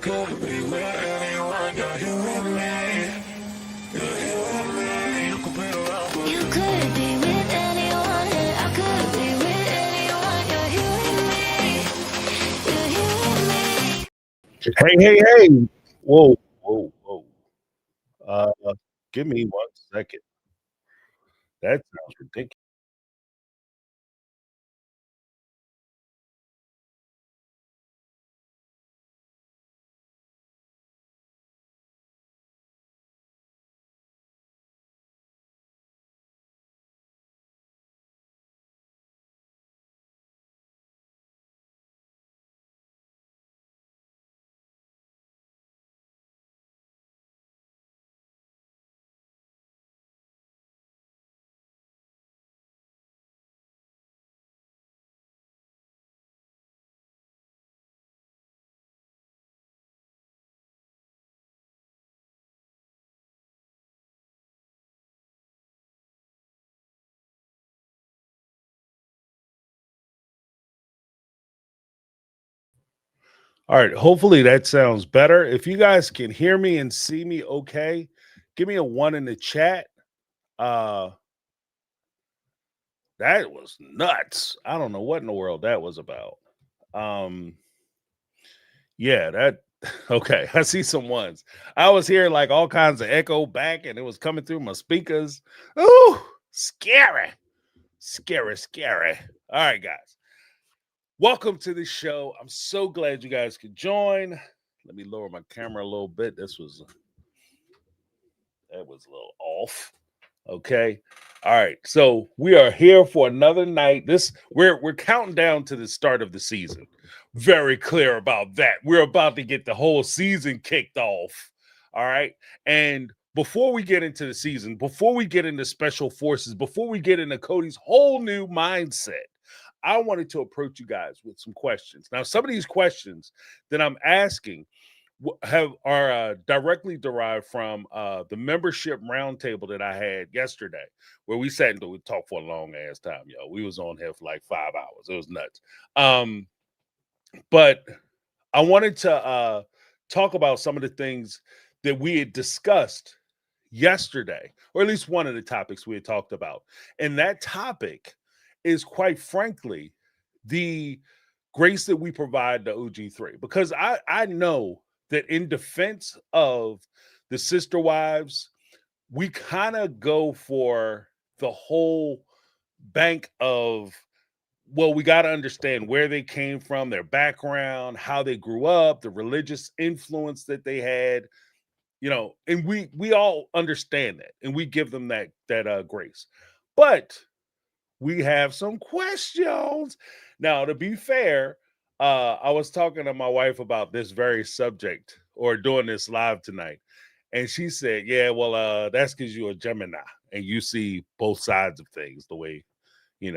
could be with anyone, you're here with me. You're here with me. You could be around for You could be with anyone, and I could be with anyone. You're here with me. You're here with me. Hey. Whoa. Uh, Give me 1 second. That sounds ridiculous. All right. Hopefully that sounds better. If you guys can hear me and see me okay, give me a 1 in the chat. That was nuts. I don't know what in the world that was about. Yeah, that okay. I see some ones. I was hearing like all kinds of echo back, and it was coming through my speakers. Ooh, scary. All right, guys. Welcome to the show. I'm so glad you guys could join. Let me lower my camera a little bit. That was a little off. Okay. All right. So we are here for another night. We're counting down to the start of the season. Very clear about that. We're about to get the whole season kicked off. All right. And before we get into the season, before we get into special forces, before we get into Kody's whole new mindset, I wanted to approach you guys with some questions. Now, some of these questions that I'm asking are directly derived from the membership roundtable that I had yesterday, where we sat and we talked for a long ass time, yo. We was on here for like 5 hours. It was nuts. But I wanted to talk about some of the things that we had discussed yesterday, or at least one of the topics we had talked about. And that topic is, quite frankly, the grace that we provide to OG3. Because I know that in defense of the sister wives, we kind of go for the whole bank of, well, we got to understand where they came from, their background, how they grew up, the religious influence that they had, and we all understand that, and we give them that grace. But we have some questions. Now, to be fair, I was talking to my wife about this very subject, or doing this live tonight, and she said, yeah, well, that's because you're a Gemini and you see both sides of things the way, in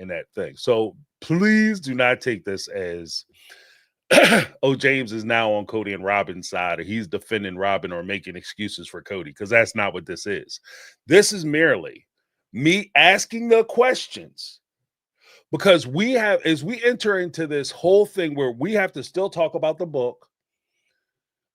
that thing. So please do not take this as oh, James is now on Kody and Robyn's side, or he's defending Robyn or making excuses for Kody, because that's not what this is. This is merely me asking the questions, because we have, as we enter into this whole thing where we have to still talk about the book,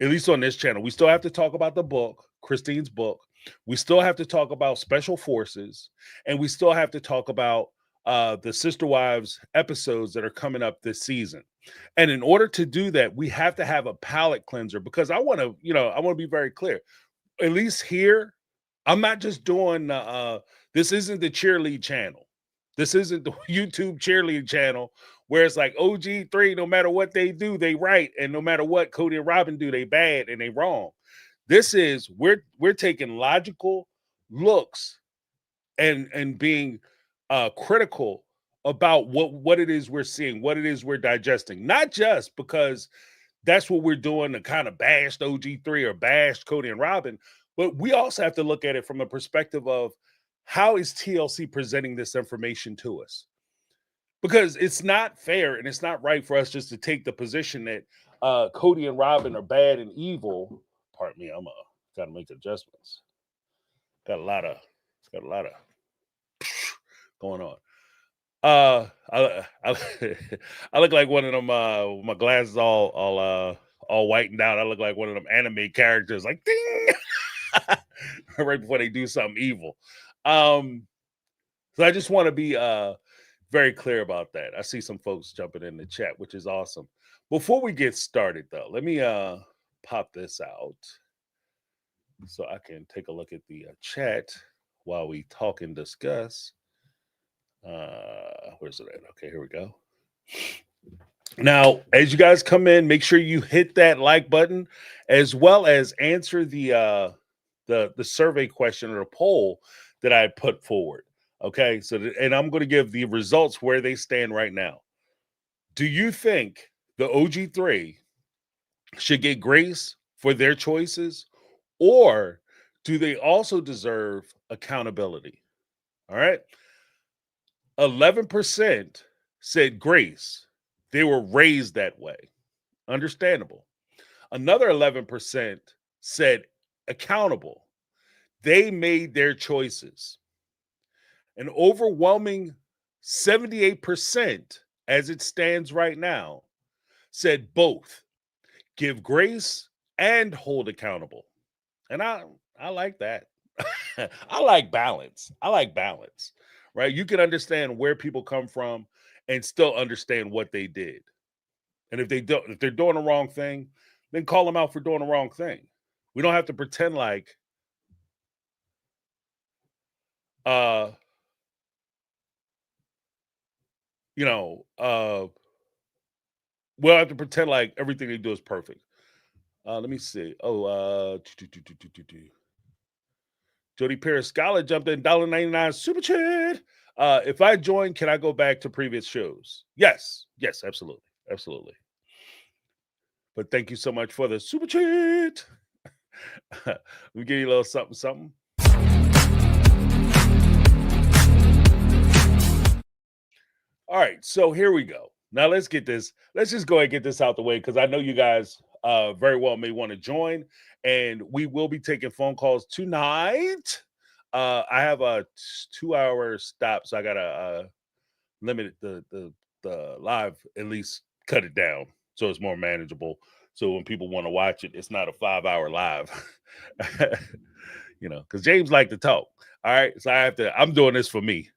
at least on this channel, we still have to talk about the book, Christine's book. We still have to talk about special forces, and we still have to talk about the Sister Wives episodes that are coming up this season. And in order to do that, we have to have a palate cleanser, because I want to be very clear. At least here, I'm not just doing this isn't the cheerlead channel. This isn't the YouTube cheerlead channel where it's like OG3, no matter what they do, they right, and no matter what Kody and Robyn do, they bad and they wrong. This is we're taking logical looks and being critical about what it is we're seeing, what it is we're digesting, not just because that's what we're doing to kind of bash OG3 or bash Kody and Robyn, but we also have to look at it from the perspective of, how is TLC presenting this information to us? Because it's not fair and it's not right for us just to take the position that Kody and Robyn are bad and evil. Pardon me, I'm gotta make adjustments. Got a lot of going on. I look like one of them with my glasses all all whitened out. I look like one of them anime characters, like ding, right before they do something evil. So I just want to be very clear about that. I see some folks jumping in the chat, which is awesome. Before we get started, though, let me pop this out so I can take a look at the chat while we talk and discuss. Where's it at? Okay, here we go. Now, as you guys come in, make sure you hit that like button, as well as answer the survey question or the poll that I put forward. Okay, so and I'm going to give the results where they stand right now. Do you think the OG3 should get grace for their choices, or do they also deserve accountability? All right, 11% said grace. They were raised that way. Understandable. Another 11% said accountable. They made their choices. An overwhelming 78%, as it stands right now, said both give grace and hold accountable. And I like that. I like balance. I like balance, right? You can understand where people come from and still understand what they did. And if they're doing the wrong thing, then call them out for doing the wrong thing. We don't have to pretend like we don't have to pretend like everything they do is perfect. Let me see. Jody Pierce Scholar jumped in $1.99 super chat. If I join, can I go back to previous shows? Yes, absolutely. Absolutely. But thank you so much for the super chat. We give you a little something. All right, so here we go. Now let's get this. Let's just go ahead and get this out the way, because I know you guys very well may want to join, and we will be taking phone calls tonight. I have a 2-hour stop, so I gotta limit the live, at least cut it down so it's more manageable. So when people want to watch it, it's not a 5-hour live. Because James like to talk. All right, so I'm doing this for me,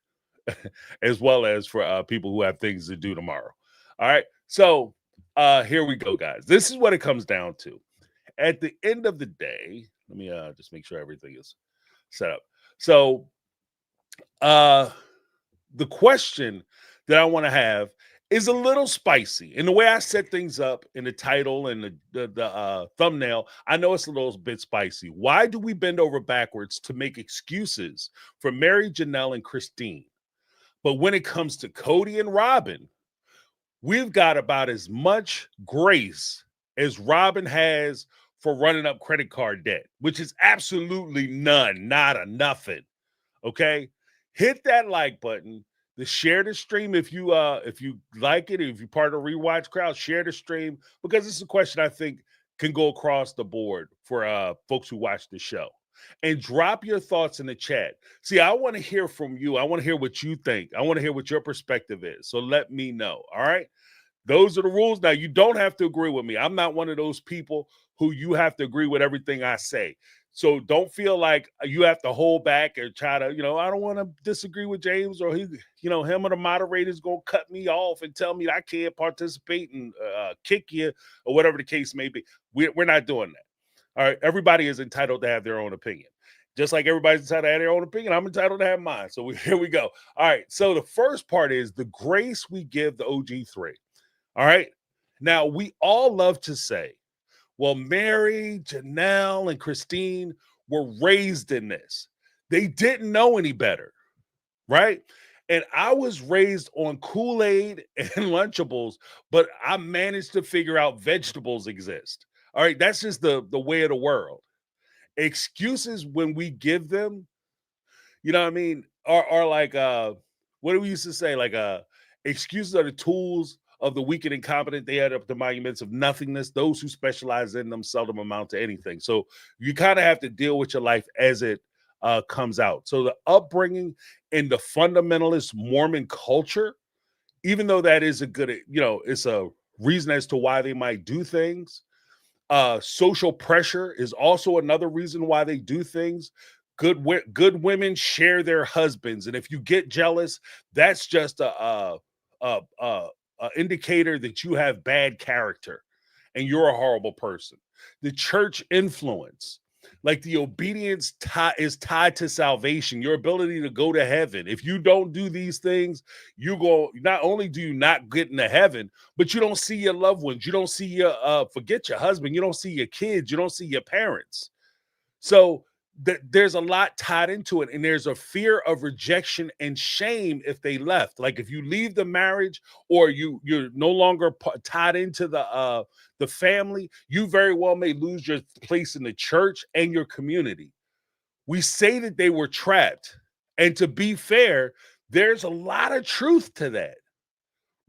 as well as for people who have things to do tomorrow. All right, so here we go, guys. This is what it comes down to. At the end of the day, let me just make sure everything is set up. So the question that I want to have is a little spicy. And the way I set things up in the title and the thumbnail, I know it's a little bit spicy. Why do we bend over backwards to make excuses for Meri, Janelle, and Christine? But when it comes to Kody and Robyn, we've got about as much grace as Robyn has for running up credit card debt, which is absolutely none, nada, nothing. Okay? Hit that like button. Share the stream if you like it. If you're part of the rewatch crowd, share the stream, because this is a question I think can go across the board for folks who watch the show. And drop your thoughts in the chat. See, I want to hear from you. I want to hear what you think. I want to hear what your perspective is. So let me know. All right. Those are the rules. Now, you don't have to agree with me. I'm not one of those people who you have to agree with everything I say. So don't feel like you have to hold back or try to, I don't want to disagree with James, or him or the moderator's going to cut me off and tell me I can't participate and kick you or whatever the case may be. We're not doing that. All right. Everybody is entitled to have their own opinion. Just like everybody's entitled to have their own opinion, I'm entitled to have mine. So here we go. All right. So the first part is the grace we give the OG3. All right. Now, we all love to say, well, Meri, Janelle, and Christine were raised in this. They didn't know any better, right? And I was raised on Kool-Aid and Lunchables, but I managed to figure out vegetables exist. All right, that's just the way of the world. Excuses, when we give them, are like, what do we used to say? Like, excuses are the tools of the weak and incompetent. They add up the monuments of nothingness. Those who specialize in them seldom amount to anything. So you kind of have to deal with your life as it comes out. So the upbringing in the fundamentalist Mormon culture, even though that is a good, it's a reason as to why they might do things, Social pressure is also another reason why they do things. Good women share their husbands, and if you get jealous, that's just a indicator that you have bad character and you're a horrible person. The church influence, like the obedience is tied to salvation, your ability to go to heaven. If you don't do these things, you go, not only do you not get into heaven, but you don't see your loved ones. You don't see your forget your husband, you don't see your kids, you don't see your parents. So there's a lot tied into it, and there's a fear of rejection and shame if they left. Like if you leave the marriage, or you're no longer tied into the family, you very well may lose your place in the church and your community. We say that they were trapped, and to be fair, there's a lot of truth to that,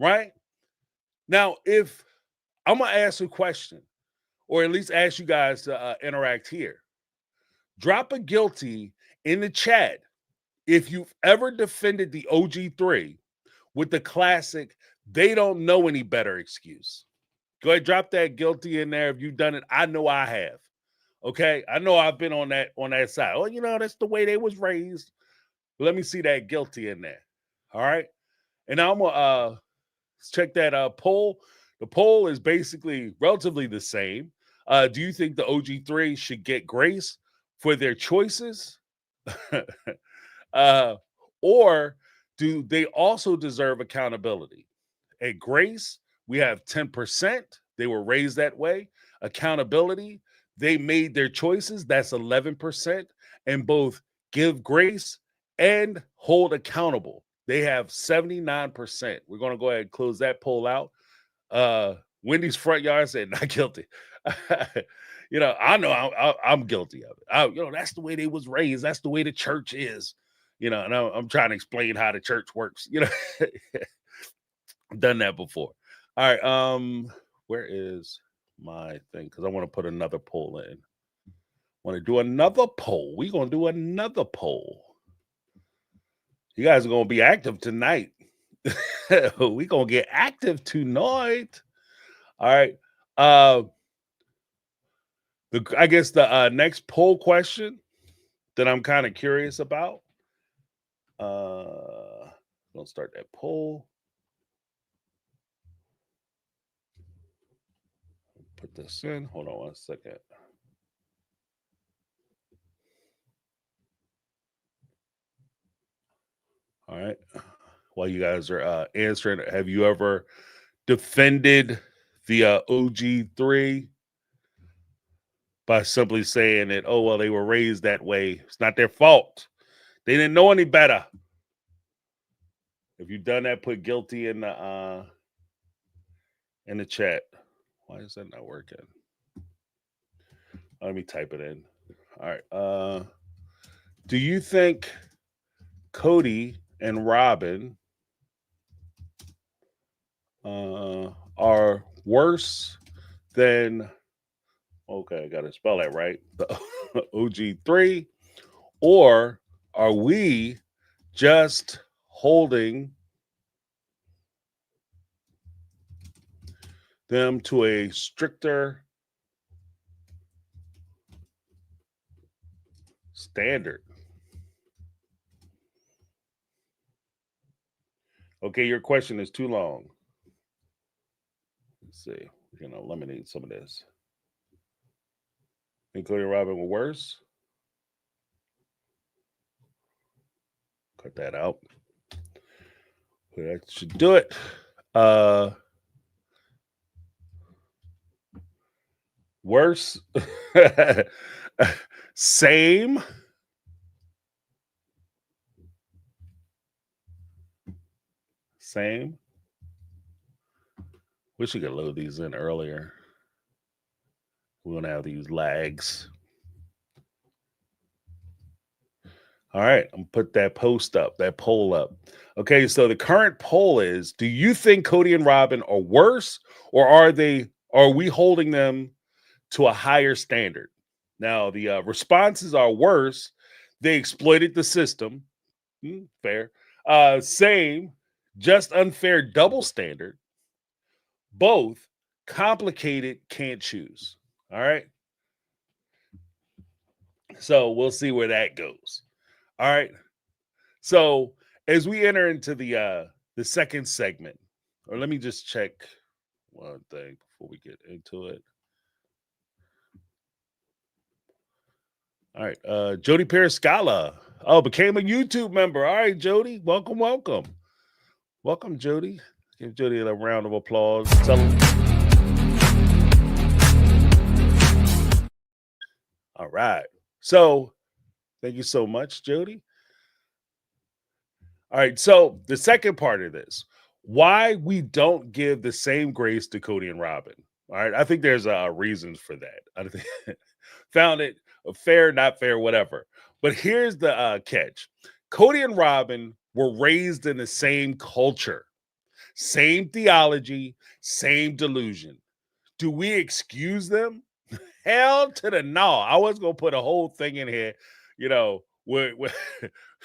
right? Now, if I'm gonna ask a question, or at least ask you guys to interact here. Drop a guilty in the chat if you've ever defended the OG3 with the classic "they don't know any better" excuse. Go ahead, drop that guilty in there if you've done it. I know I have. Okay, I know I've been on that side. Oh, that's the way they was raised. Let me see that guilty in there. All right, and now I'm gonna check that poll. The poll is basically relatively the same. Do you think the OG3 should get grace for their choices? uh, or do they also deserve accountability? At grace, we have 10%. They were raised that way. Accountability, they made their choices. That's 11%. And both give grace and hold accountable. They have 79%. We're going to go ahead and close that poll out. Wendy's front yard said not guilty. I know I'm guilty of it. That's the way they was raised. That's the way the church is. And I'm trying to explain how the church works. I've done that before. All right. Where is my thing? Because I want to put another poll in. Want to do another poll. We're gonna do another poll. You guys are gonna be active tonight. We're gonna get active tonight. All right. I guess the next poll question that I'm kind of curious about. Gonna start that poll. Put this in. Hold on 1 second. All right. While you guys are answering, have you ever defended the OG3 by simply saying that, oh, well, they were raised that way? It's not their fault. They didn't know any better. If you've done that, put guilty in the chat. Why is that not working? Let me type it in. All right. Do you think Kody and Robyn are worse than, okay, I got to spell that right, the OG3, or are we just holding them to a stricter standard? Okay, your question is too long. Let's see. We're going to eliminate some of this. Think Kody and Robyn were worse? Cut that out. That should do it. Worse? Same? Same? Wish we could load these in earlier. We're going to have these lags. All right, I'm put that poll up. Okay, so the current poll is: do you think Kody and Robyn are worse, or are we holding them to a higher standard? Now, the responses are worse. They exploited the system. Fair. Same, just unfair, double standard. Both, complicated, can't choose. All right. So we'll see where that goes. All right. So as we enter into the second segment, or let me just check one thing before we get into it. All right. Jody Periscala. Oh, became a YouTube member. All right, Jody. Welcome, welcome. Welcome, Jody. Give Jody a round of applause. Tell him. All right. So thank you so much, Jody. All right. So the second part of this, why we don't give the same grace to Kody and Robyn. All right. I think there's reasons for that. I think found it fair, not fair, whatever. But here's the catch. Kody and Robyn were raised in the same culture, same theology, same delusion. Do we excuse them? Hell to the no. I was gonna put a whole thing in here, you know, with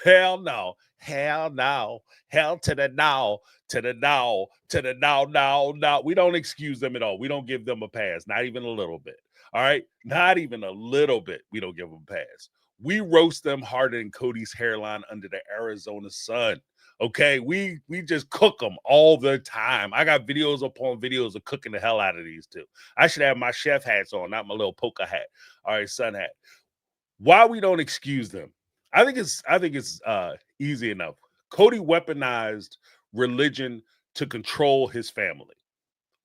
hell no, hell no, hell to the no, to the no, to the no, no, no. We don't excuse them at all. We don't give them a pass, not even a little bit. All right, not even a little bit. We don't give them a pass. We roast them harder than Kody's hairline under the Arizona sun. Okay, we just cook them all the time. I got videos upon videos of cooking the hell out of these two. I should have my chef hats on, not my little polka hat. All right, sun hat. Why we don't excuse them? I think it's easy enough. Kody weaponized religion to control his family.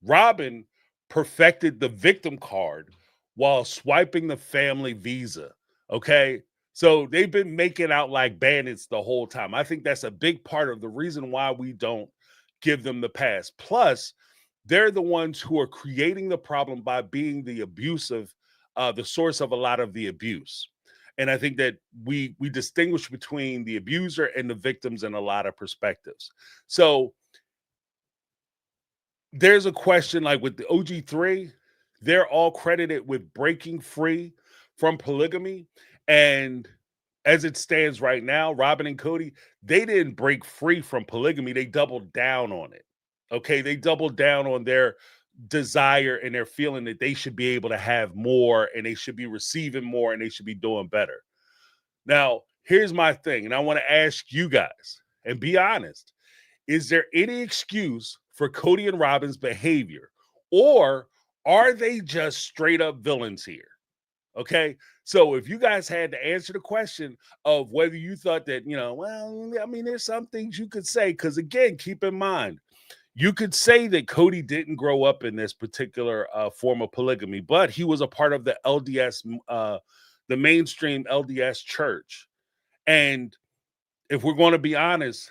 Robyn perfected the victim card while swiping the family visa. Okay. So they've been making out like bandits the whole time. I think that's a big part of the reason why we don't give them the pass. Plus, they're the ones who are creating the problem by being the abusive, the source of a lot of the abuse. And I think that we distinguish between the abuser and the victims in a lot of perspectives. So there's a question like with the OG3, they're all credited with breaking free from polygamy. And as it stands right now, Robyn and Kody, they didn't break free from polygamy. They doubled down on it. Okay. They doubled down on their desire and their feeling that they should be able to have more and they should be receiving more and they should be doing better. Now, here's my thing. And I want to ask you guys and be honest. Is there any excuse for Kody and Robyn's behavior? Or are they just straight up villains here? Okay. So if you guys had to answer the question of whether you thought that, well, I mean, there's some things you could say, because again, keep in mind, you could say that Kody didn't grow up in this particular form of polygamy, but he was a part of the LDS, the mainstream LDS church. And if we're going to be honest,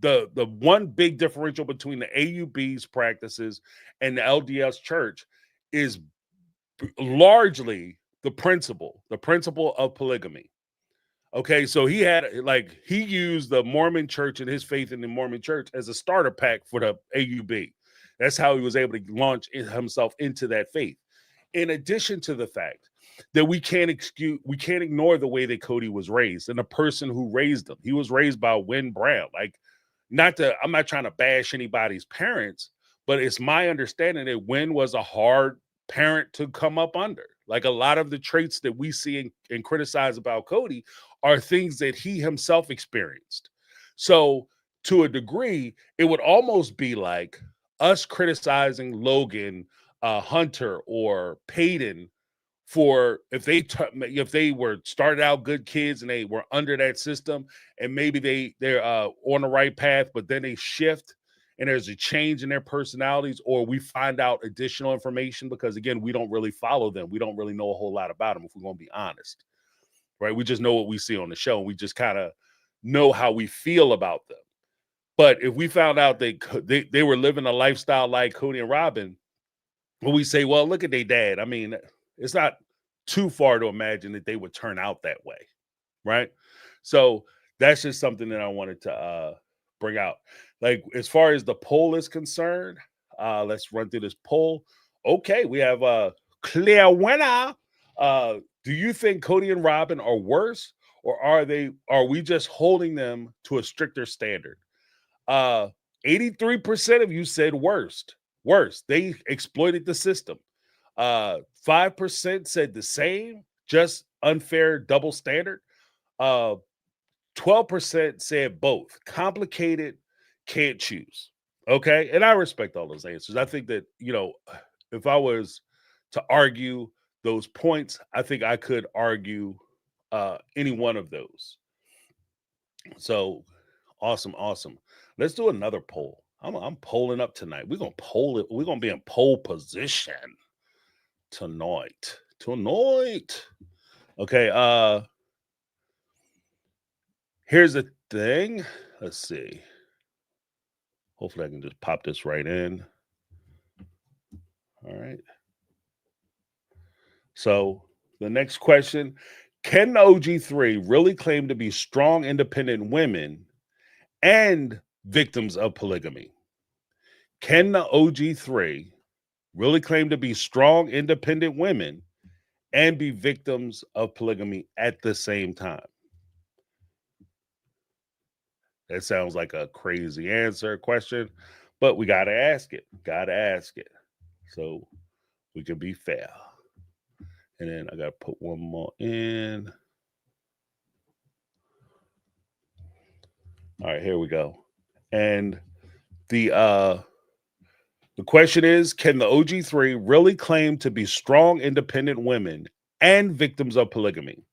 the one big differential between the AUB's practices and the LDS church is largely the principle of polygamy. Okay, so he used the Mormon church and his faith in the Mormon church as a starter pack for the AUB. That's how he was able to launch himself into that faith. In addition to the fact that we can't ignore the way that Kody was raised and the person who raised him. He was raised by Wynn Brown. I'm not trying to bash anybody's parents, but it's my understanding that Wynn was a hard parent to come up under. Like a lot of the traits that we see and criticize about Kody are things that he himself experienced. So to a degree, it would almost be like us criticizing Logan, Hunter, or Peyton for if they were started out good kids and they were under that system and maybe they're on the right path, but then they shift and there's a change in their personalities, or we find out additional information because again, we don't really follow them. We don't really know a whole lot about them if we're going to be honest, right? We just know what we see on the show. And we just kind of know how we feel about them. But if we found out they were living a lifestyle like Kody and Robyn, when we say, well, look at their dad. I mean, it's not too far to imagine that they would turn out that way, right? So that's just something that I wanted to bring out. Like as far as the poll is concerned, let's run through this poll. Okay, we have a clear winner. Do you think Kody and Robyn are worse, or are we just holding them to a stricter standard? 83% of you said worst. They exploited the system. 5% said the same, just unfair double standard. 12% said both, complicated, can't choose. Okay. And I respect all those answers. I think that, if I was to argue those points, I think I could argue any one of those. So awesome, awesome. Let's do another poll. I'm polling up tonight. We're gonna poll it. We're gonna be in poll position tonight. Tonight. Okay. Here's the thing. Let's see. Hopefully I can just pop this right in. All right. So the next question: can the OG3 really claim to be strong, independent women and victims of polygamy? Can the OG3 really claim to be strong, independent women and be victims of polygamy at the same time? That sounds like a crazy question, but we got to ask it. Got to ask it. So we can be fair. And then I got to put one more in. All right, here we go. And the question is, can the OG3 really claim to be strong, independent women and victims of polygamy?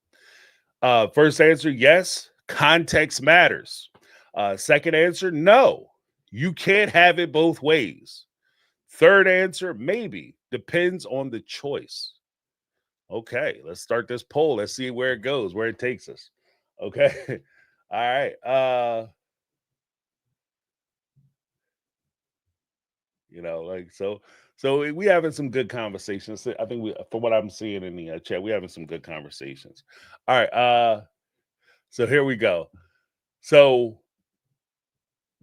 First answer, yes. Context matters. Second answer, no. You can't have it both ways. Third answer, maybe. Depends on the choice. Okay, let's start this poll. Let's see where it goes, where it takes us. Okay. All right. So we having some good conversations. I think from what I'm seeing in the chat, we having some good conversations. All right. So here we go. So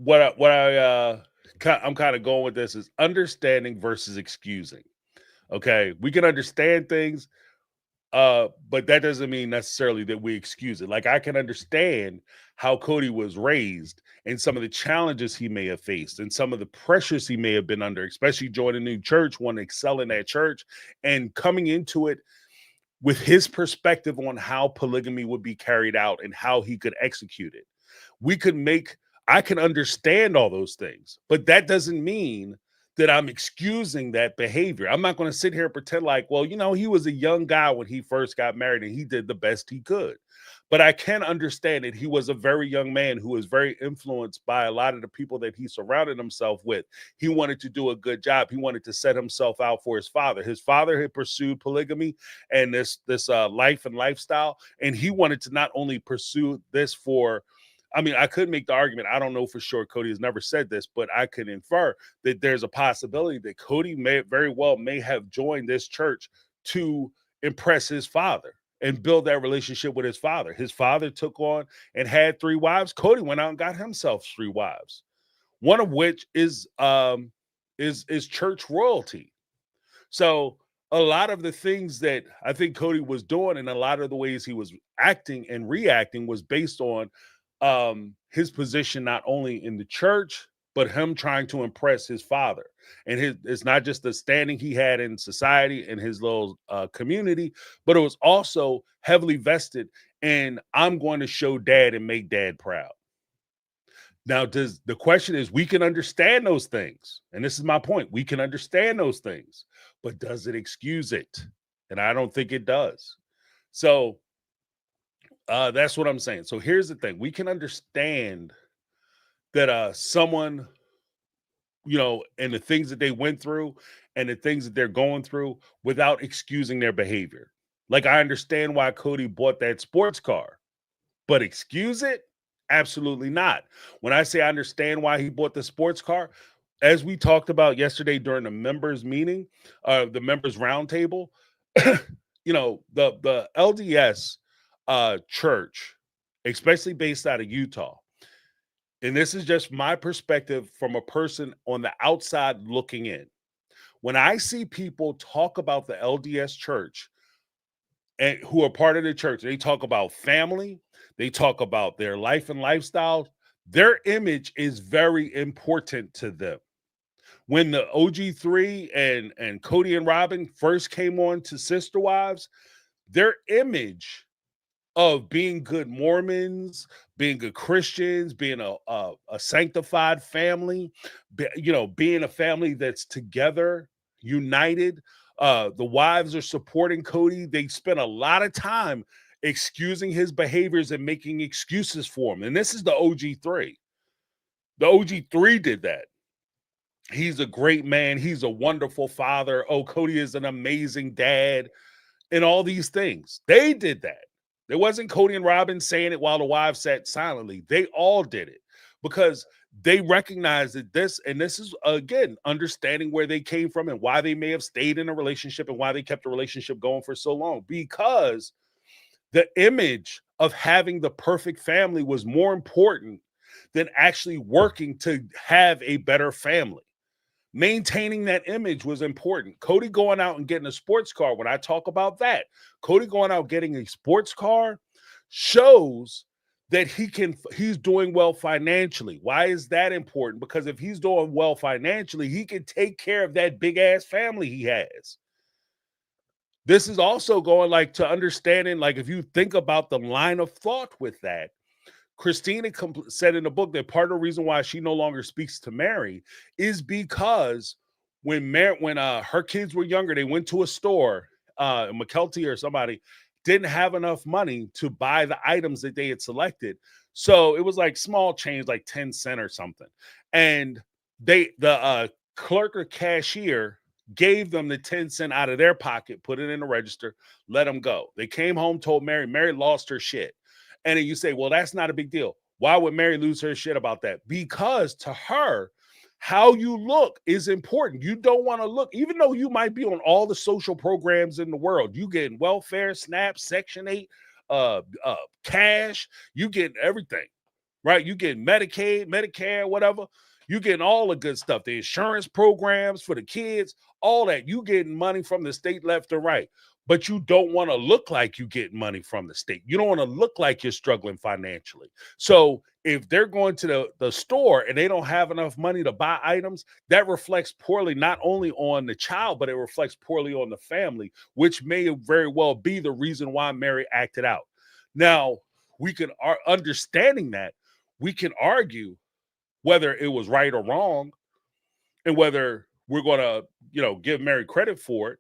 I'm kind of going with this is understanding versus excusing. Okay, we can understand things, but that doesn't mean necessarily that we excuse it. Like I can understand how Kody was raised and some of the challenges he may have faced and some of the pressures he may have been under, especially joining a new church, wanting to excel in that church and coming into it with his perspective on how polygamy would be carried out and how he could execute it. I can understand all those things, but that doesn't mean that I'm excusing that behavior. I'm not going to sit here and pretend like, well, he was a young guy when he first got married and he did the best he could. But I can understand that he was a very young man who was very influenced by a lot of the people that he surrounded himself with. He wanted to do a good job. He wanted to set himself out for his father. His father had pursued polygamy and this life and lifestyle, and he wanted to not only pursue this for, I could make the argument, I don't know for sure, Kody has never said this, but I could infer that there's a possibility that Kody may have joined this church to impress his father and build that relationship with his father. His father took on and had 3 wives. Kody went out and got himself 3 wives, one of which is church royalty. So a lot of the things that I think Kody was doing and a lot of the ways he was acting and reacting was based on his position not only in the church but him trying to impress his father. And it's not just the standing he had in society and his little community, but it was also heavily vested in I'm going to show dad and make dad proud. Now, the question is, we can understand those things, and this is my point. We can understand those things, but does it excuse it? And I don't think it does. So that's what I'm saying. So here's the thing. We can understand that someone, and the things that they went through and the things that they're going through without excusing their behavior. Like I understand why Kody bought that sports car, but excuse it? Absolutely not. When I say I understand why he bought the sports car, as we talked about yesterday during the members meeting, the members roundtable, the LDS church, especially based out of Utah. And this is just my perspective from a person on the outside looking in. When I see people talk about the LDS church and who are part of the church, they talk about family, they talk about their life and lifestyle. Their image is very important to them. when the OG3 and Kody and Robyn first came on to Sister Wives, their image of being good Mormons, being good Christians, being a sanctified family, being a family that's together, united. The wives are supporting Kody. They spent a lot of time excusing his behaviors and making excuses for him. And this is the OG3. The OG3 did that. He's a great man. He's a wonderful father. Oh, Kody is an amazing dad, and all these things. They did that. There wasn't Kody and Robyn saying it while the wives sat silently. They all did it because they recognized that this is, again, understanding where they came from and why they may have stayed in a relationship and why they kept the relationship going for so long. Because the image of having the perfect family was more important than actually working to have a better family. Maintaining that image was important. Kody going out and getting a sports car, when I talk about that, Kody going out getting a sports car shows that he's doing well financially. Why is that important? Because if he's doing well financially, he can take care of that big ass family he has. This is also going to understanding, if you think about the line of thought with that, Christina said in the book that part of the reason why she no longer speaks to Meri is because when her kids were younger, they went to a store, McKelty or somebody didn't have enough money to buy the items that they had selected. So it was like small change, like 10 cents or something. And the clerk or cashier gave them the 10 cents out of their pocket, put it in the register, let them go. They came home, told Meri. Meri lost her shit. And then you say, well, that's not a big deal. Why would Meri lose her shit about that? Because to her, how you look is important. You don't want to look, even though you might be on all the social programs in the world, you getting welfare, SNAP, Section 8, cash, you getting everything, right? You getting Medicaid, Medicare, whatever. You getting all the good stuff, the insurance programs for the kids, all that. You getting money from the state left or right. But you don't want to look like you get money from the state. You don't want to look like you're struggling financially. So if they're going to the store and they don't have enough money to buy items, that reflects poorly not only on the child, but it reflects poorly on the family, which may very well be the reason why Meri acted out. Now, understanding that, we can argue whether it was right or wrong and whether we're going to, give Meri credit for it.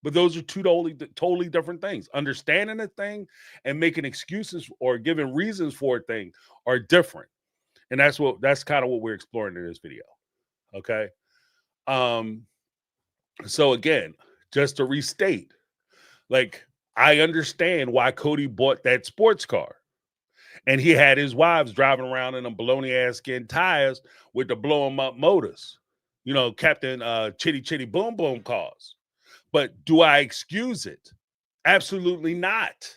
But those are two totally different things. Understanding a thing and making excuses or giving reasons for a thing are different. And that's kind of what we're exploring in this video. Okay. So again, just to restate, I understand why Kody bought that sports car. And he had his wives driving around in them baloney ass skin tires with the blow 'em up motors. Captain Chitty Chitty Boom Boom cars. But do I excuse it? Absolutely not.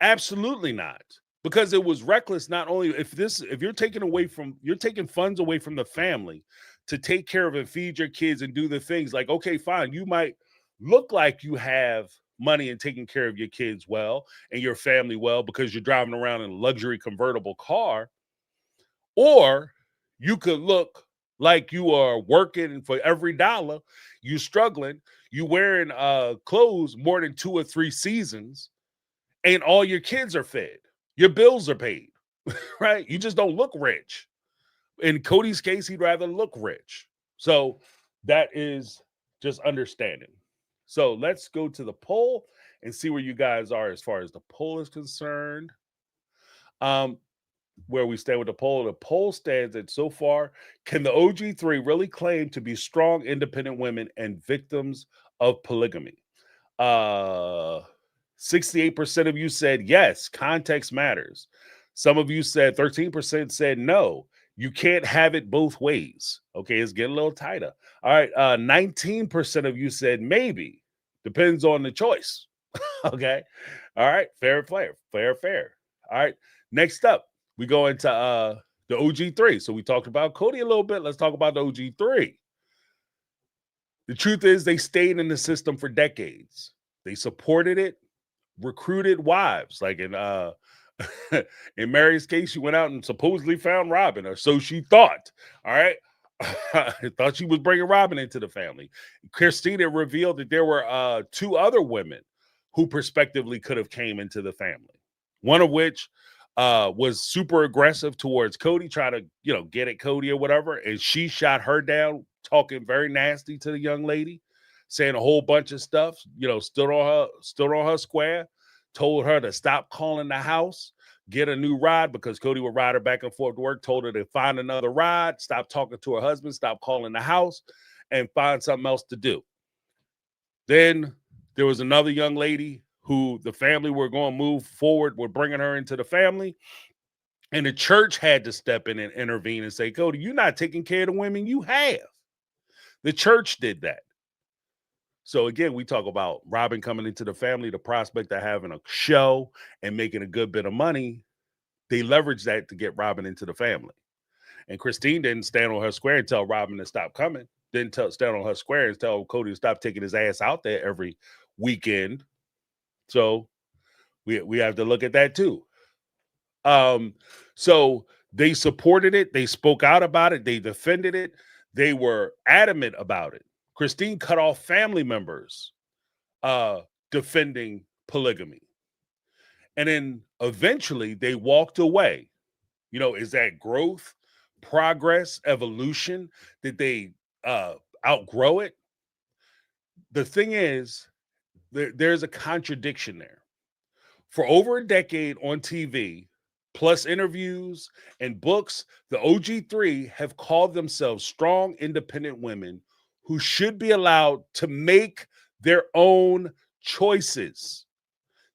Absolutely not. Because it was reckless. Not only if you're taking funds away from the family to take care of and feed your kids and do the things okay, fine. You might look like you have money and taking care of your kids well and your family well because you're driving around in a luxury convertible car. Or you could look like you are working for every dollar, you struggling, you wearing clothes more than 2 or 3 seasons, and all your kids are fed. Your bills are paid, right? You just don't look rich. In Kody's case, he'd rather look rich. So that is just understanding. So let's go to the poll and see where you guys are as far as the poll is concerned. Where we stand with the poll stands at so far, can the OG3 really claim to be strong, independent women and victims of polygamy? 68% of you said yes, context matters. Some of you said 13% said no. You can't have it both ways. Okay, it's getting a little tighter. All right, 19% of you said maybe. Depends on the choice. Okay. All right, fair. All right, next up, we go into the OG3. So we talked about Kody a little bit. Let's talk about the OG3. The truth is they stayed in the system for decades. They supported it, recruited wives. Like in in Meri's case, she went out and supposedly found Robyn, or so she thought. All right. I thought she was bringing Robyn into the family. Christina revealed that there were 2 other women who prospectively could have came into the family. One of which was super aggressive towards Kody, trying to, get at Kody or whatever, and she shot her down, talking very nasty to the young lady, saying a whole bunch of stuff. Stood on her square, told her to stop calling the house, get a new ride, because Kody would ride her back and forth to work, told her to find another ride, stop talking to her husband, stop calling the house, and find something else to do. Then there was another young lady who the family were going to move forward, were bringing her into the family, and the church had to step in and intervene and say, Kody, you're not taking care of the women you have. The church did that. So again, we talk about Robyn coming into the family, the prospect of having a show and making a good bit of money. They leveraged that to get Robyn into the family. And Christine didn't stand on her square and tell Robyn to stop coming. Didn't stand on her square and tell Kody to stop taking his ass out there every weekend. So we have to look at that too. So they supported it. They spoke out about it. They defended it. They were adamant about it. Christine cut off family members defending polygamy. And then eventually they walked away. Is that growth, progress, evolution? Did they outgrow it? The thing is, there's a contradiction there. For over a decade on TV, plus interviews and books, the OG3 have called themselves strong, independent women who should be allowed to make their own choices.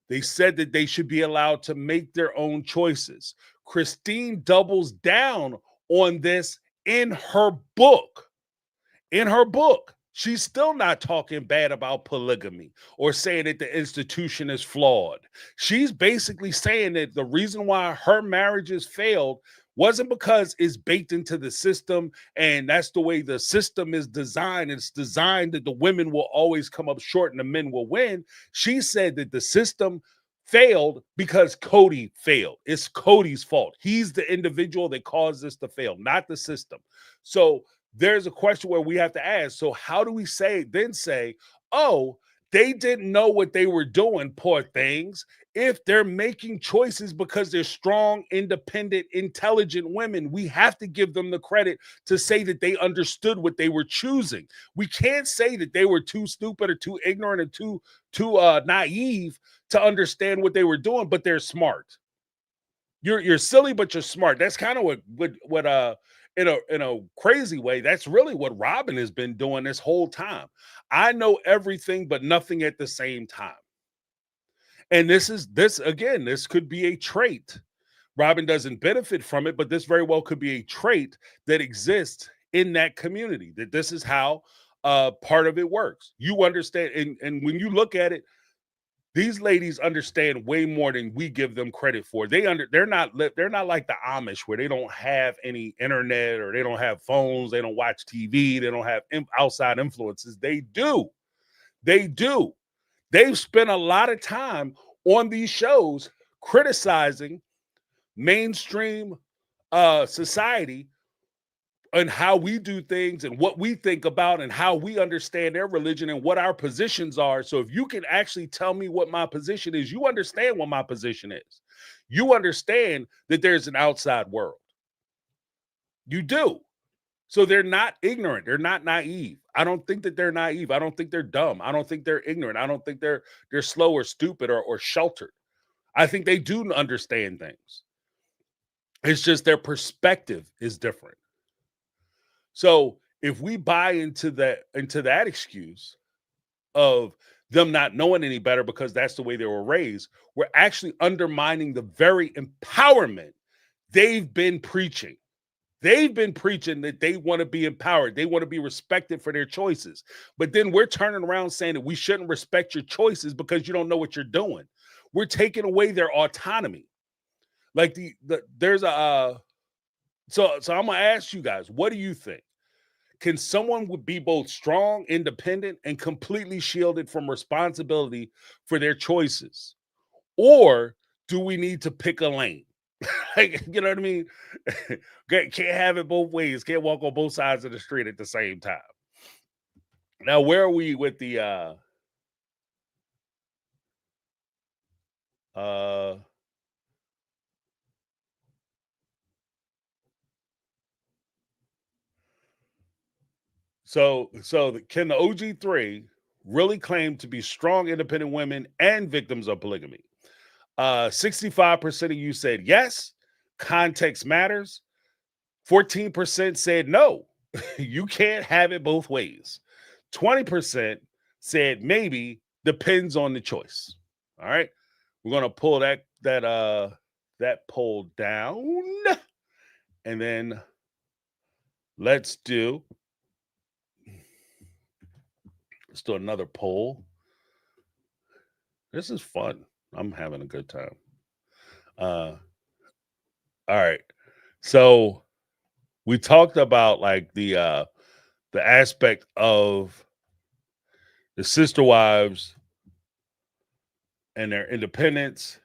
They said that they should be allowed to make their own choices. Christine doubles down on this in her book. In her book, she's still not talking bad about polygamy or saying that the institution is flawed. She's basically saying that the reason why her marriages failed wasn't because it's baked into the system and that's the way the system is designed. It's designed that the women will always come up short and the men will win. She said that the system failed because Kody failed. It's Kody's fault. He's the individual that caused this to fail, not the system. So there's a question where we have to ask, so how do we say, oh, they didn't know what they were doing, poor things, if they're making choices because they're strong, independent, intelligent women? We have to give them the credit to say that they understood what they were choosing. We can't say that they were too stupid or too ignorant or too naive to understand what they were doing, but they're smart. You're silly, but you're smart. That's kind of what in a crazy way, that's really what Robyn has been doing this whole time. I know everything, but nothing at the same time. And this could be a trait. Robyn doesn't benefit from it, but this very well could be a trait that exists in that community, that this is how part of it works. You understand, and when you look at it, these ladies understand way more than we give them credit for. They're not like the Amish, where they don't have any internet or they don't have phones, they don't watch TV, they don't have outside influences. They do. They've spent a lot of time on these shows criticizing mainstream society and how we do things and what we think about and how we understand their religion and what our positions are. So if you can actually tell me what my position is, you understand what my position is. You understand that there's an outside world. You do. So they're not ignorant. They're not naive. I don't think that they're naive. I don't think they're dumb. I don't think they're ignorant. I don't think they're slow or stupid or sheltered. I think they do understand things. It's just their perspective is different. So if we buy into that excuse of them not knowing any better because that's the way they were raised, we're actually undermining the very empowerment they've been preaching. They've been preaching that they want to be empowered. They want to be respected for their choices. But then we're turning around saying that we shouldn't respect your choices because you don't know what you're doing. We're taking away their autonomy. Like there's a so I'm gonna ask you guys, what do you think? Can someone be both strong, independent, and completely shielded from responsibility for their choices? Or do we need to pick a lane? Like, you know what I mean? Can't have it both ways. Can't walk on both sides of the street at the same time. Now, where are we with the uh can the OG3 really claim to be strong, independent women and victims of polygamy? 65% of you said yes, context matters. 14% said no, you can't have it both ways. 20% said maybe, depends on the choice. All right. We're gonna pull that poll down, and then let's do another poll. This is fun. I'm having a good time. All right. So we talked about like the aspect of the sister wives and their independence.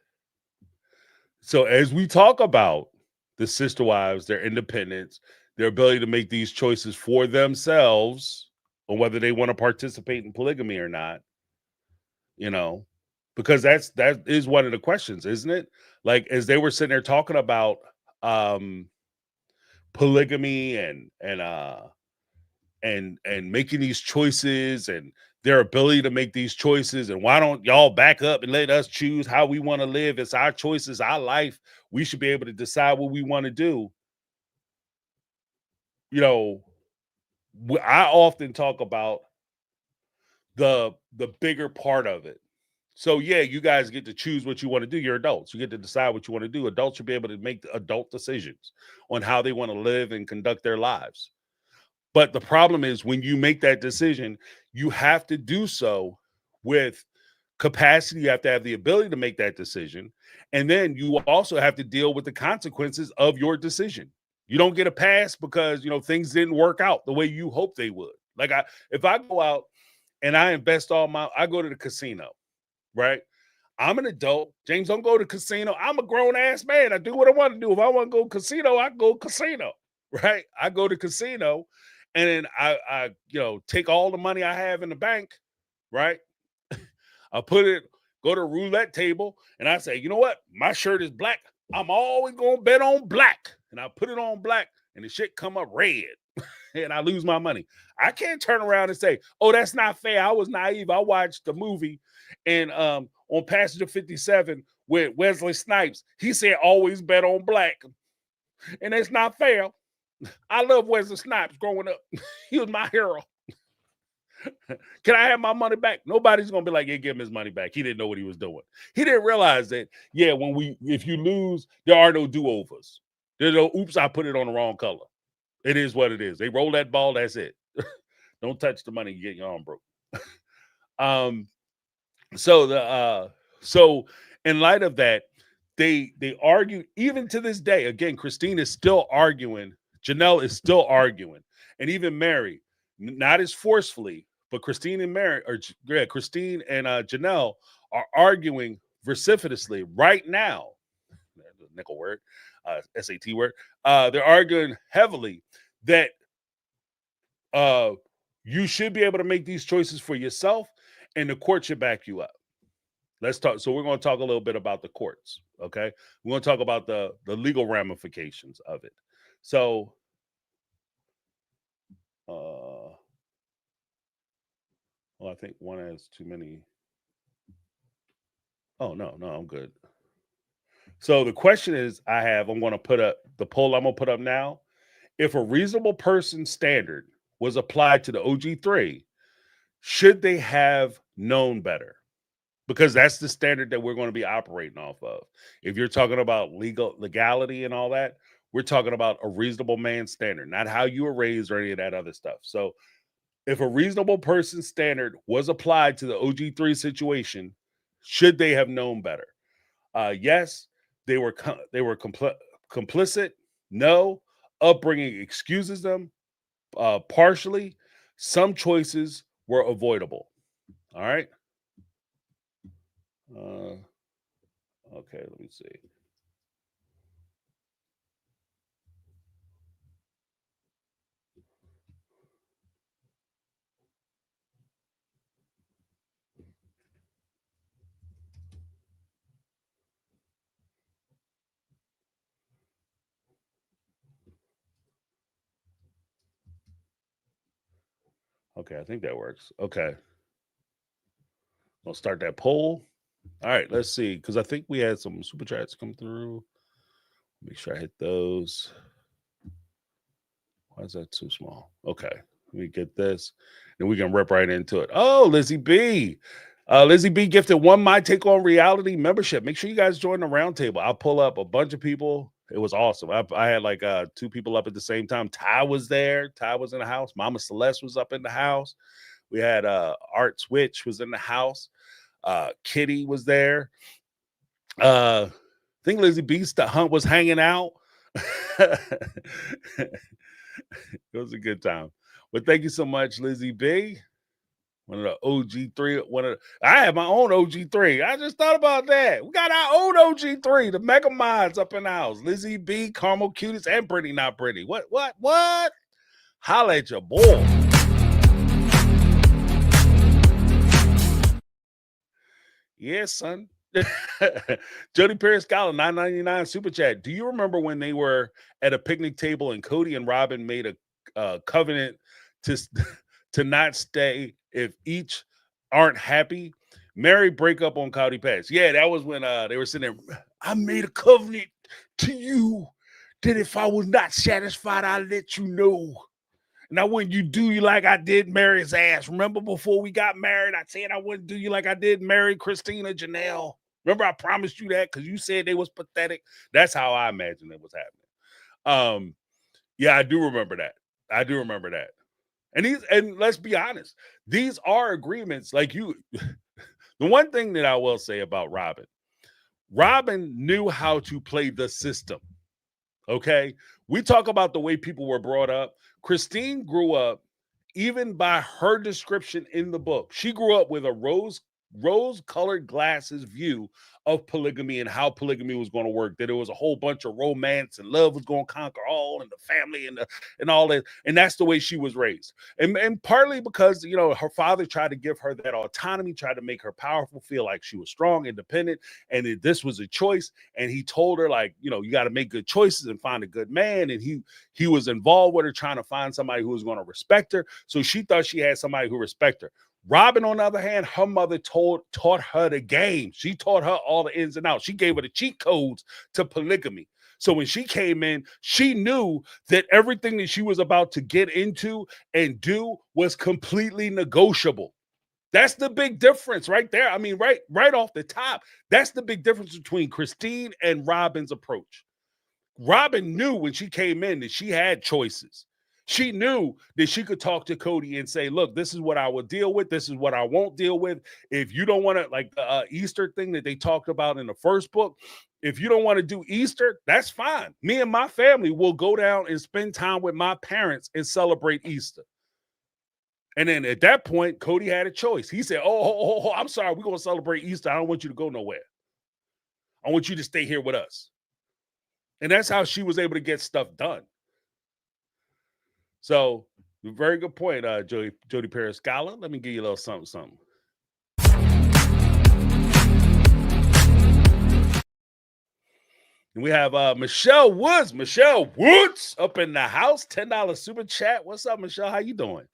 So as we talk about the sister wives, their independence, their ability to make these choices for themselves on whether they want to participate in polygamy or not, you know, because that is one of the questions, isn't it? Like as they were sitting there talking about um polygamy and making these choices and their ability to make these choices, and why don't y'all back up and let us choose how we want to live? It's our choices, our life. We should be able to decide what we want to do. You know, I often talk about the bigger part of it. So yeah, you guys get to choose what you want to do. You're adults. You get to decide what you want to do. Adults should be able to make adult decisions on how they want to live and conduct their lives. But the problem is when you make that decision, you have to do so with capacity. You have to have the ability to make that decision. And then you also have to deal with the consequences of your decision. You don't get a pass because, things didn't work out the way you hoped they would. Like if I go out and I invest I go to the casino, right? I'm an adult. James, don't go to casino. I'm a grown ass man. I do what I want to do. If I want to go casino, I go casino, right? I go to casino, and then I take all the money I have in the bank, right? I go to a roulette table, and I say, you know what? My shirt is black. I'm always gonna bet on black, and I put it on black, and the shit come up red, and I lose my money. I can't turn around and say, "Oh, that's not fair. I was naive. I watched the movie, and on Passenger 57 with Wesley Snipes, he said always bet on black, and it's not fair." I love Wesley Snipes growing up. He was my hero. Can I have my money back? Nobody's gonna be like, "Yeah, give him his money back." He didn't know what he was doing. He didn't realize that. Yeah, if you lose, there are no do-overs. There's no oops, I put it on the wrong color. It is what it is. They roll that ball. That's it. Don't touch the money. You get your arm broke. um. So in light of that, they argue even to this day. Again, Christine is still arguing. Janelle is still arguing, and even Meri, not as forcefully, but Christine and Christine and Janelle are arguing vociferously right now. Nickel word, SAT word. They're arguing heavily that you should be able to make these choices for yourself, and the court should back you up. Let's talk. So we're going to talk a little bit about the courts. Okay, we're going to talk about the legal ramifications of it. So, well, I think one has too many. Oh no, I'm good. So the question is, I'm going to put up the poll. I'm going to put up now. If a reasonable person standard was applied to the OG3, should they have known better? Because that's the standard that we're going to be operating off of. If you're talking about legality and all that, we're talking about a reasonable man standard, not how you were raised or any of that other stuff. So if a reasonable person standard was applied to the OG3 situation, should they have known better? Yes, they were complicit. No, upbringing excuses them partially. Some choices were avoidable. All right. Okay, let me see. Okay, I think that works. Okay. We'll start that poll. All right, let's see. Because I think we had some super chats come through. Make sure I hit those. Why is that too small? Okay. Let me get this. And we can rip right into it. Oh, Lizzie B. Lizzie B gifted one My Take on Reality membership. Make sure you guys join the roundtable. I'll pull up a bunch of people. It was awesome. I had like two people up at the same time. Ty was there. Ty was in the house. Mama Celeste was up in the house. We had Art Switch was in the house. Kitty was there. I think Lizzie B Hunt was hanging out. It was a good time. But thank you so much, Lizzie B. One of the OG3. I have my own OG3. I just thought about that. We got our own OG3, the Mega Minds up in the house. Lizzie B, Caramel Cuties, and Brittany Not Brittany. What? Holla at your boy. Yeah, son. Jody Pierce Scholar, $9.99 super chat. Do you remember when they were at a picnic table and Kody and Robyn made a covenant to not stay if each aren't happy? Meri break up on Kody Pass. Yeah, that was when they were sitting there. I made a covenant to you that if I was not satisfied, I'd let you know. Now, when you do you like I did Mary's ass, remember before we got married, I said I wouldn't do you like I did Meri, Christina, Janelle. Remember I promised you that because you said they was pathetic. That's how I imagine it was happening. Yeah, I do remember that. And let's be honest, these are agreements. Like you, the one thing that I will say about Robyn knew how to play the system. Okay, we talk about the way people were brought up. Christine grew up, even by her description in the book, she grew up with a rose-colored glasses view of polygamy and how polygamy was going to work. That it was a whole bunch of romance and love was going to conquer all, and the family and all that. And that's the way she was raised. And partly because her father tried to give her that autonomy, tried to make her powerful, feel like she was strong, independent, and that this was a choice. And he told her, like, you got to make good choices and find a good man. And he was involved with her, trying to find somebody who was going to respect her. So she thought she had somebody who respected her. Robyn, on the other hand, her mother taught her the game. She taught her all the ins and outs. She gave her the cheat codes to polygamy. So when she came in, she knew that everything that she was about to get into and do was completely negotiable. That's the big difference right there. I mean, right off the top, that's the big difference between Christine and Robyn's approach. Robyn knew when she came in that she had choices. She knew that she could talk to Kody and say, look, this is what I will deal with. This is what I won't deal with. If you don't want to, like the Easter thing that they talked about in the first book, if you don't want to do Easter, that's fine. Me and my family will go down and spend time with my parents and celebrate Easter. And then at that point, Kody had a choice. He said, oh, I'm sorry. We're going to celebrate Easter. I don't want you to go nowhere. I want you to stay here with us. And that's how she was able to get stuff done. So, very good point, Jody Paris Scholar. Let me give you a little something. And we have Michelle Woods. Michelle Woods up in the house. $10 super chat. What's up, Michelle? How you doing?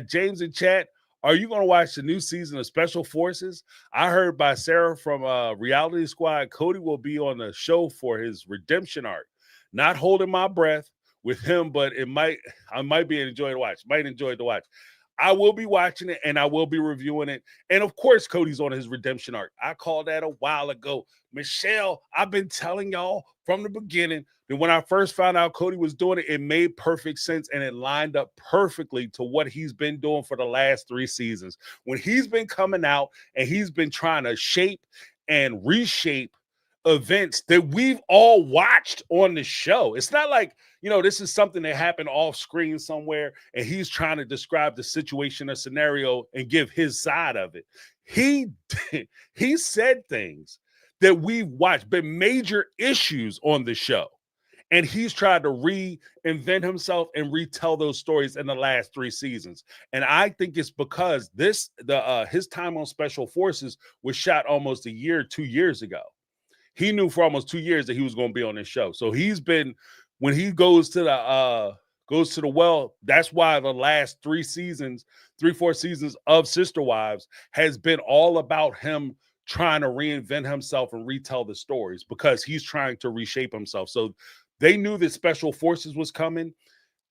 James in chat. Are you going to watch the new season of Special Forces? I heard by Sarah from Reality Squad, Kody will be on the show for his redemption arc. Not holding my breath with him, but I might be enjoying to watch. Might enjoy to watch. I will be watching it and I will be reviewing it. And of course, Kody's on his redemption arc. I called that a while ago. Michelle, I've been telling y'all from the beginning that when I first found out Kody was doing it, it made perfect sense and it lined up perfectly to what he's been doing for the last 3 seasons. When he's been coming out and he's been trying to shape and reshape events that we've all watched on the show. It's not like, this is something that happened off screen somewhere and he's trying to describe the situation or scenario and give his side of it. He said things that we've watched, been major issues on the show. And he's tried to reinvent himself and retell those stories in the last 3 seasons. And I think it's because his time on Special Forces was shot almost 2 years ago. He knew for almost 2 years that he was going to be on this show. So he's been, when he goes to the goes to the well. That's why the last 4 seasons of Sister Wives has been all about him trying to reinvent himself and retell the stories because he's trying to reshape himself. So they knew that Special Forces was coming.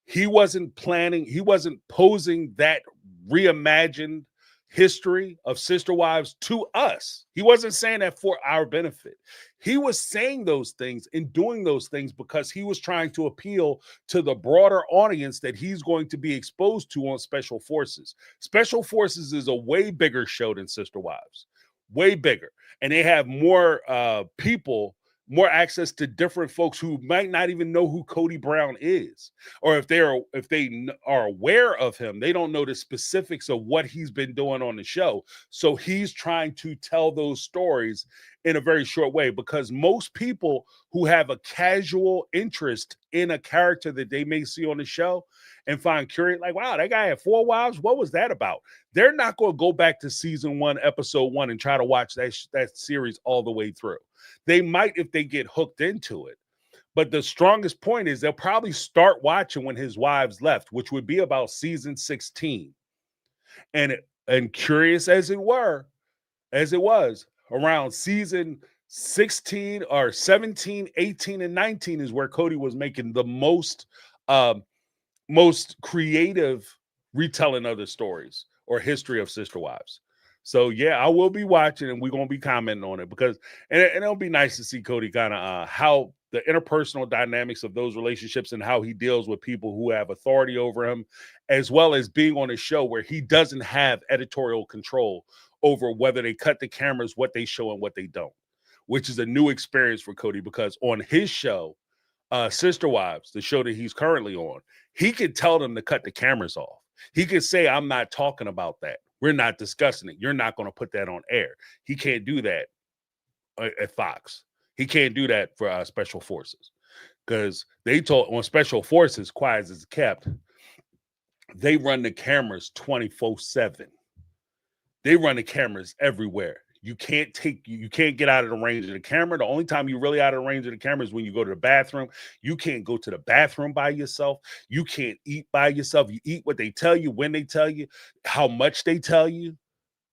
He wasn't posing that reimagined history of Sister Wives to us. He wasn't saying that for our benefit. He was saying those things and doing those things because he was trying to appeal to the broader audience that he's going to be exposed to on Special Forces. Special Forces is a way bigger show than Sister Wives, way bigger. And they have more people, more access to different folks who might not even know who Kody Brown is, or if they are aware of him, they don't know the specifics of what he's been doing on the show. So he's trying to tell those stories in a very short way, because most people who have a casual interest in a character that they may see on the show and find curious, like, wow, that guy had 4 wives, what was that about? They're not going to go back to season 1, episode 1 and try to watch that series all the way through. They might if they get hooked into it. But the strongest point is they'll probably start watching when his wives left, which would be about season 16. And curious as it was, around season 16 or 17, 18, and 19 is where Kody was making the most creative retelling of the stories or history of Sister Wives. So yeah, I will be watching and we're going to be commenting on it because, and it'll be nice to see Kody kind of how the interpersonal dynamics of those relationships and how he deals with people who have authority over him, as well as being on a show where he doesn't have editorial control over whether they cut the cameras, what they show and what they don't, which is a new experience for Kody because on his show, Sister Wives, the show that he's currently on, he could tell them to cut the cameras off. He could say, I'm not talking about that. We're not discussing it. You're not going to put that on air. He can't do that at Fox. He can't do that for Special Forces because they told on Special Forces, quiet as it's kept, they run the cameras 24/7. They run the cameras everywhere. You can't get out of the range of the camera. The only time you're really out of the range of the camera is when you go to the bathroom. You can't go to the bathroom by yourself. You can't eat by yourself. You eat what they tell you, when they tell you, how much they tell you.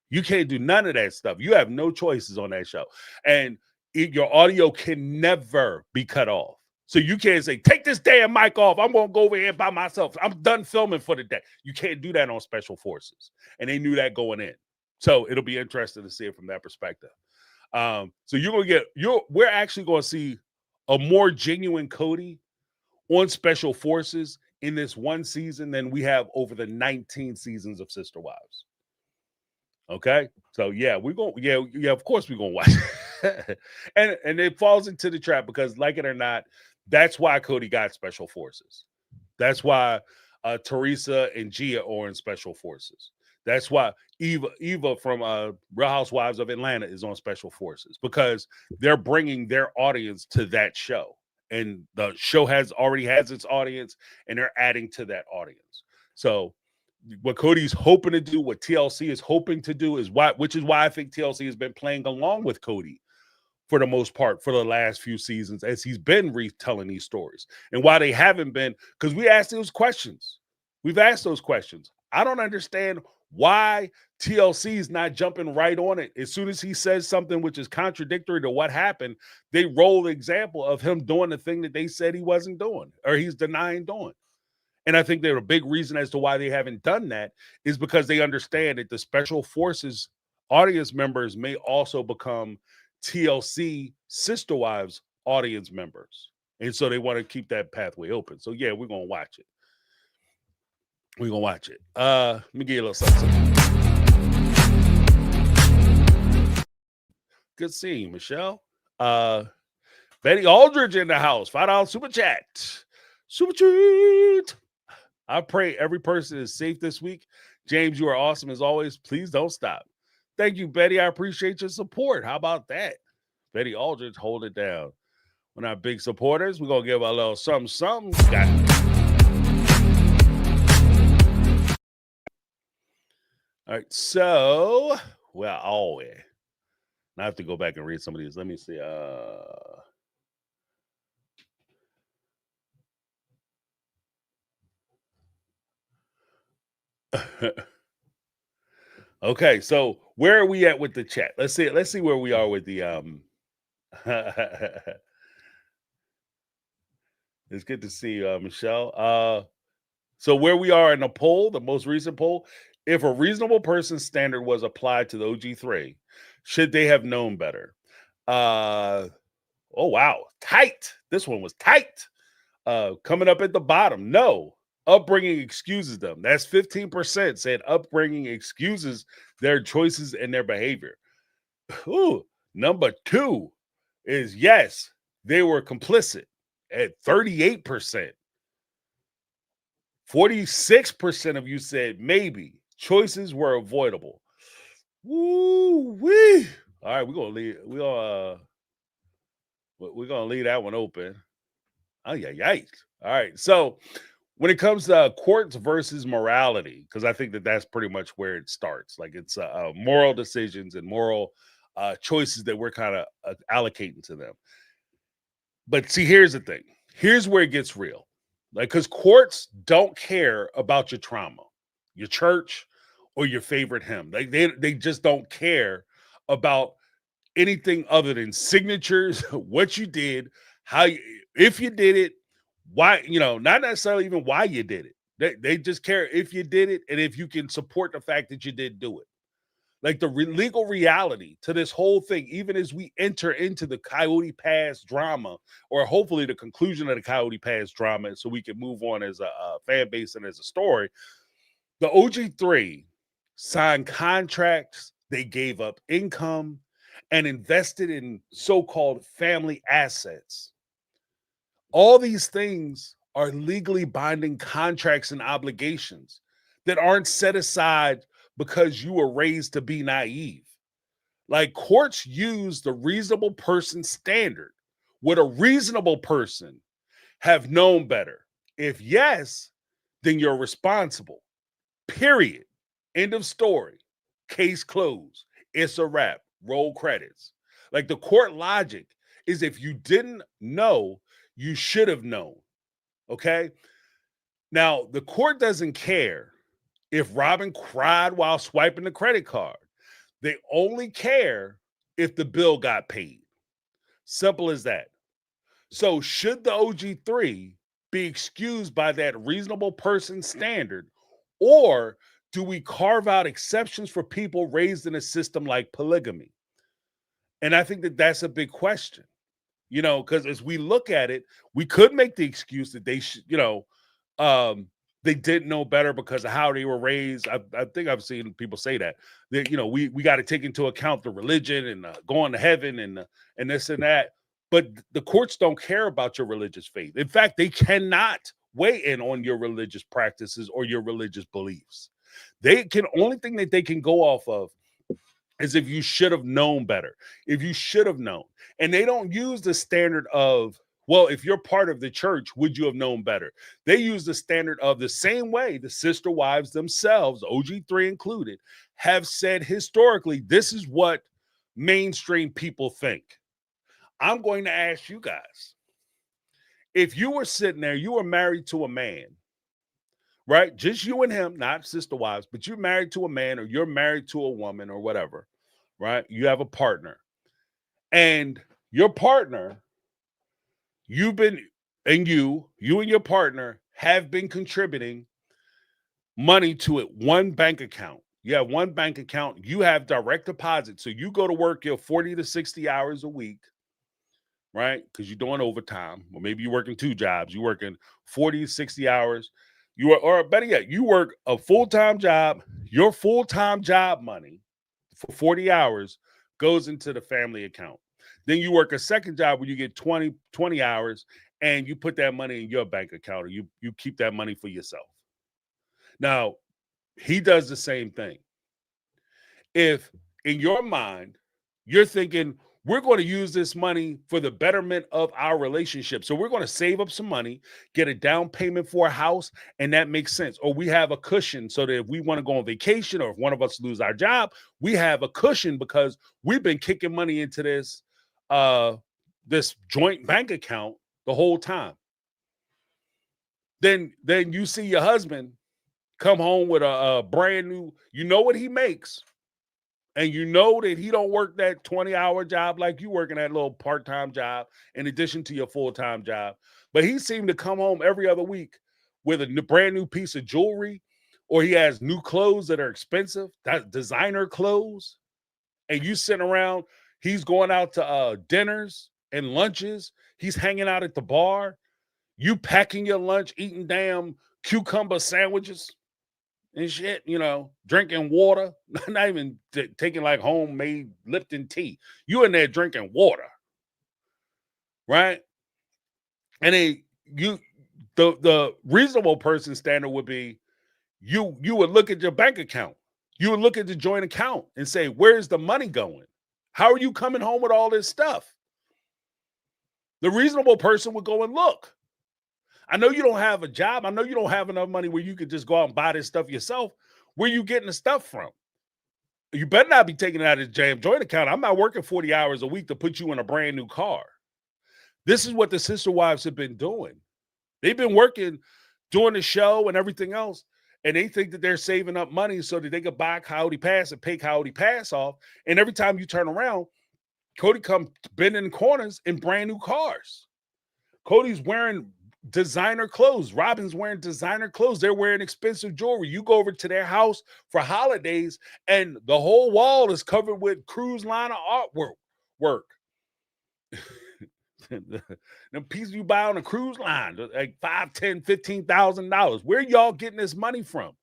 You can't do none of that stuff. You have no choices on that show. And your audio can never be cut off. So you can't say, take this damn mic off. I'm going to go over here by myself. I'm done filming for the day. You can't do that on Special Forces. And they knew that going in. So it'll be interesting to see it from that perspective. So we're actually going to see a more genuine Kody on Special Forces in this one season than we have over the 19 seasons of Sister Wives. Okay, so yeah, of course we're gonna watch it. and it falls into the trap because, like it or not, that's why Kody got Special Forces. That's why Teresa and Gia are in Special Forces. That's why Eva from Real Housewives of Atlanta is on Special Forces, because they're bringing their audience to that show, and the show already has its audience, and they're adding to that audience. So what Kody's hoping to do, what TLC is hoping to do, which is why I think TLC has been playing along with Kody for the most part for the last few seasons as he's been retelling these stories. And why they haven't been, because we asked those questions. We've asked those questions. I don't understand why TLC is not jumping right on it. As soon as he says something which is contradictory to what happened, they roll the example of him doing the thing that they said he wasn't doing or he's denying doing. And I think they're a big reason as to why they haven't done that is because they understand that the Special Forces audience members may also become TLC Sister Wives audience members. And so they want to keep that pathway open. So yeah, we're going to watch it. We're going to watch it. Let me give you a little something. Good seeing you, Michelle. Betty Aldridge in the house. $5 super chat. Super treat. I pray every person is safe this week. James, you are awesome as always. Please don't stop. Thank you, Betty. I appreciate your support. How about that? Betty Aldridge, hold it down. We're not big supporters. We're going to give a little something. Got it. All right. So, where are we? I have to go back and read some of these. Let me see. Okay, so where are we at with the chat? Let's see where we are with the It's good to see you, Michelle. So where we are in the poll, the most recent poll, if a reasonable person standard was applied to the OG3, should they have known better? Oh wow, tight. This one was tight. Coming up at the bottom, no. Upbringing excuses them. That's 15% said upbringing excuses their choices and their behavior. Ooh, number 2 is yes, they were complicit at 38%. 46% of you said maybe. Choices were avoidable. Woo wee. All right, we're gonna leave that one open. Oh yeah, yikes. All right. So when it comes to courts versus morality, because I think that that's pretty much where it starts. Like it's moral decisions and moral choices that we're kind of allocating to them. But see, here's the thing. Here's where it gets real. Like, because courts don't care about your trauma, your church, or your favorite hymn. Like they just don't care about anything other than signatures, what you did, how you, if you did it, why, not necessarily even why you did it. They just care if you did it and if you can support the fact that you did do it. Like the legal reality to this whole thing, even as we enter into the Coyote Pass drama, or hopefully the conclusion of the Coyote Pass drama, so we can move on as a fan base and as a story. The OG3 signed contracts, they gave up income and invested in so-called family assets. All these things are legally binding contracts and obligations that aren't set aside because you were raised to be naive. Like courts use the reasonable person standard. Would a reasonable person have known better? If yes, then you're responsible. Period. End of story. Case closed. It's a wrap. Roll credits. Like the court logic is if you didn't know, you should have known. Okay. Now, the court doesn't care if Robyn cried while swiping the credit card. They only care if the bill got paid. Simple as that. So, should the OG3 be excused by that reasonable person standard, or do we carve out exceptions for people raised in a system like polygamy? And I think that that's a big question, because as we look at it, we could make the excuse that they should, they didn't know better because of how they were raised. I think I've seen people say that we got to take into account the religion and going to heaven and this and that. But the courts don't care about your religious faith. In fact, they cannot weigh in on your religious practices or your religious beliefs. Only thing that they can go off of is if you should have known better, if you should have known. And they don't use the standard of, well, if you're part of the church, would you have known better? They use the standard of the same way the sister wives themselves, OG3 included, have said historically, this is what mainstream people think. I'm going to ask you guys, if you were sitting there, you were married to a man, right? Just you and him, not sister wives, but you're married to a man or you're married to a woman or whatever, right? You have a partner. And your partner, you and your partner have been contributing money to it, one bank account. You have one bank account. You have direct deposit. So you go to work your 40 to 60 hours a week, right? Because you're doing overtime. Or maybe you're working 2 jobs. You're working 40, 60 hours. Or better yet, you work a full-time job. Your full-time job money for 40 hours goes into the family account. Then you work a second job where you get 20 hours and you put that money in your bank account, or you keep that money for yourself. Now, he does the same thing. If in your mind, you're thinking, we're going to use this money for the betterment of our relationship. So we're going to save up some money, get a down payment for a house, and that makes sense. Or we have a cushion so that if we want to go on vacation or if one of us lose our job, we have a cushion because we've been kicking money into this joint bank account the whole time. Then you see your husband come home with a brand new, you know what he makes, and you know that he don't work that 20-hour job like you working that little part-time job in addition to your full-time job. But he seemed to come home every other week with a brand new piece of jewelry, or he has new clothes that are expensive, that designer clothes, and you sitting around, he's going out to dinners and lunches, he's hanging out at the bar, you packing your lunch, eating damn cucumber sandwiches and shit, you know, drinking water, not even taking like homemade Lipton tea. You in there drinking water, right? And then the reasonable person standard would be you would look at your bank account, you would look at the joint account and say, where's the money going? How are you coming home with all this stuff? The reasonable person would go and look. I know you don't have a job. I know you don't have enough money where you could just go out and buy this stuff yourself. Where you getting the stuff from? You better not be taking it out of the jam joint account. I'm not working 40 hours a week to put you in a brand new car. This is what the sister wives have been doing. They've been working, doing the show and everything else, and they think that they're saving up money so that they could buy Coyote Pass and pay Coyote Pass off. And every time you turn around, Kody come bending corners in brand new cars. Kody's wearing designer clothes. Robyn's wearing designer clothes. They're wearing expensive jewelry. You go over to their house for holidays, and the whole wall is covered with cruise liner artwork. The pieces you buy on a cruise line, like $5,000, $10,000, $15,000. Where y'all getting this money from?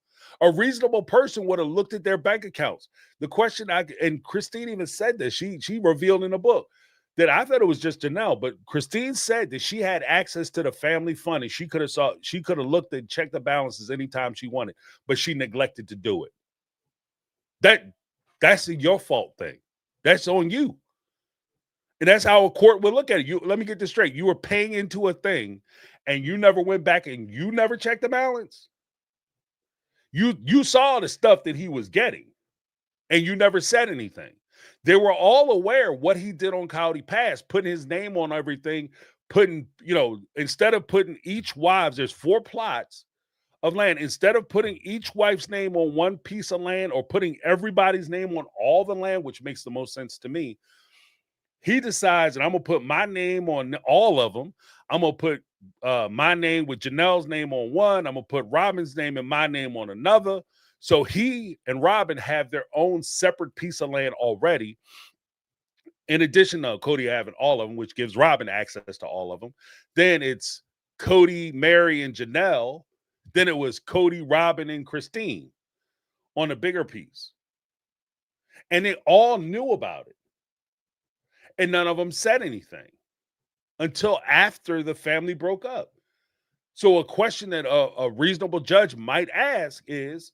A reasonable person would have looked at their bank accounts. The question, and Christine even said this, she revealed in the book that I thought it was just Janelle, but Christine said that she had access to the family fund and she could have looked and checked the balances anytime she wanted, but she neglected to do it. That's a your fault thing. That's on you. And that's how a court would look at it. Let me get this straight. You were paying into a thing and you never went back and you never checked the balance. You saw the stuff that he was getting and you never said anything. They were all aware what he did on Coyote Pass, putting his name on everything, instead of putting each wives, there's 4 plots of land. Instead of putting each wife's name on one piece of land or putting everybody's name on all the land, which makes the most sense to me, he decides that I'm going to put my name on all of them. I'm going to put my name with Janelle's name on one. I'm going to put Robyn's name and my name on another. So he and Robyn have their own separate piece of land already. In addition to Kody having all of them, which gives Robyn access to all of them. Then it's Kody, Meri, and Janelle. Then it was Kody, Robyn, and Christine on a bigger piece. And they all knew about it. And none of them said anything until after the family broke up. So a question that a reasonable judge might ask is,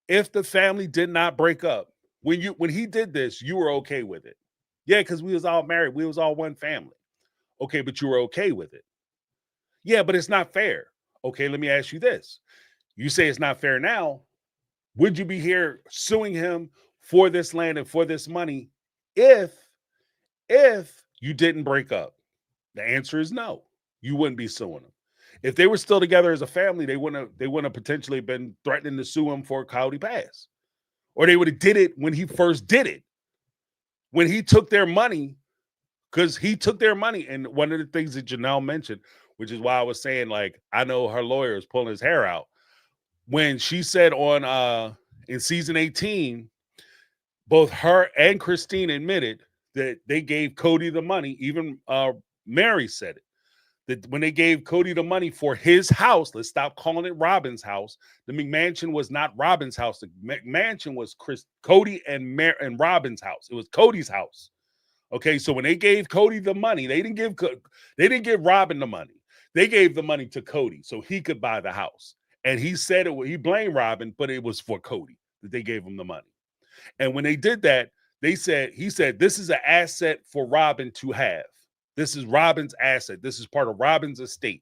if the family did not break up, when he did this, you were okay with it? Yeah, because we was all married. We was all one family. Okay, but you were okay with it. Yeah, but it's not fair. Okay, let me ask you this. You say it's not fair now. Would you be here suing him for this land and for this money if you didn't break up? The answer is no. You wouldn't be suing him. If they were still together as a family, they wouldn't have potentially been threatening to sue him for Coyote Pass. Or they would have did it when he first did it. When he took their money, because he took their money. And one of the things that Janelle mentioned, which is why I was saying, like, I know her lawyer is pulling his hair out. When she said in season 18, both her and Christine admitted that they gave Kody the money. Even Meri said it. That when they gave Kody the money for his house, let's stop calling it Robyn's house. The McMansion was not Robyn's house. The McMansion was Kody and Robyn's house. It was Kody's house. Okay, so when they gave Kody the money, they didn't give Robyn the money. They gave the money to Kody so he could buy the house. And he said he blamed Robyn, but it was for Kody that they gave him the money. And when they did that, he said, this is an asset for Robyn to have. This is Robyn's asset. This is part of Robyn's estate.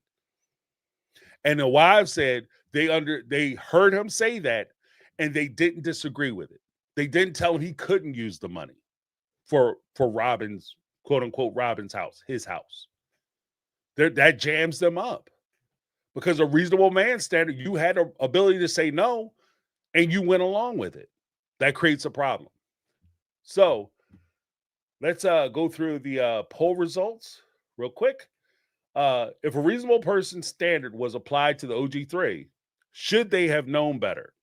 And the wives said they heard him say that, and they didn't disagree with it. They didn't tell him he couldn't use the money for Robyn's, quote unquote, Robyn's house, his house. That jams them up. Because a reasonable man standard, you had the ability to say no, and you went along with it. That creates a problem. So let's go through the poll results real quick. If a reasonable person's standard was applied to the OG3, should they have known better?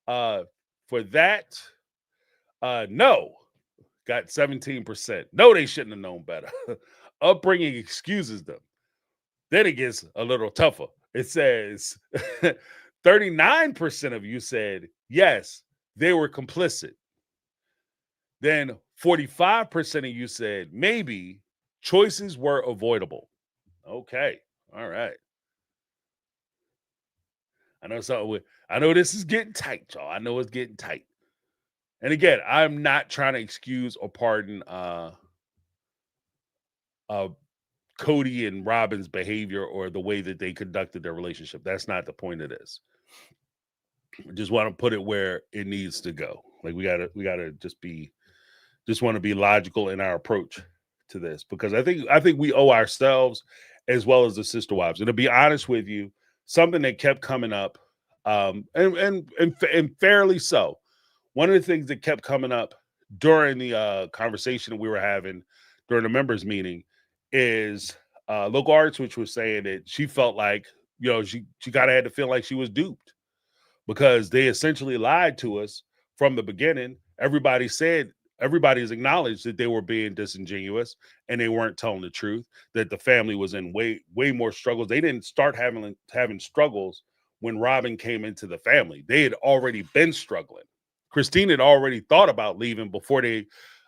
For that, no, got 17%. No, they shouldn't have known better. Upbringing excuses them. Then it gets a little tougher. It says 39% of you said yes, they were complicit. Then 45% of you said maybe choices were avoidable. Okay. All right. I know this is getting tight, y'all. I know it's getting tight. And again, I'm not trying to excuse or pardon Kody and Robyn's behavior or the way that they conducted their relationship. That's not the point of this. I just want to put it where it needs to go. Like we gotta just want to be logical in our approach to this, because I think we owe ourselves as well as the sister wives. And to be honest with you, something that kept coming up, and fairly so. One of the things that kept coming up during the conversation that we were having during the members meeting is Local Arts, which was saying that she felt like, she kind of had to feel like she was duped because they essentially lied to us from the beginning. Everybody has acknowledged that they were being disingenuous and they weren't telling the truth, that the family was in way more struggles. They didn't start having struggles when Robyn came into the family. They had already been struggling. Christine had already thought about leaving before they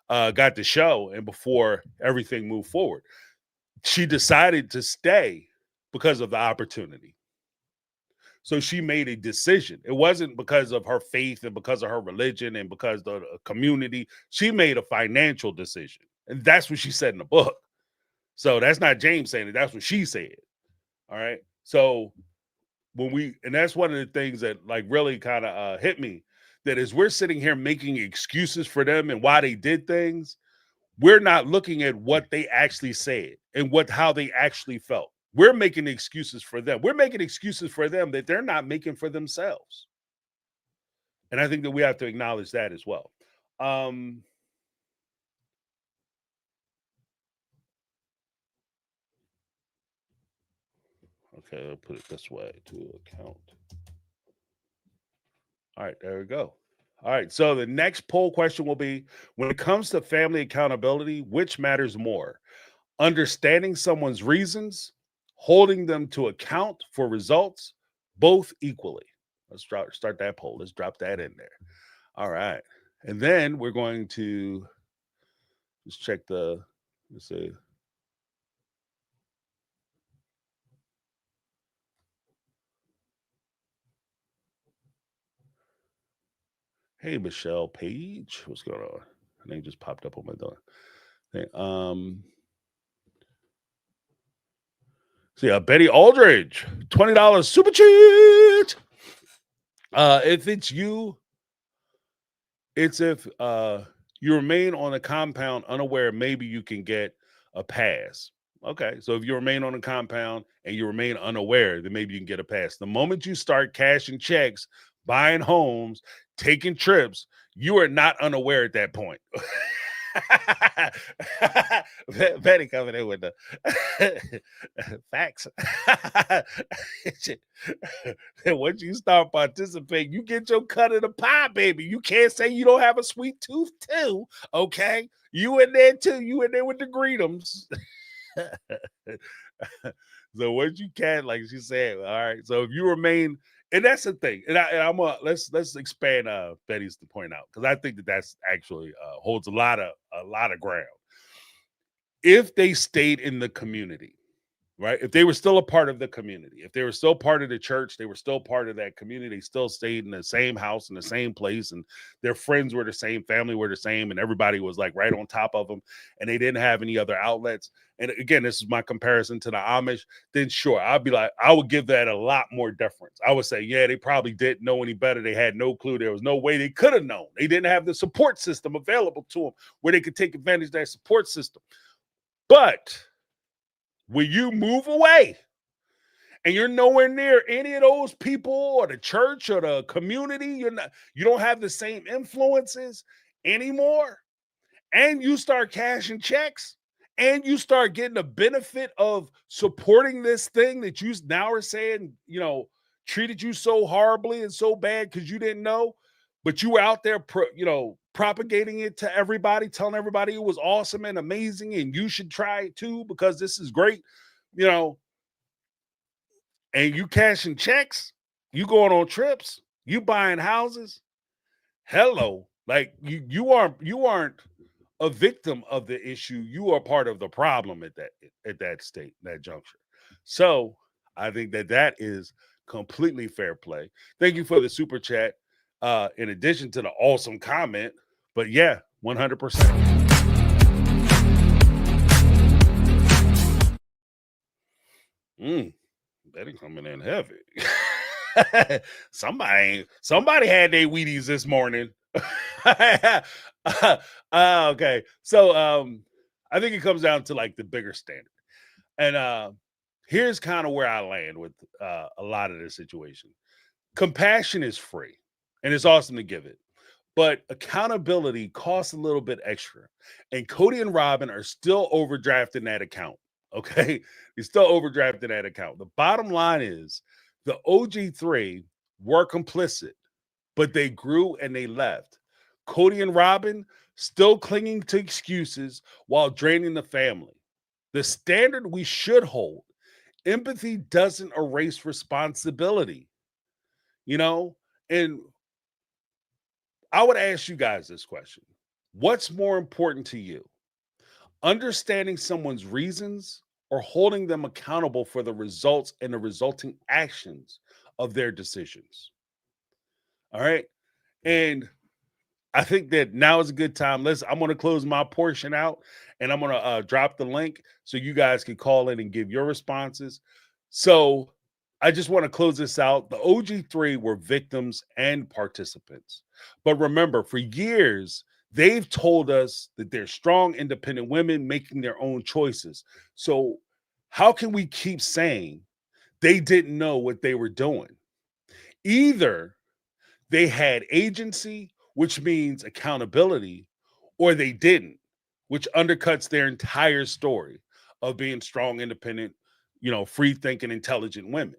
got the show and before everything moved forward. She decided to stay because of the opportunity. So she made a decision. It wasn't because of her faith and because of her religion and because of the community. She made a financial decision. And that's what she said in the book. So that's not James saying it. That's what she said. All right. So and that's one of the things that like really kind of hit me, that as we're sitting here making excuses for them and why they did things, we're not looking at what they actually said and how they actually felt. We're making excuses for them. We're making excuses for them that they're not making for themselves. And I think that we have to acknowledge that as well. Okay, I'll put it this way to account. All right, there we go. All right, so the next poll question will be, when it comes to family accountability, which matters more? Understanding someone's reasons, holding them to account for results, both equally. Let's start that poll. Let's drop that in there. All right. And then we're going to just check let's see. Hey, Michelle Page. What's going on? Her name just popped up on my door. Okay, so Betty Aldridge, $20 super cheat. If it's you, it's if you remain on a compound unaware, maybe you can get a pass. Okay, so if you remain on a compound and you remain unaware, then maybe you can get a pass. The moment you start cashing checks, buying homes, taking trips, you are not unaware at that point. Betty coming in with the facts. Once you start participating, you get your cut of the pie, baby. You can't say you don't have a sweet tooth too. Okay, you in there too. You in there with the greetums. So what you can, like she said, all right. So if you remain, and that's the thing, and I'm let's expand Betty's to point out, because I think that's actually holds a lot of ground. If they stayed in the community, right? If they were still a part of the community, if they were still part of the church, they were still part of that community, they still stayed in the same house, in the same place, and their friends were the same, family were the same, and everybody was like right on top of them, and they didn't have any other outlets. And again, this is my comparison to the Amish. Then sure, I would give that a lot more deference. I would say, yeah, they probably didn't know any better. They had no clue. There was no way they could have known. They didn't have the support system available to them where they could take advantage of that support system. But when you move away and you're nowhere near any of those people or the church or the community, you don't have the same influences anymore, and you start cashing checks, and you start getting the benefit of supporting this thing that you now are saying, treated you so horribly and so bad because you didn't know, but you were out there, propagating it to everybody, telling everybody it was awesome and amazing, and you should try it too because this is great, and you cashing checks, you going on trips, you buying houses. Hello, like you aren't a victim of the issue. You are part of the problem at that state, that juncture. So I think that is completely fair play. Thank you for the super chat. In addition to the awesome comment, but yeah, 100%. Betty coming in heavy. somebody had their Wheaties this morning. Okay, so I think it comes down to like the bigger standard, and here's kind of where I land with a lot of the situation. Compassion is free, and it's awesome to give it, but accountability costs a little bit extra, and Kody and Robyn are still overdrafting that account. Okay, they're still overdrafting that account. The bottom line is the OG3 were complicit, but they grew and they left. Kody and Robyn still clinging to excuses while draining the family. The standard we should hold: empathy doesn't erase responsibility, and I would ask you guys this question. What's more important to you? Understanding someone's reasons or holding them accountable for the results and the resulting actions of their decisions? All right. And I think that now is a good time. I'm going to close my portion out, and I'm going to drop the link so you guys can call in and give your responses. So I just want to close this out. The OG3 were victims and participants. But remember, for years, they've told us that they're strong, independent women making their own choices. So how can we keep saying they didn't know what they were doing? Either they had agency, which means accountability, or they didn't, which undercuts their entire story of being strong, independent, free thinking, intelligent women.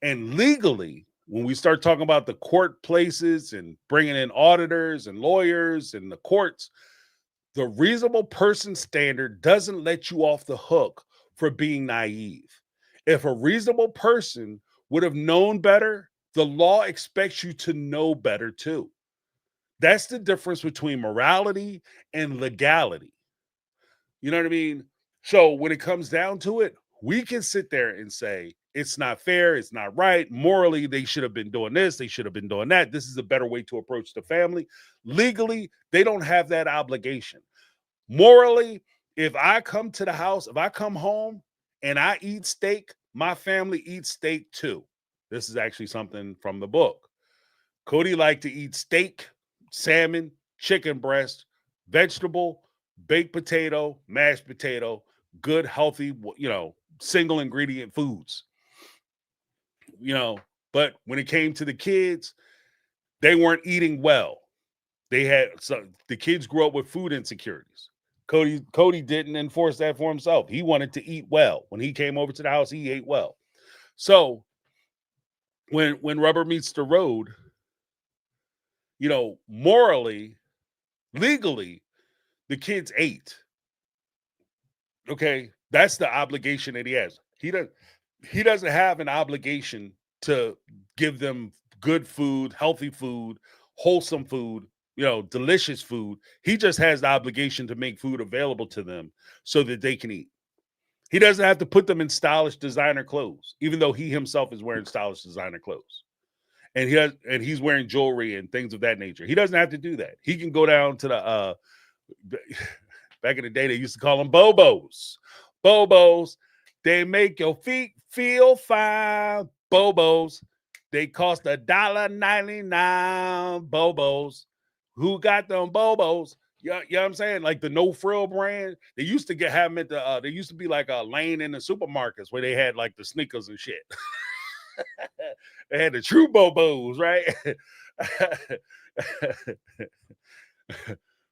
And legally, when we start talking about the court places and bringing in auditors and lawyers and the courts, the reasonable person standard doesn't let you off the hook for being naive. If a reasonable person would have known better, the law expects you to know better too. That's the difference between morality and legality. You know what I mean? So when it comes down to it, we can sit there and say, it's not fair, it's not right. Morally, they should have been doing this, they should have been doing that. This is a better way to approach the family. Legally, they don't have that obligation. Morally, if I come to the house, if I come home and I eat steak, my family eats steak too. This is actually something from the book. Kody liked to eat steak, salmon, chicken breast, vegetable, baked potato, mashed potato, good, healthy, single ingredient foods. But when it came to the kids, they weren't eating well. The kids grew up with food insecurities. Kody didn't enforce that for himself. He wanted to eat well. When he came over to the house, he ate well. So when rubber meets the road, morally, legally, the kids ate. Okay, that's the obligation that he has. He doesn't have an obligation to give them good food, healthy food, wholesome food, delicious food. He just has the obligation to make food available to them so that they can eat. He doesn't have to put them in stylish designer clothes, even though he himself is wearing stylish designer clothes. And he's wearing jewelry and things of that nature. He doesn't have to do that. He can go down to the back in the day, they used to call them Bobos. Bobos. They make your feet feel fine. Bobos. They cost $1.99. Bobos. Who got them Bobos? Yeah, you know what I'm saying? Like the no frill brand. They used to have them at the they used to be like a lane in the supermarkets where they had like the sneakers and shit. They had the true bobos, right?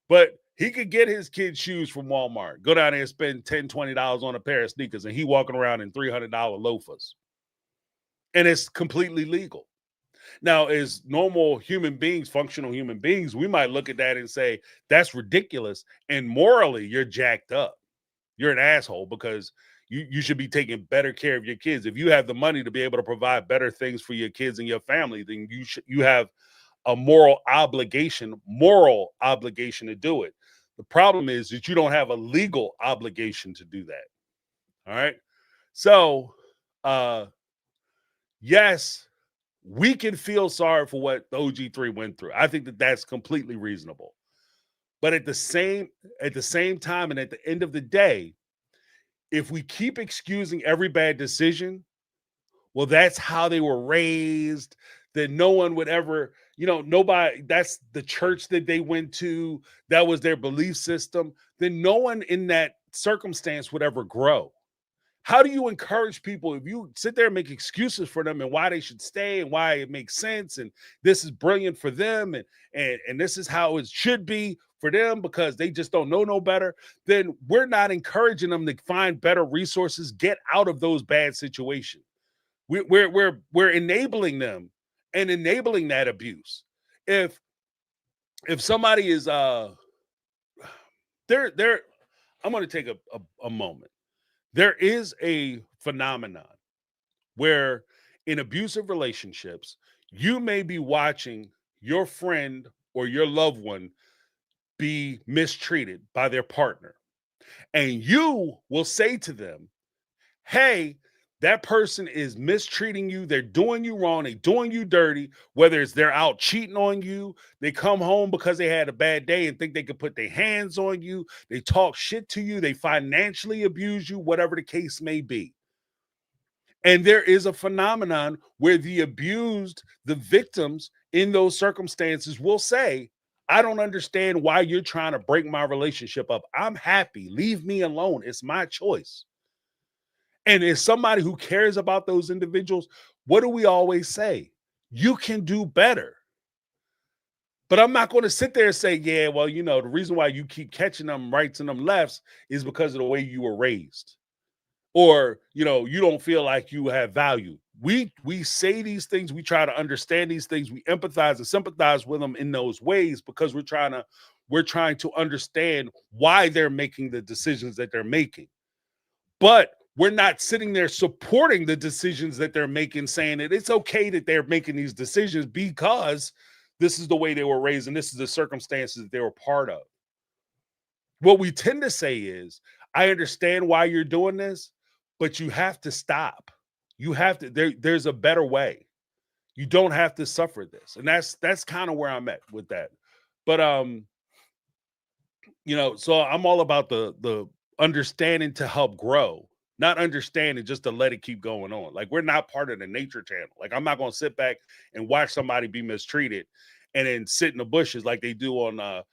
But he could get his kids shoes from Walmart, go down there and spend $10, $20 on a pair of sneakers, and he walking around in $300 loafers. And it's completely legal. Now, as normal human beings, functional human beings, we might look at that and say, that's ridiculous. And morally, you're jacked up. You're an asshole because you should be taking better care of your kids. If you have the money to be able to provide better things for your kids and your family, then you have a moral obligation to do it. The problem is that you don't have a legal obligation to do that. All right. So, yes, we can feel sorry for what the OG3 went through. I think that that's completely reasonable. But at the same time, and at the end of the day, if we keep excusing every bad decision, well, that's how they were raised, that no one would ever, nobody, that's the church that they went to, that was their belief system, then no one in that circumstance would ever grow. How do you encourage people if you sit there and make excuses for them and why they should stay and why it makes sense and this is brilliant for them and this is how it should be for them because they just don't know no better? Then we're not encouraging them to find better resources, get out of those bad situations. We're enabling them and enabling that abuse. If somebody is I'm going to take a moment. There is a phenomenon where in abusive relationships, you may be watching your friend or your loved one be mistreated by their partner. And you will say to them, hey, that person is mistreating you. They're doing you wrong. They're doing you dirty, whether it's they're out cheating on you. They come home because they had a bad day and think they could put their hands on you. They talk shit to you. They financially abuse you, whatever the case may be. And there is a phenomenon where the abused, the victims in those circumstances will say, I don't understand why you're trying to break my relationship up. I'm happy. Leave me alone. It's my choice. And as somebody who cares about those individuals, what do we always say? You can do better. But I'm not going to sit there and say, yeah, well, the reason why you keep catching them rights and them lefts is because of the way you were raised. Or, you don't feel like you have value. We say these things. We try to understand these things. We empathize and sympathize with them in those ways because we're trying to understand why they're making the decisions that they're making. But we're not sitting there supporting the decisions that they're making, saying that it's okay that they're making these decisions because this is the way they were raised and this is the circumstances that they were part of. What we tend to say is, I understand why you're doing this, but you have to stop. You have to, there's a better way. You don't have to suffer this. And that's kind of where I'm at with that. But, so I'm all about the understanding to help grow. Not understanding just to let it keep going on. Like, we're not part of the nature channel. Like, I'm not going to sit back and watch somebody be mistreated and then sit in the bushes like they do on the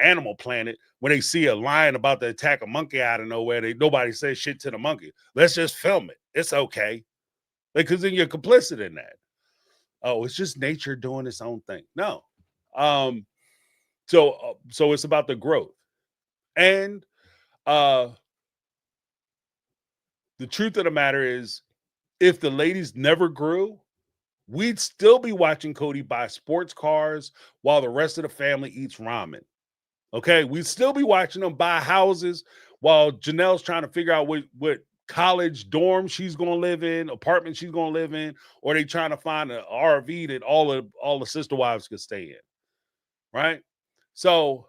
Animal Planet when they see a lion about to attack a monkey out of nowhere. Nobody says shit to the monkey. Let's just film it. It's okay. Because then you're complicit in that. Oh, it's just nature doing its own thing. No. So it's about the growth. And the truth of the matter is, if the ladies never grew, we'd still be watching Kody buy sports cars while the rest of the family eats ramen. Okay, we'd still be watching them buy houses while Janelle's trying to figure out what college dorm she's going to live in, apartment she's going to live in, or they trying to find an RV that all the sister wives could stay in. Right? So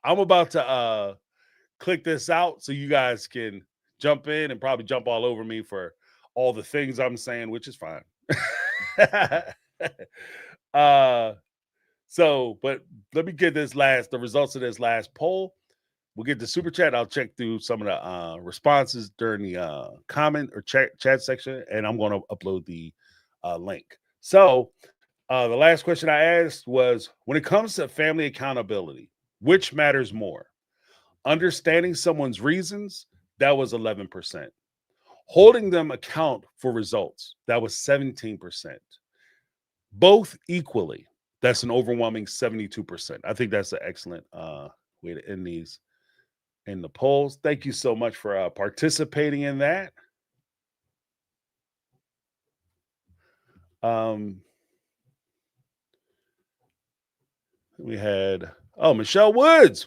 I'm about to click this out so you guys can jump in and probably jump all over me for all the things I'm saying, which is fine. But let me get the results of this last poll. We'll get the super chat. I'll check through some of the responses during the comment or chat section, and I'm going to upload the link. So the last question I asked was, when it comes to family accountability, Which matters more? Understanding someone's reasons, that was 11%. Holding them account for results, that was 17%. Both equally, that's an overwhelming 72%. I think that's an excellent way to end these in the polls. Thank you so much for participating in that. We had Michelle Woods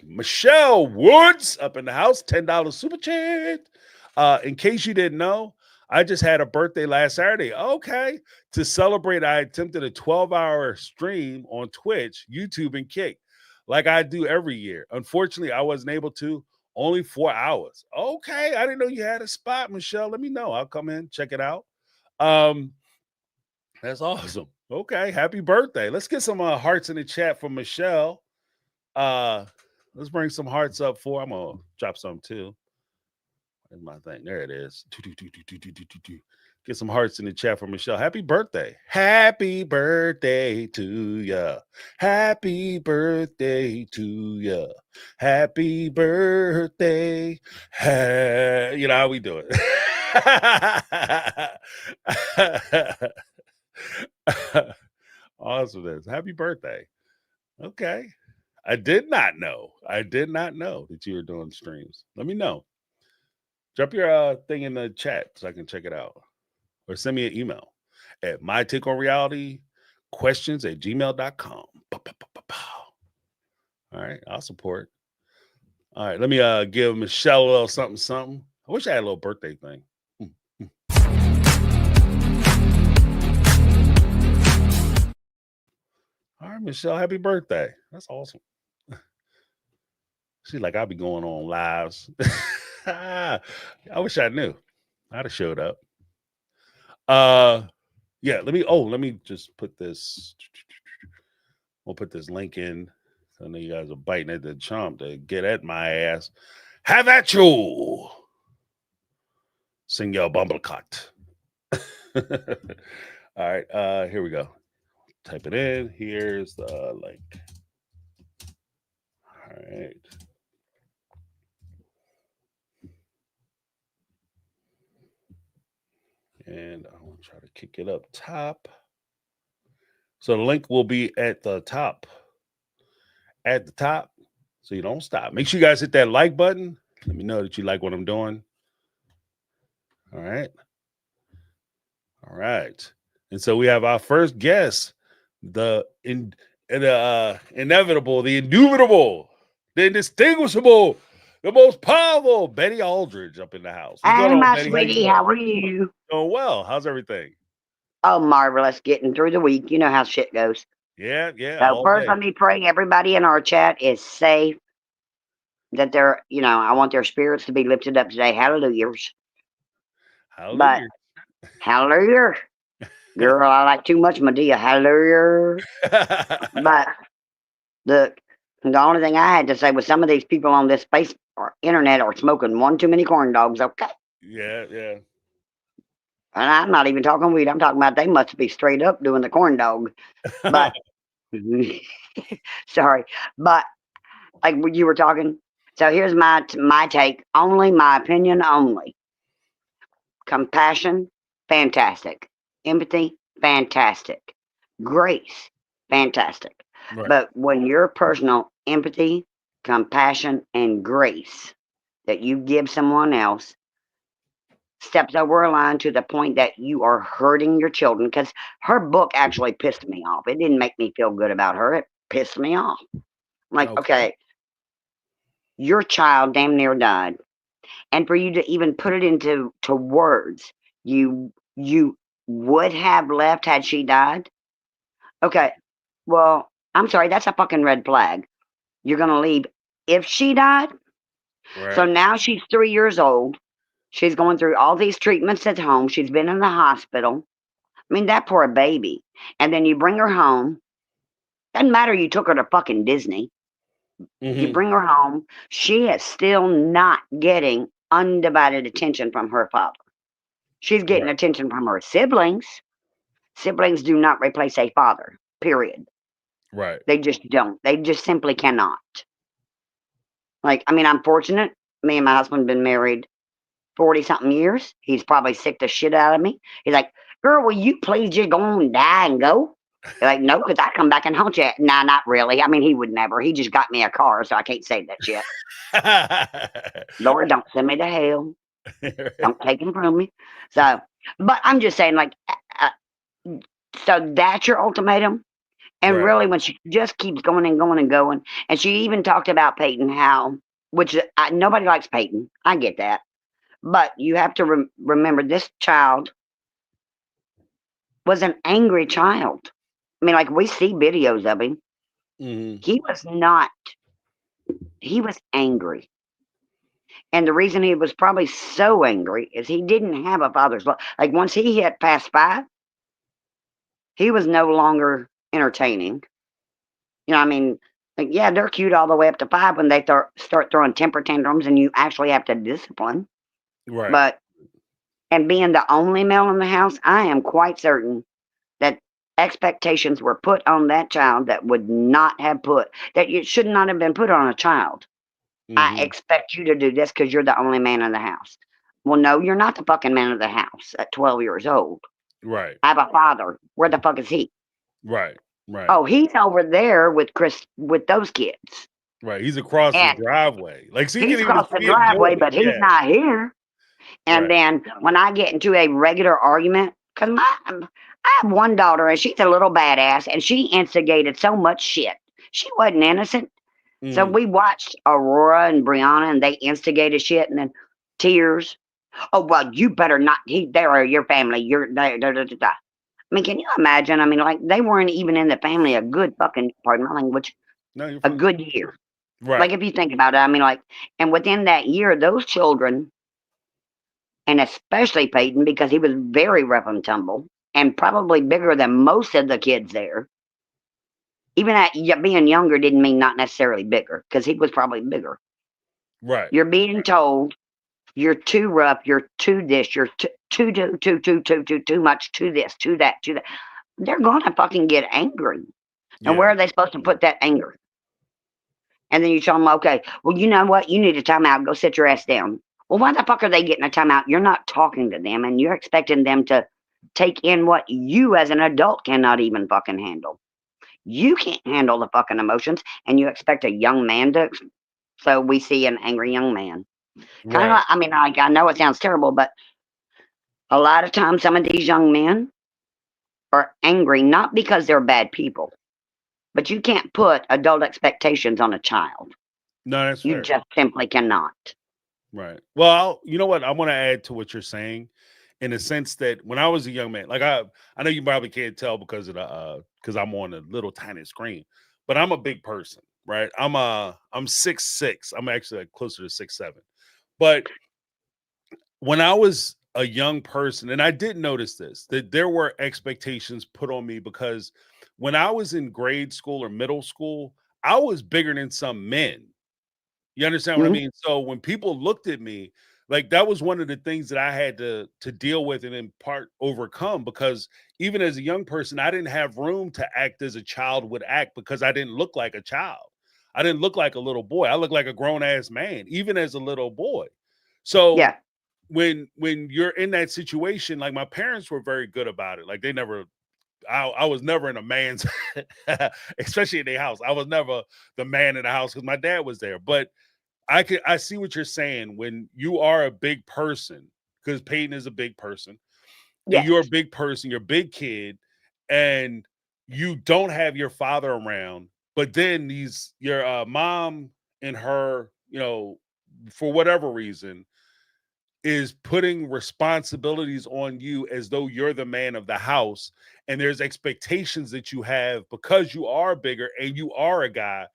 up in the house, $10 super chat. In case you didn't know, I just had a birthday last Saturday. Okay, to celebrate, I attempted a 12-hour stream on Twitch, YouTube, and Kick, like I do every year. Unfortunately, I wasn't able to. Only 4 hours. Okay, I didn't know you had a spot, Michelle. Let me know. I'll come in, check it out. That's awesome. Okay, happy birthday. Let's get some hearts in the chat from Michelle. Let's bring some hearts up for. I'm gonna drop some too. That's my thing. There it is. Get some hearts in the chat for Michelle. Happy birthday. Happy birthday to ya. Happy birthday to ya. Happy birthday. You know how we do it. Awesomeness. Happy birthday. Okay. I did not know that you were doing streams. Let me know. Drop your thing in the chat so I can check it out. Or send me an email at mytakeonrealityquestions@gmail.com. All right, I'll support. All right, let me give Michelle a little something. I wish I had a little birthday thing. All right, Michelle, happy birthday. That's awesome. She's like, I'll be going on lives. I wish I knew. I'd have showed up. Yeah, let me just put this. We'll put this link in. I know you guys are biting at the chomp to get at my ass. Have at you. Sing your bumblecot. All right, here we go. Type it in. Here's the link. All right. And I want to try to kick it up top. So the link will be at the top. At the top. So you don't stop. Make sure you guys hit that like button. Let me know that you like what I'm doing. All right. All right. And so we have our first guest, the inevitable, the indubitable, the indistinguishable, the most powerful Betty Aldridge up in the house. What's going Hey, on, my Betty? sweetie, how are you? Doing well. How's everything? Oh, marvelous. Getting through the week. You know how shit goes. Yeah. So All first, day. let me pray everybody in our chat is safe, that they're, I want their spirits to be lifted up today. Hallelujah. But, hallelujah. Girl, I like too much Medea. Hallelujah. But, the only thing I had to say was some of these people on this space or internet are smoking one too many corn dogs, okay? Yeah. And I'm not even talking weed. I'm talking about they must be straight up doing the corn dog. But, sorry. But, like when you were talking, so here's my take. Only my opinion only. Compassion, fantastic. Empathy, fantastic. Grace, fantastic. Right. But when your personal empathy, compassion, and grace that you give someone else steps over a line to the point that you are hurting your children, because her book actually pissed me off. It didn't make me feel good about her. It pissed me off. I'm like, okay, your child damn near died. And for you to even put it into words, you would have left had she died. Okay, well, I'm sorry, that's a fucking red flag. You're gonna leave if she died. Right. So now she's 3 years old. She's going through all these treatments at home. She's been in the hospital. I mean, that poor baby. And then you bring her home. Doesn't matter you took her to fucking Disney. You bring her home. She is still not getting undivided attention from her father. She's getting attention from her siblings. Siblings do not replace a father, period. Right. They just don't. They just simply cannot. Like, I mean, I'm fortunate. Me and my husband have been married 40 something years. He's probably sick the shit out of me. He's like, girl, will you please just go on and die and go? Like, no, because I come back and haunt you. Nah, not really. I mean, he would never. He just got me a car, so I can't say that shit. Lord, don't send me to hell. Don't take him from me. So, but I'm just saying, like, so that's your ultimatum. And Right. really, when she just keeps going and going and going, and she even talked about Peyton, how, which nobody likes Peyton. I get that. But you have to remember this child was an angry child. I mean, like, we see videos of him. Mhm. He was not, he was angry. And the reason he was probably so angry is he didn't have a father's love. Like, once he hit past 5, he was no longer entertaining. You know, I mean, like, yeah, they're cute all the way up to 5 when they start throwing temper tantrums and you actually have to discipline. Right. But, and being the only male in the house, I am quite certain that expectations were put on that child that would not have that you should not have been put on a child. I Mhm. expect you to do this because you're the only man in the house. Well, no, you're not the fucking man of the house at 12 years old. Right. I have a father. Where the fuck is he? Right. Right. Oh, he's over there with Chris, with those kids. Right. He's across the And driveway. Like, so he he's can even across the see him doing driveway, it. but he's Yeah. not here. And Right. then when I get into a regular argument, because I have one daughter and she's a little badass and she instigated so much shit. She wasn't innocent. So Mhm. we watched Aurora and Brianna and they instigated shit and then tears. Oh, well, you better not. They are your family. You're there. Da, da, da, da. I mean, can you imagine? I mean, like, they weren't even in the family a good fucking, pardon my language, No, you're a fine. good year. Right. Like, if you think about it, I mean, like, and within that year, those children, and especially Peyton, because he was very rough and tumble and probably bigger than most of the kids there. Even at being younger didn't mean not necessarily bigger, because he was probably bigger. Right. You're being told you're too rough, you're too this, you're too much, too this, too that, too that. They're gonna fucking get angry. And where Yeah. are they supposed to put that anger? And then you tell them, okay, well, you know what? You need a timeout. Go sit your ass down. Well, why the fuck are they getting a timeout? You're not talking to them, and you're expecting them to take in what you as an adult cannot even fucking handle. You can't handle the fucking emotions, and you expect a young man to. So we see an angry young man. Kind of, Right. I mean, I know it sounds terrible, but a lot of times some of these young men are angry not because they're bad people, but you can't put adult expectations on a child. No, that's You fair. just simply cannot. Right. Well, you know what? I want to add to what you're saying in the sense that when I was a young man, like I know you probably can't tell because of the because I'm on a little tiny screen, but I'm a big person, right? I'm 6'6". I'm actually like closer to 6'7". But when I was a young person, and I did notice this, that there were expectations put on me because when I was in grade school or middle school, I was bigger than some men. You understand what I Mhm. mean? So when people looked at me, like that was one of the things that I had to deal with and in part overcome because even as a young person, I didn't have room to act as a child would act because I didn't look like a child. I didn't look like a little boy. I looked like a grown ass man, even as a little boy. So Yeah. when you're in that situation, like my parents were very good about it. Like they never I was never in a man's especially in their house. I was never the man in the house because my dad was there. But I see what you're saying when you are a big person, because Peyton is a big person, and Yes. you're a big person, you're a big kid, and you don't have your father around, but then your mom and her, for whatever reason, is putting responsibilities on you as though you're the man of the house, and there's expectations that you have because you are bigger and you are a guy,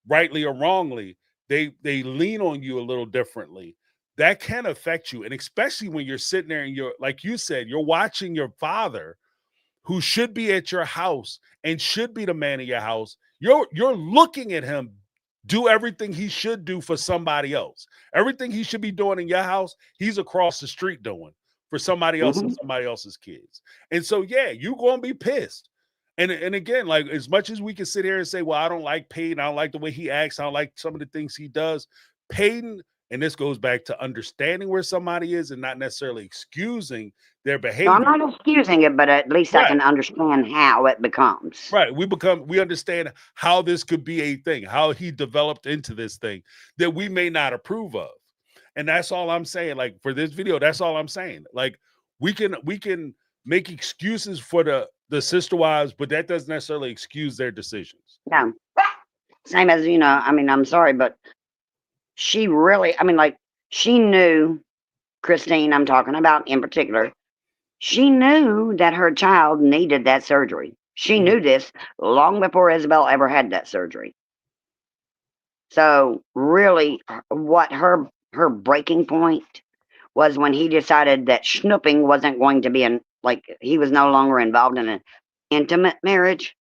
rightly or wrongly, they lean on you a little differently. That can affect you, and especially when you're sitting there and you're like you said, you're watching your father who should be at your house and should be the man of your house. You're looking at him do everything he should do for somebody else. Everything he should be doing in your house, he's across the street doing for somebody else and Mhm. somebody else's kids. And so, yeah, you're going to be pissed. And again, like as much as we can sit here and say, well, I don't like Peyton, I don't like the way he acts, I don't like some of the things he does. Payton, and this goes back to understanding where somebody is and not necessarily excusing their So I'm behavior. not excusing it, but at least I Right. can understand how it becomes. Right. We understand how this could be a thing, how he developed into this thing that we may not approve of. And that's all I'm saying. Like for this video, that's all I'm saying. Like we can make excuses for the sister wives, but that doesn't necessarily excuse their decisions. No. Same as, I mean, I'm sorry, but she really, I mean, like, she knew, Christine, I'm talking about in particular, she knew that her child needed that surgery. She Mhm. knew this long before Isabel ever had that surgery. So really, what her breaking point was when he decided that snooping wasn't going to be he was no longer involved in an intimate marriage.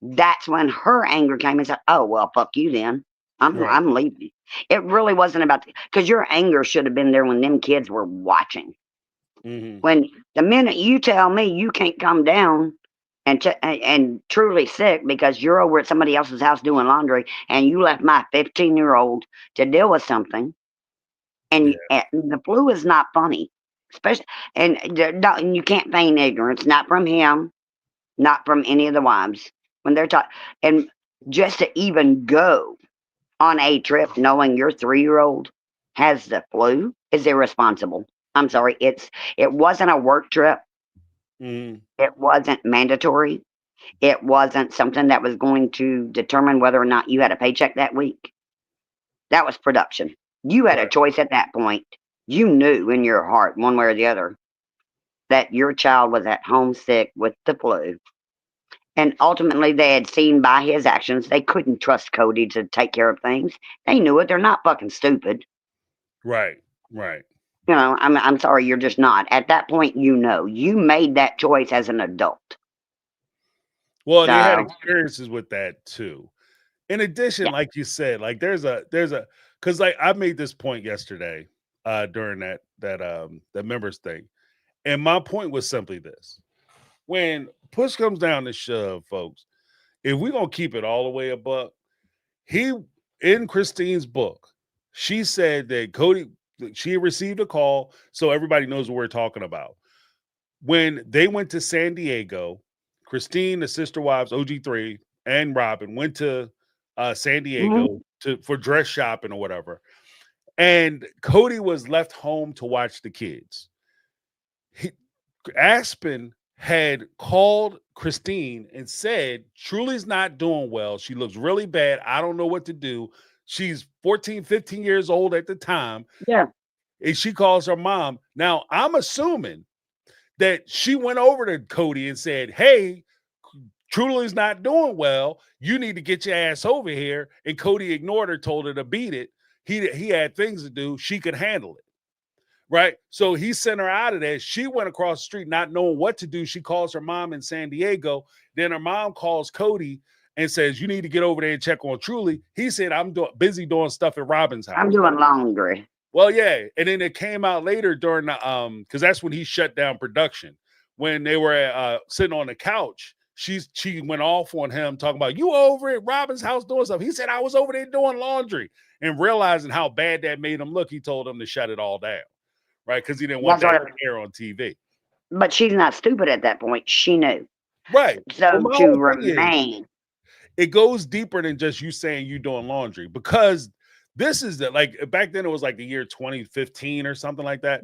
That's when her anger came and said, "Oh well, fuck you then. Right. I'm leaving." It really wasn't about because your anger should have been there when them kids were watching. Hmm. When the minute you tell me you can't come down and truly sick because you're over at somebody else's house doing laundry and you left my 15-year-old to deal with something, Yeah. and the flu is not funny, especially and you can't feign ignorance, not from him, not from any of the wives when they're taught, and just to even go on a trip knowing your 3-year-old has the flu is irresponsible. I'm sorry, it wasn't a work trip. Hmm. It wasn't mandatory. It wasn't something that was going to determine whether or not you had a paycheck that week. That was production. You had a Right. choice at that point. You knew in your heart, one way or the other, that your child was at home sick with the flu. And ultimately, they had seen by his actions they couldn't trust Kody to take care of things. They knew it. They're not fucking stupid. Right. Right. I'm sorry, you're just not. At that point, you made that choice as an adult. Well, they had So experiences with that too. In addition, yeah, like you said, like there's a because like I made this point yesterday during that members thing. And my point was simply this. When push comes down to shove, folks, if we're gonna keep it all the way a buck, he in Christine's book, she said that Kody, she received a call, so everybody knows what we're talking about. When they went to San Diego, Christine, the sister wives, OG3, and Robyn went to San hmm Diego for dress shopping or whatever. And Kody was left home to watch the kids. He, Aspen had called Christine and said, Truly's not doing well. She looks really bad. I don't know what to do. She's 14, 15 years old at the time. yeah, And she calls her mom. Now, I'm assuming that she went over to Kody and said, hey, Truly's not doing well. You need to get your ass over here. And Kody ignored her, told her to beat it. He had things to do. She could handle it. Right. So he sent her out of there. She went across the street not knowing what to do. She calls her mom in San Diego. Then her mom calls Kody and says, you need to get over there and check on Truly. He said, I'm busy doing stuff at Robyn's I'm house. doing laundry. Well, yeah. And then it came out later during the because that's when he shut down production. When they were sitting on the couch, she went off on him talking about you over at Robyn's house doing stuff. He said, I was over there doing laundry. And realizing how bad that made him look, he told him to shut it all down. Right, because he didn't want That's that what. to air on TV. But she's not stupid at that point. She knew. Right. But So my to whole thing is, remain, it goes deeper than just you saying you doing laundry because this is like back then it was like the year 2015 or something like that.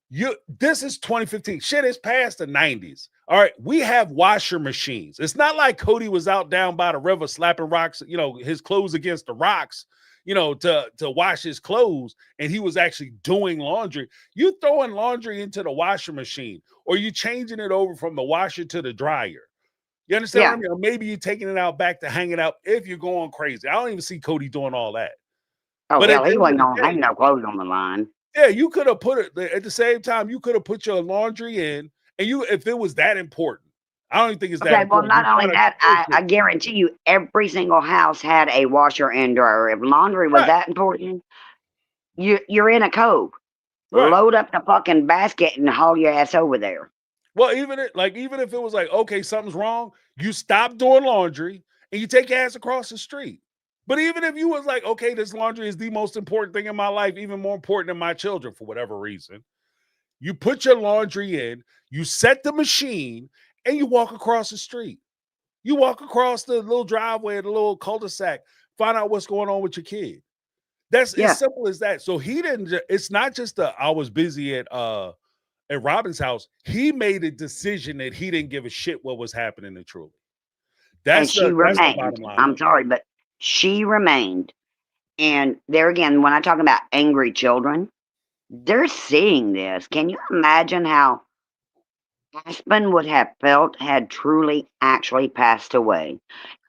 yeah, This is 2015. Shit is past the 90s. All right, we have washer machines. It's not like Kody was out down by the river slapping rocks, his clothes against the rocks, to wash his clothes, and he was actually doing laundry. You throwing laundry into the washer machine, or you changing it over from the washer to the dryer. You understand what I yeah. mean? Or maybe you're taking it out back to hang it out if you're going crazy. I don't even see Kody doing all that. Oh But at hell, the he end of wasn't the gonna day, hang no clothes on the line. yeah, you could have put it at the same time. You could have put your laundry in, and if it was that important, I don't even think it's that Okay, well, important. not You're only trying to that, force I it. guarantee you, every single house had a washer and dryer. If laundry was Right, that important, you're in a cove. right. Load up the fucking basket and haul your ass over there. Well, even if it was like, okay, something's wrong, you stop doing laundry and you take your ass across the street. But even if you was like, okay, this laundry is the most important thing in my life, even more important than my children for whatever reason, you put your laundry in, you set the machine, and you walk across the street. You walk across the little driveway, the little cul-de-sac, find out what's going on with your kid. That's Yeah. as simple as that. So he didn't. It's not just I was busy at Robyn's house. He made a decision that he didn't give a shit what was happening to Truly. And That's she the remained. bottom line. I'm sorry, but she remained. And there again, when I talk about angry children, they're seeing this. Can you imagine how Aspen would have felt had Truly actually passed away?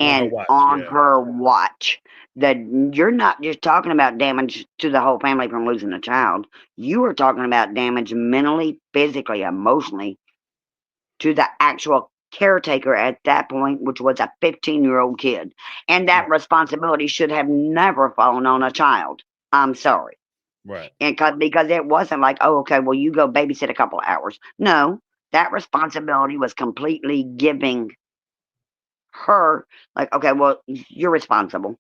On her And watch, on yeah. her watch, that you're not just talking about damage to the whole family from losing a child. You are talking about damage mentally, physically, emotionally to the actual caretaker at that point, which was a 15-year-old kid. And that responsibility should have never fallen on a child. I'm sorry. Right. And because it wasn't like, oh, okay, well, you go babysit a couple of hours. No, that responsibility was completely giving her, like, okay, well, you're responsible.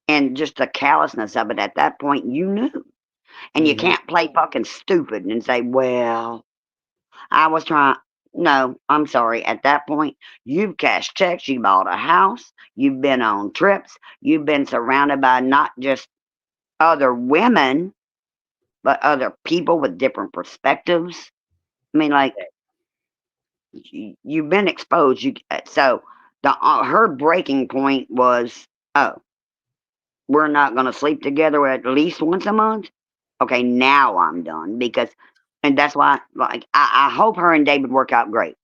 And just the callousness of it at that point, you knew. And you Mhm. can't play fucking stupid and say, well, I was trying. No, I'm sorry. At that point, you've cashed checks, you bought a house, you've been on trips, you've been surrounded by not just other women, but other people with different perspectives. I mean, like, you've been exposed. So her breaking point was, oh, we're not going to sleep together at least once a month. Okay, now I'm done and that's why, like, I hope her and David work out great.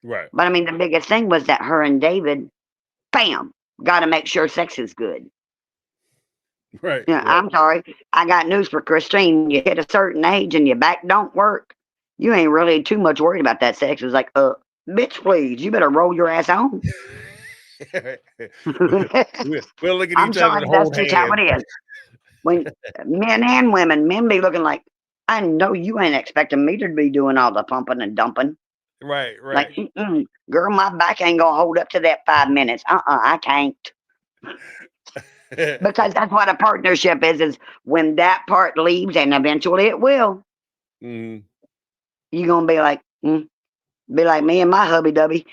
Right. But I mean, the biggest thing was that her and David, bam, got to make sure sex is good. Right. Yeah, Right. I'm sorry. I got news for Christine. You hit a certain age and your back don't work. You ain't really too much worried about that sex. It's like, bitch, please, you better roll your ass home. We'll look at I'm each other sorry, and that's hold just how hands. it is. When men and women, men be looking like, I know you ain't expecting me to be doing all the pumping and dumping. Right. Like, Right. girl, my back ain't gonna hold up to that 5 minutes. I can't. Because that's what a partnership is when that part leaves, and eventually it will, Mhm. you're gonna be like, be like me and my hubby dubby.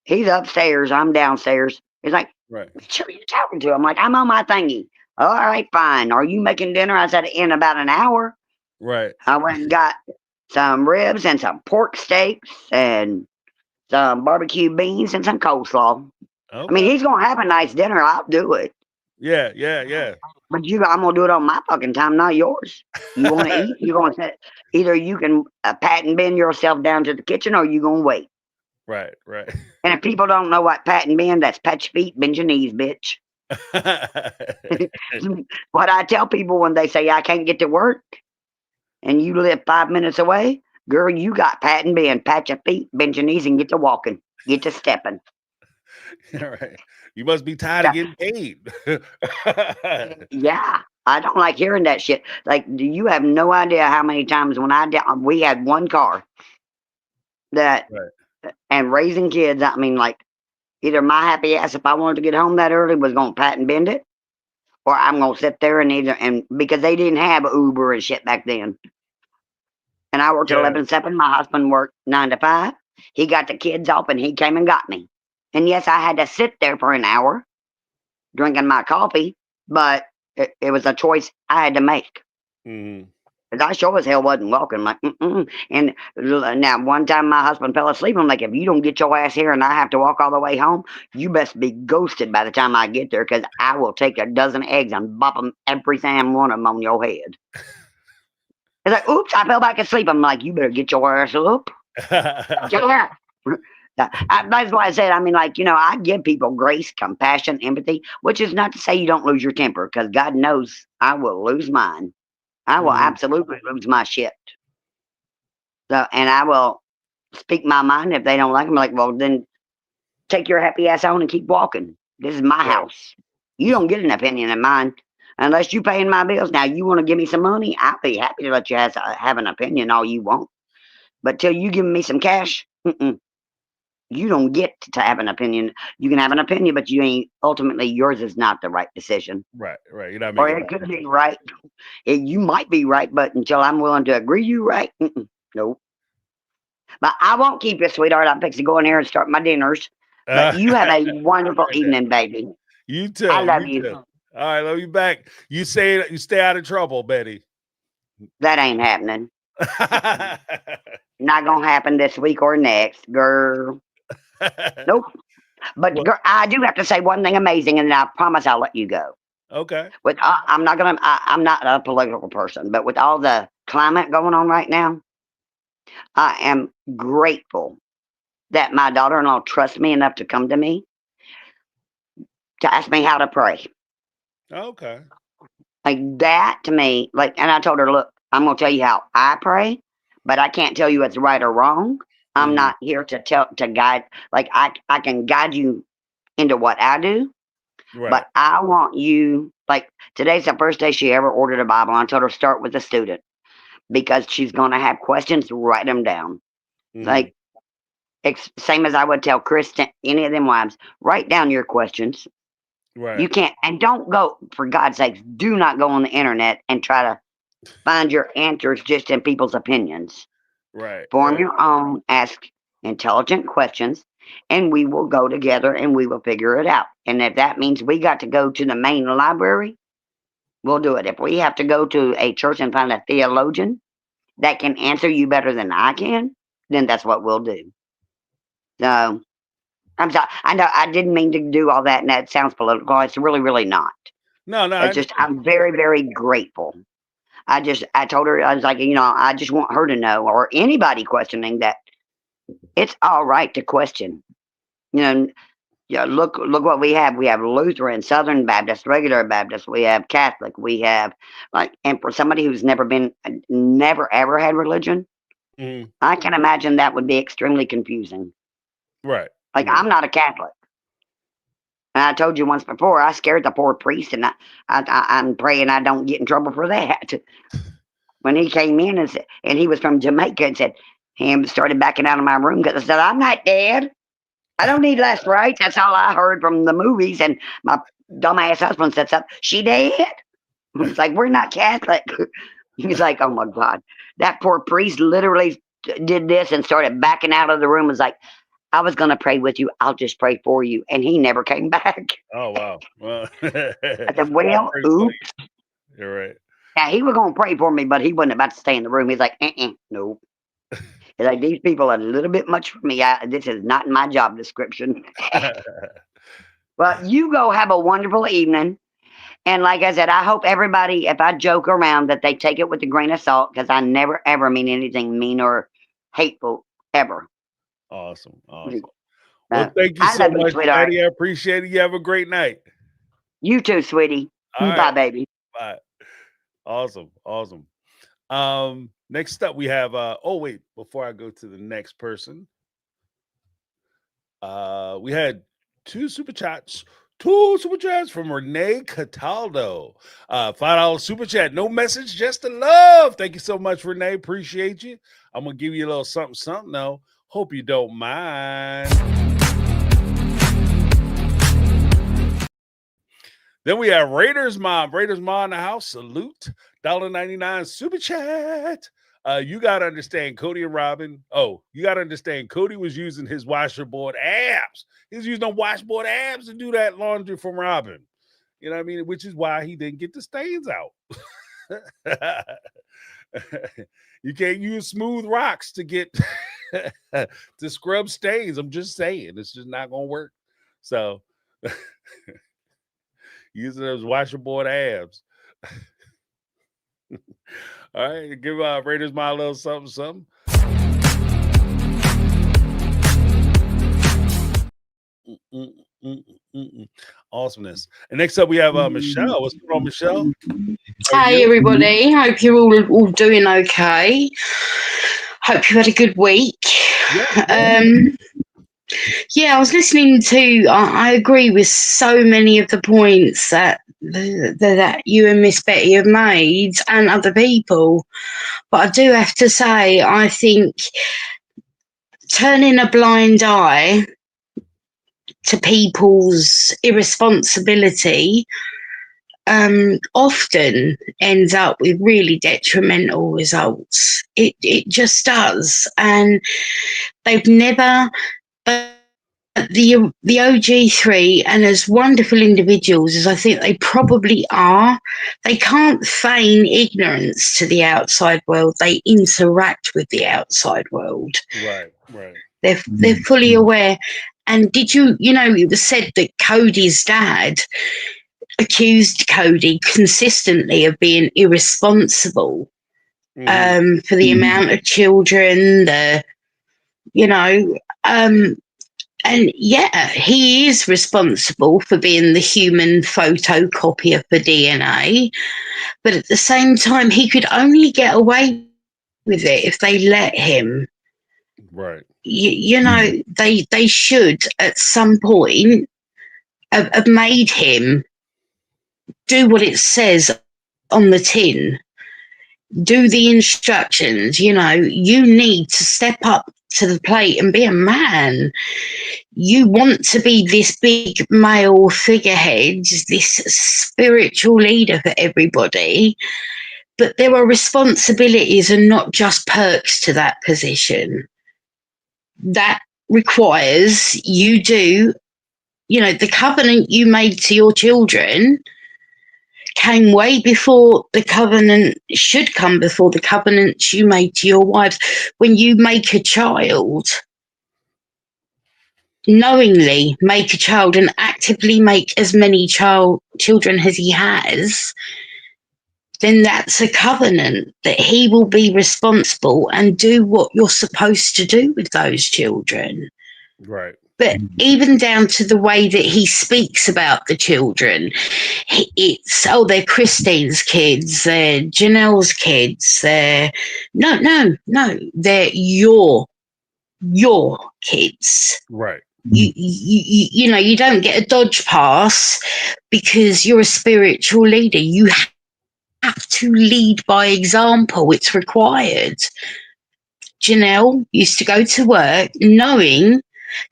He's upstairs, I'm downstairs. He's like, Right. what are you talking to? I'm like, I'm on my thingy. All right, fine. Are you making dinner? I said, in about an hour. Right. I went and got some ribs and some pork steaks and some barbecue beans and some coleslaw. I mean, Okay. he's gonna have a nice dinner. I'll do it. Yeah. Yeah. Yeah. But I'm gonna do it on my fucking time, not yours. You want to eat? You gonna sit? Either you can pat and bend yourself down to the kitchen, or you gonna wait. Right. Right. And if people don't know what pat and bend, that's pat your feet, bend your knees, bitch. What I tell people when they say I can't get to work, and you live 5 minutes away, girl, you got pat and bend, pat your feet, bend your knees, and get to walking, get to stepping. All right. You must be tired of getting paid. Yeah, I don't like hearing that shit. Like, you have no idea how many times when we had one car that, Right. and raising kids. I mean, like, either my happy ass, if I wanted to get home that early, was gonna pat and bend it, or I'm gonna sit there and because they didn't have Uber and shit back then. And I worked at Yeah. 11 to 7. My husband worked 9 to 5. He got the kids off and he came and got me. And yes, I had to sit there for an hour drinking my coffee, but it was a choice I had to make. Mhm. Because I sure as hell wasn't walking. Like, And now, one time my husband fell asleep. I'm like, if you don't get your ass here and I have to walk all the way home, you best be ghosted by the time I get there, because I will take a dozen eggs and bop them, every damn one of them, on your head. It's like, oops, I fell back asleep. I'm like, you better get your ass up. Yeah. That's why I said, I mean, like, I give people grace, compassion, empathy, which is not to say you don't lose your temper, because God knows I will lose mine. I will Mhm. absolutely lose my shit. So, and I will speak my mind. If they don't like them, like, well, then take your happy ass on and keep walking. This is my Right. house. You don't get an opinion in mine unless you paying my bills. Now, you want to give me some money, I'll be happy to let you have an opinion all you want. But till you give me some cash, you don't get to have an opinion. You can have an opinion, but you ain't ultimately yours is not the right decision. Right. You're not Or making it could be right. You might be right, but until I'm willing to agree you right, nope. But I won't keep you, sweetheart. I'm fixing to go in here and start my dinners. But you have a wonderful evening, baby. You too. I love You you. too. All right, love you back. You stay out of trouble, Betty. That ain't happening. Not gonna happen this week or next, girl. Nope. But Well, girl, I do have to say one thing amazing, and I promise I'll let you go. okay. With I'm not gonna. I'm not a political person, but with all the climate going on right now, I am grateful that my daughter-in-law trusts me enough to come to me to ask me how to pray. Okay. Like that to me, like, and I told her, look, I'm gonna tell you how I pray, but I can't tell you it's right or wrong. I'm Mhm. not here to guide. Like I can guide you into what I do, Right. but I want you. Like today's the first day she ever ordered a Bible. I told her start with a student because she's gonna have questions. Write them down. Mhm. Like same as I would tell Kristen, any of them wives, write down your questions. Right. You can't, and don't go, for God's sakes, do not go on the internet and try to find your answers just in people's opinions. Right. Form your own, ask intelligent questions, and we will go together and we will figure it out. And if that means we got to go to the main library, we'll do it. If we have to go to a church and find a theologian that can answer you better than I can, then that's what we'll do. So I'm sorry. I know I didn't mean to do all that, and that sounds political. It's really, really not. No, I It's just understand. I'm very, very grateful. I told her I was like, I just want her to know, or anybody questioning that it's all right to question. You know, yeah. Look what we have. We have Lutheran, Southern Baptist, regular Baptist. We have Catholic. We have like, and for somebody who's never ever had religion, Mhm. I can imagine that would be extremely confusing. Right. Like Right. I'm not a Catholic. And I told you once before, I scared the poor priest, and I'm praying I don't get in trouble for that. When he came in and he was from Jamaica and said, he started backing out of my room because I said, I'm not dead. I don't need last rites. That's all I heard from the movies. And my dumbass husband said something. She dead? He's like, we're not Catholic. He's like, oh my God. That poor priest literally did this and started backing out of the room. Was like, I was going to pray with you. I'll just pray for you. And he never came back. Oh wow. Well, I said, that's well, pretty funny. oops. You're right. Now, he was going to pray for me, but he wasn't about to stay in the room. He's like, no. He's like, these people are a little bit much for me. This is not in my job description. But you go have a wonderful evening. And like I said, I hope everybody, if I joke around, that they take it with a grain of salt because I never, ever mean anything mean or hateful, ever. Awesome. Awesome. Well, Uh, thank you I so love you, much, sweetheart. Betty. I appreciate it. You have a great night. You too, sweetie. All Bye, right. baby. Bye. Awesome. Awesome. Next up we have oh wait, before I go to the next person, we had two super chats. Two super chats from Renee Cataldo. $5 super chat. No message, just the love. Thank you so much, Renee. Appreciate you. I'm gonna give you a little something, something though. Hope you don't mind. Then we have Raiders Mom. Raiders Mom in the house. Salute. $1.99 super chat. You gotta understand Kody and Robyn. Oh, you gotta understand Kody was using his washboard abs. He's using the washboard abs to do that laundry from Robyn. You know what I mean? Which is why he didn't get the stains out. You can't use smooth rocks to get to scrub stains. I'm just saying, it's just not gonna work. So using those washboard abs. All right, give Raiders my little something, something. Awesomeness. And next up, we have Michelle. What's going on, Michelle? Hi, everybody. Hope you're all doing okay. Hope you had a good week. Yeah. Yeah, I was listening to. I agree with so many of the points that you and Miss Betty have made, and other people. But I do have to say, I think turning a blind eye to people's irresponsibility often ends up with really detrimental results. It just does. And they've never, the OG3, and as wonderful individuals as I think they probably are, they can't feign ignorance to the outside world. They interact with the outside world. Right, right. They're fully aware. And did you know, it was said that Kody's dad accused Kody consistently of being irresponsible for the amount of children, and yeah, he is responsible for being the human photocopier for DNA, but at the same time, he could only get away with it if they let him. Right. They should at some point have made him do what it says on the tin. Do the instructions. You need to step up to the plate and be a man. You want to be this big male figurehead, this spiritual leader for everybody, but there are responsibilities and not just perks to that position. That requires you do, the covenant you made to your children came way before the covenant should come before the covenants you made to your wives. When you make a child, knowingly make a child and actively make as many children as he has, then that's a covenant that he will be responsible and do what you're supposed to do with those children. Right. But even down to the way that he speaks about the children, it's, they're Christine's kids, they're Janelle's kids, they're no, they're your kids. Right. You don't get a dodge pass because you're a spiritual leader. You have to lead by example. It's required. Janelle used to go to work knowing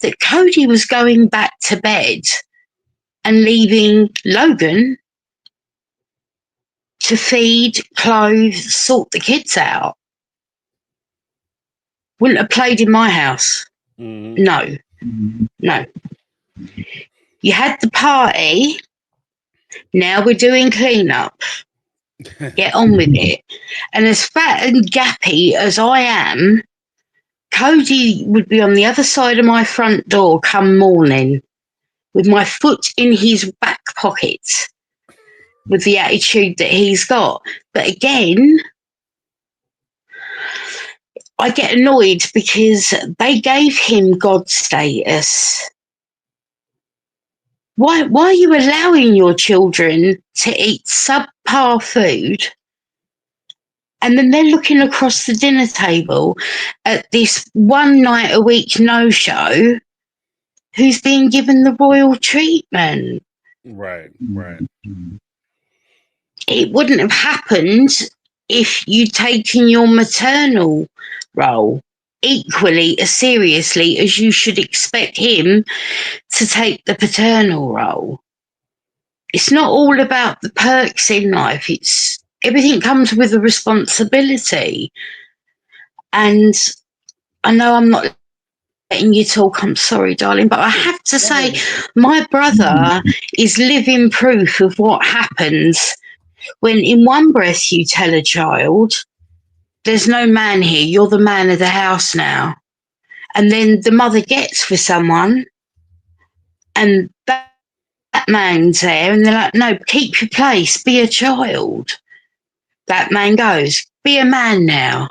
that Kody was going back to bed and leaving Logan to feed, clothe, sort the kids out. Wouldn't have played in my house. No. You had the party. Now we're doing cleanup. Get on with it. And as fat and gappy as I am, Kody would be on the other side of my front door come morning with my foot in his back pocket with the attitude that he's got. But again, I get annoyed because they gave him God status. Why are you allowing your children to eat subpar food? And then they're looking across the dinner table at this one night a week no-show who's being given the royal treatment. Right. It wouldn't have happened if you'd taken your maternal role equally as seriously as you should expect him to take the paternal role. It's not all about the perks in life. Everything comes with a responsibility. And I know I'm not letting you talk, I'm sorry, darling, but I have to say my brother is living proof of what happens when in one breath you tell a child, there's no man here, you're the man of the house now. And then the mother gets for someone and that man's there and they're like, no, keep your place, be a child. That man goes, be a man now.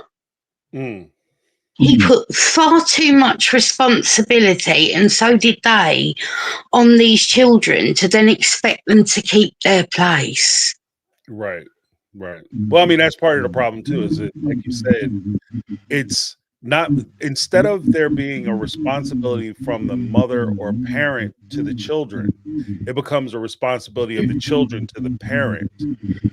He put far too much responsibility, and so did they, on these children to then expect them to keep their place. Right. Well, I mean, that's part of the problem too, is it, like you said, it's not, instead of there being a responsibility from the mother or parent to the children, it becomes a responsibility of the children to the parent,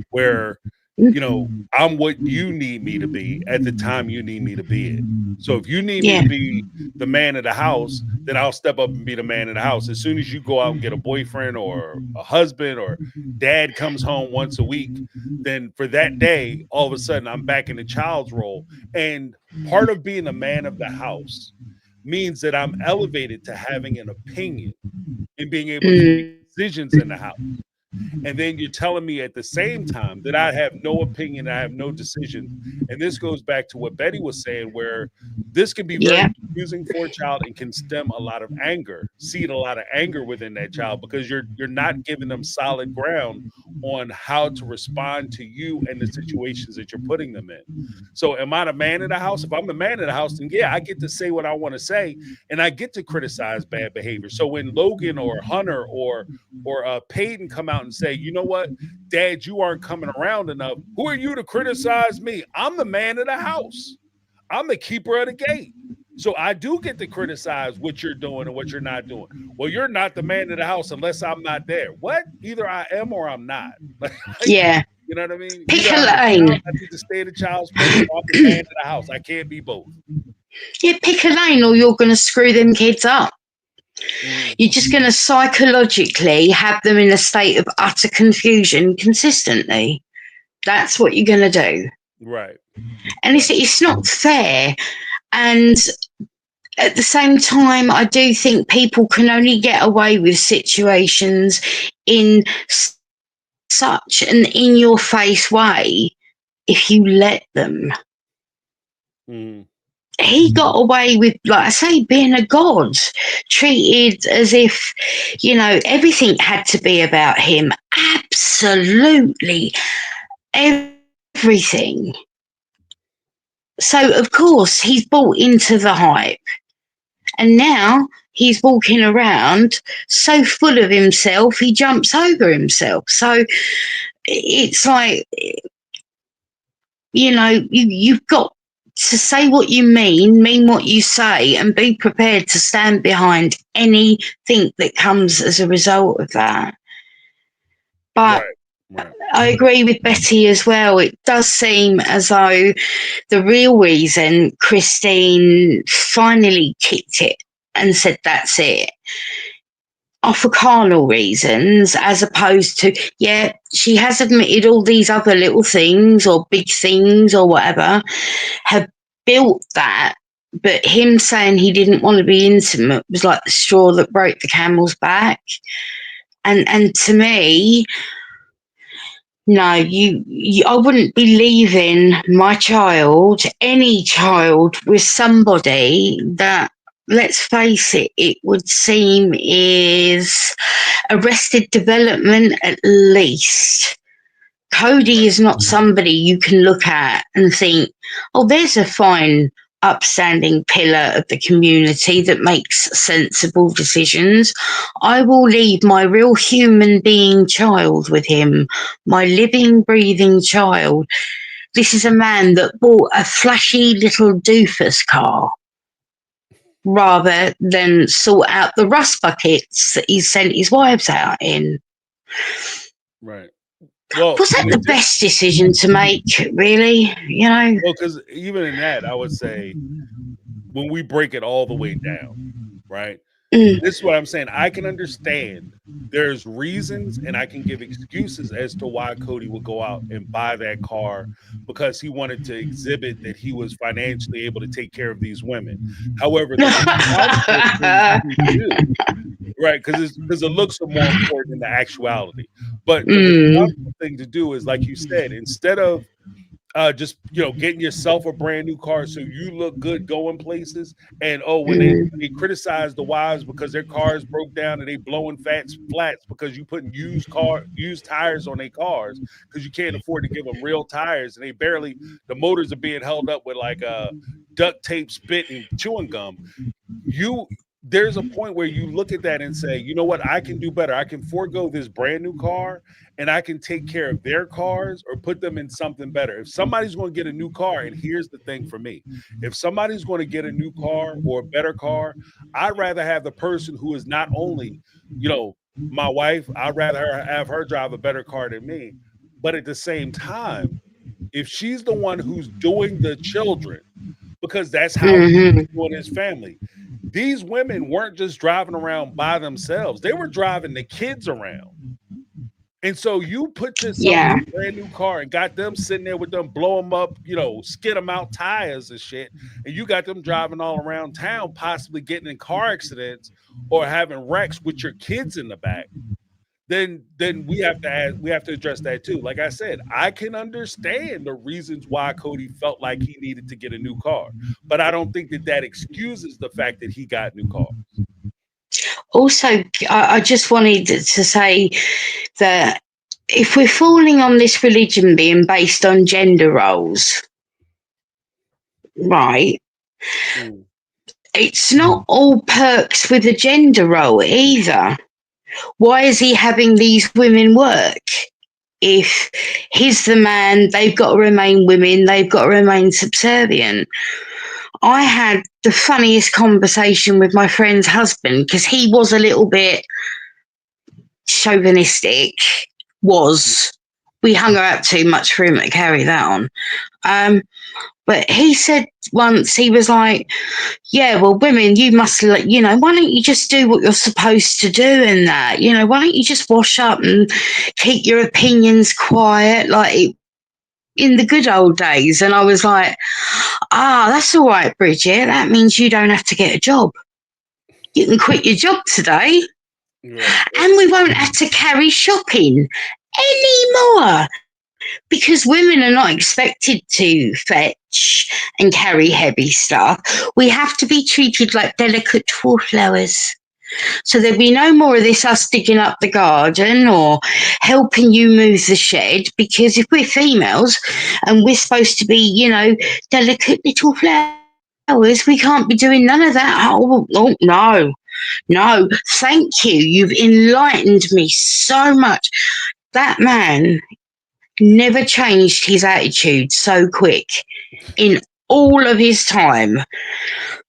where you know, I'm what you need me to be at the time you need me to be it. So if you need me Yeah. to be the man of the house, then I'll step up and be the man of the house. As soon as you go out and get a boyfriend or a husband, or dad comes home once a week, then for that day, all of a sudden I'm back in the child's role. And part of being a man of the house means that I'm elevated to having an opinion and being able to make Mm, decisions in the house. And then you're telling me at the same time that I have no opinion, I have no decisions. And this goes back to what Betty was saying, where this can be very yeah. confusing for a child and can stem a lot of anger, seed a lot of anger within that child, because you're not giving them solid ground on how to respond to you and the situations that you're putting them in. So am I the man in the house? If I'm the man in the house, then yeah, I get to say what I want to say, and I get to criticize bad behavior. So when Logan or Hunter or Peyton come out and say, you know what, Dad, you aren't coming around enough. Who are you to criticize me? I'm the man of the house. I'm the keeper of the gate. So I do get to criticize what you're doing and what you're not doing. Well, you're not the man of the house unless I'm not there. What? Either I am or I'm not. Like, Yeah. you know what I mean? Pick Either a I'm the child, lane. I need to stay in the child's place, or I'm the man of the house. I can't be both. Yeah, pick a lane or you're going to screw them kids up. Mhm. You're just going to psychologically have them in a state of utter confusion consistently. That's what you're going to do. Right. And Right. it's not fair. And at the same time, I do think people can only get away with situations in such an in your face way if you let them. Mhm. He got away with, like I say, being a god, treated as if, everything had to be about him. Absolutely everything. So, of course, he's bought into the hype. And now he's walking around so full of himself, he jumps over himself. So it's like, you've got to say what you mean what you say, and be prepared to stand behind anything that comes as a result of that. But Right. Right. I agree with Betty as well. It does seem as though the real reason Christine finally kicked it and said, that's it, off for carnal reasons, as opposed to, yeah, she has admitted all these other little things or big things or whatever have built that. But him saying he didn't want to be intimate was like the straw that broke the camel's back. And to me, no, I wouldn't be leaving my child, any child, with somebody that, let's face it, it would seem is arrested development at least. Kody is not somebody you can look at and think, oh, there's a fine, upstanding pillar of the community that makes sensible decisions. I will leave my real human being child with him, my living, breathing child. This is a man that bought a flashy little doofus car rather than sort out the rust buckets that he sent his wives out in. Right. Well, Was that the best decision to make, really? well, because even in that, I would say when we break it all the way down, right? Mm, This is what I'm saying. I can understand there's reasons and I can give excuses as to why Kody would go out and buy that car, because he wanted to exhibit that he was financially able to take care of these women. However, the responsible thing to do, right? Because the looks are more important than the actuality. But the mm, responsible thing to do is, like you said, instead of just getting yourself a brand new car so you look good going places. And when mm, they criticize the wives because their cars broke down and they blowing flats because you putting used tires on their cars because you can't afford to give them real tires, and the motors are being held up with like duct tape, spit, and chewing gum. There's a point where you look at that and say, you know what, I can do better. I can forego this brand new car and I can take care of their cars or put them in something better. If somebody's going to get a new car, and here's the thing for me, if somebody's going to get a new car or a better car, I'd rather have the person who is not only, my wife, I'd rather have her drive a better car than me. But at the same time, if she's the one who's doing the children, because that's how Hmm. he's doing his family. These women weren't just driving around by themselves; they were driving the kids around. And so you put yourself in Yeah. a brand new car and got them sitting there with them, blow them up, skid them out tires and shit, and you got them driving all around town, possibly getting in car accidents or having wrecks with your kids in the back. Then we have to address that too. Like I said, I can understand the reasons why Kody felt like he needed to get a new car, but I don't think that excuses the fact that he got new cars. Also, I just wanted to say that if we're falling on this religion being based on gender roles, right, Mm. it's not all perks with a gender role either. Why is he having these women work? If he's the man, they've got to remain women, they've got to remain subservient. I had the funniest conversation with my friend's husband because he was a little bit chauvinistic. We hung her out too much for him to carry that on. But he said once, he was like, yeah, well, women, you must, why don't you just do what you're supposed to do and that? Why don't you just wash up and keep your opinions quiet like in the good old days? And I was like, that's all right, Bridget. That means you don't have to get a job. You can quit your job today Right. and we won't have to carry shopping anymore. Because women are not expected to fetch and carry heavy stuff. We have to be treated like delicate wallflowers. So there'll be no more of this us digging up the garden or helping you move the shed, because if we're females and we're supposed to be, delicate little flowers, we can't be doing none of that. Oh no. No, thank you. You've enlightened me so much. That man never changed his attitude so quick in all of his time,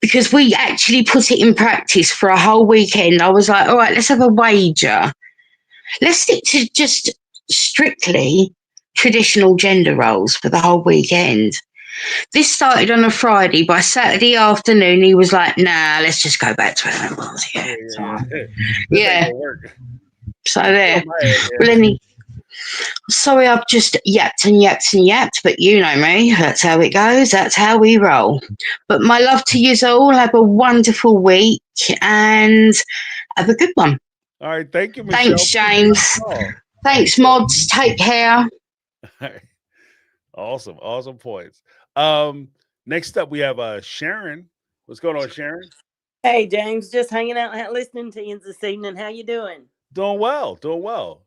because we actually put it in practice for a whole weekend. I was like, all right, let's have a wager. Let's stick to just strictly traditional gender roles for the whole weekend. This started on a Friday. By Saturday afternoon, he was like, nah, let's just go back to how it was. Yeah, it's all Yeah. right. This ain't Yeah. gonna work. So there. My head, Well, sorry, I've just yapped and yapped and yapped, but you know me. That's how it goes. That's how we roll. But my love to you all. Have a wonderful week and have a good one. All right, thank you, Michelle. Thanks, James. Oh, Thanks, mods. Take care. awesome points. Next up we have Sharon. What's going on, Sharon? Hey, James, just hanging out and listening to you this evening. How you doing? Doing well.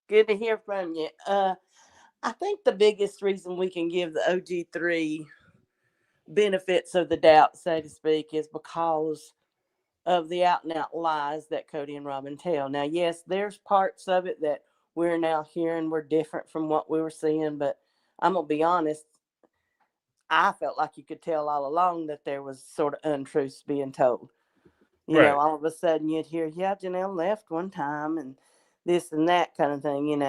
Good to hear from you. I think the biggest reason we can give the OG3 benefits of the doubt, so to speak, is because of the out and out lies that Kody and Robyn tell. Now, yes, there's parts of it that we're now hearing were different from what we were seeing, but I'm gonna be honest. I felt like you could tell all along that there was sort of untruths being told. Right. All of a sudden you'd hear, yeah, Janelle left one time and this and that kind of thing.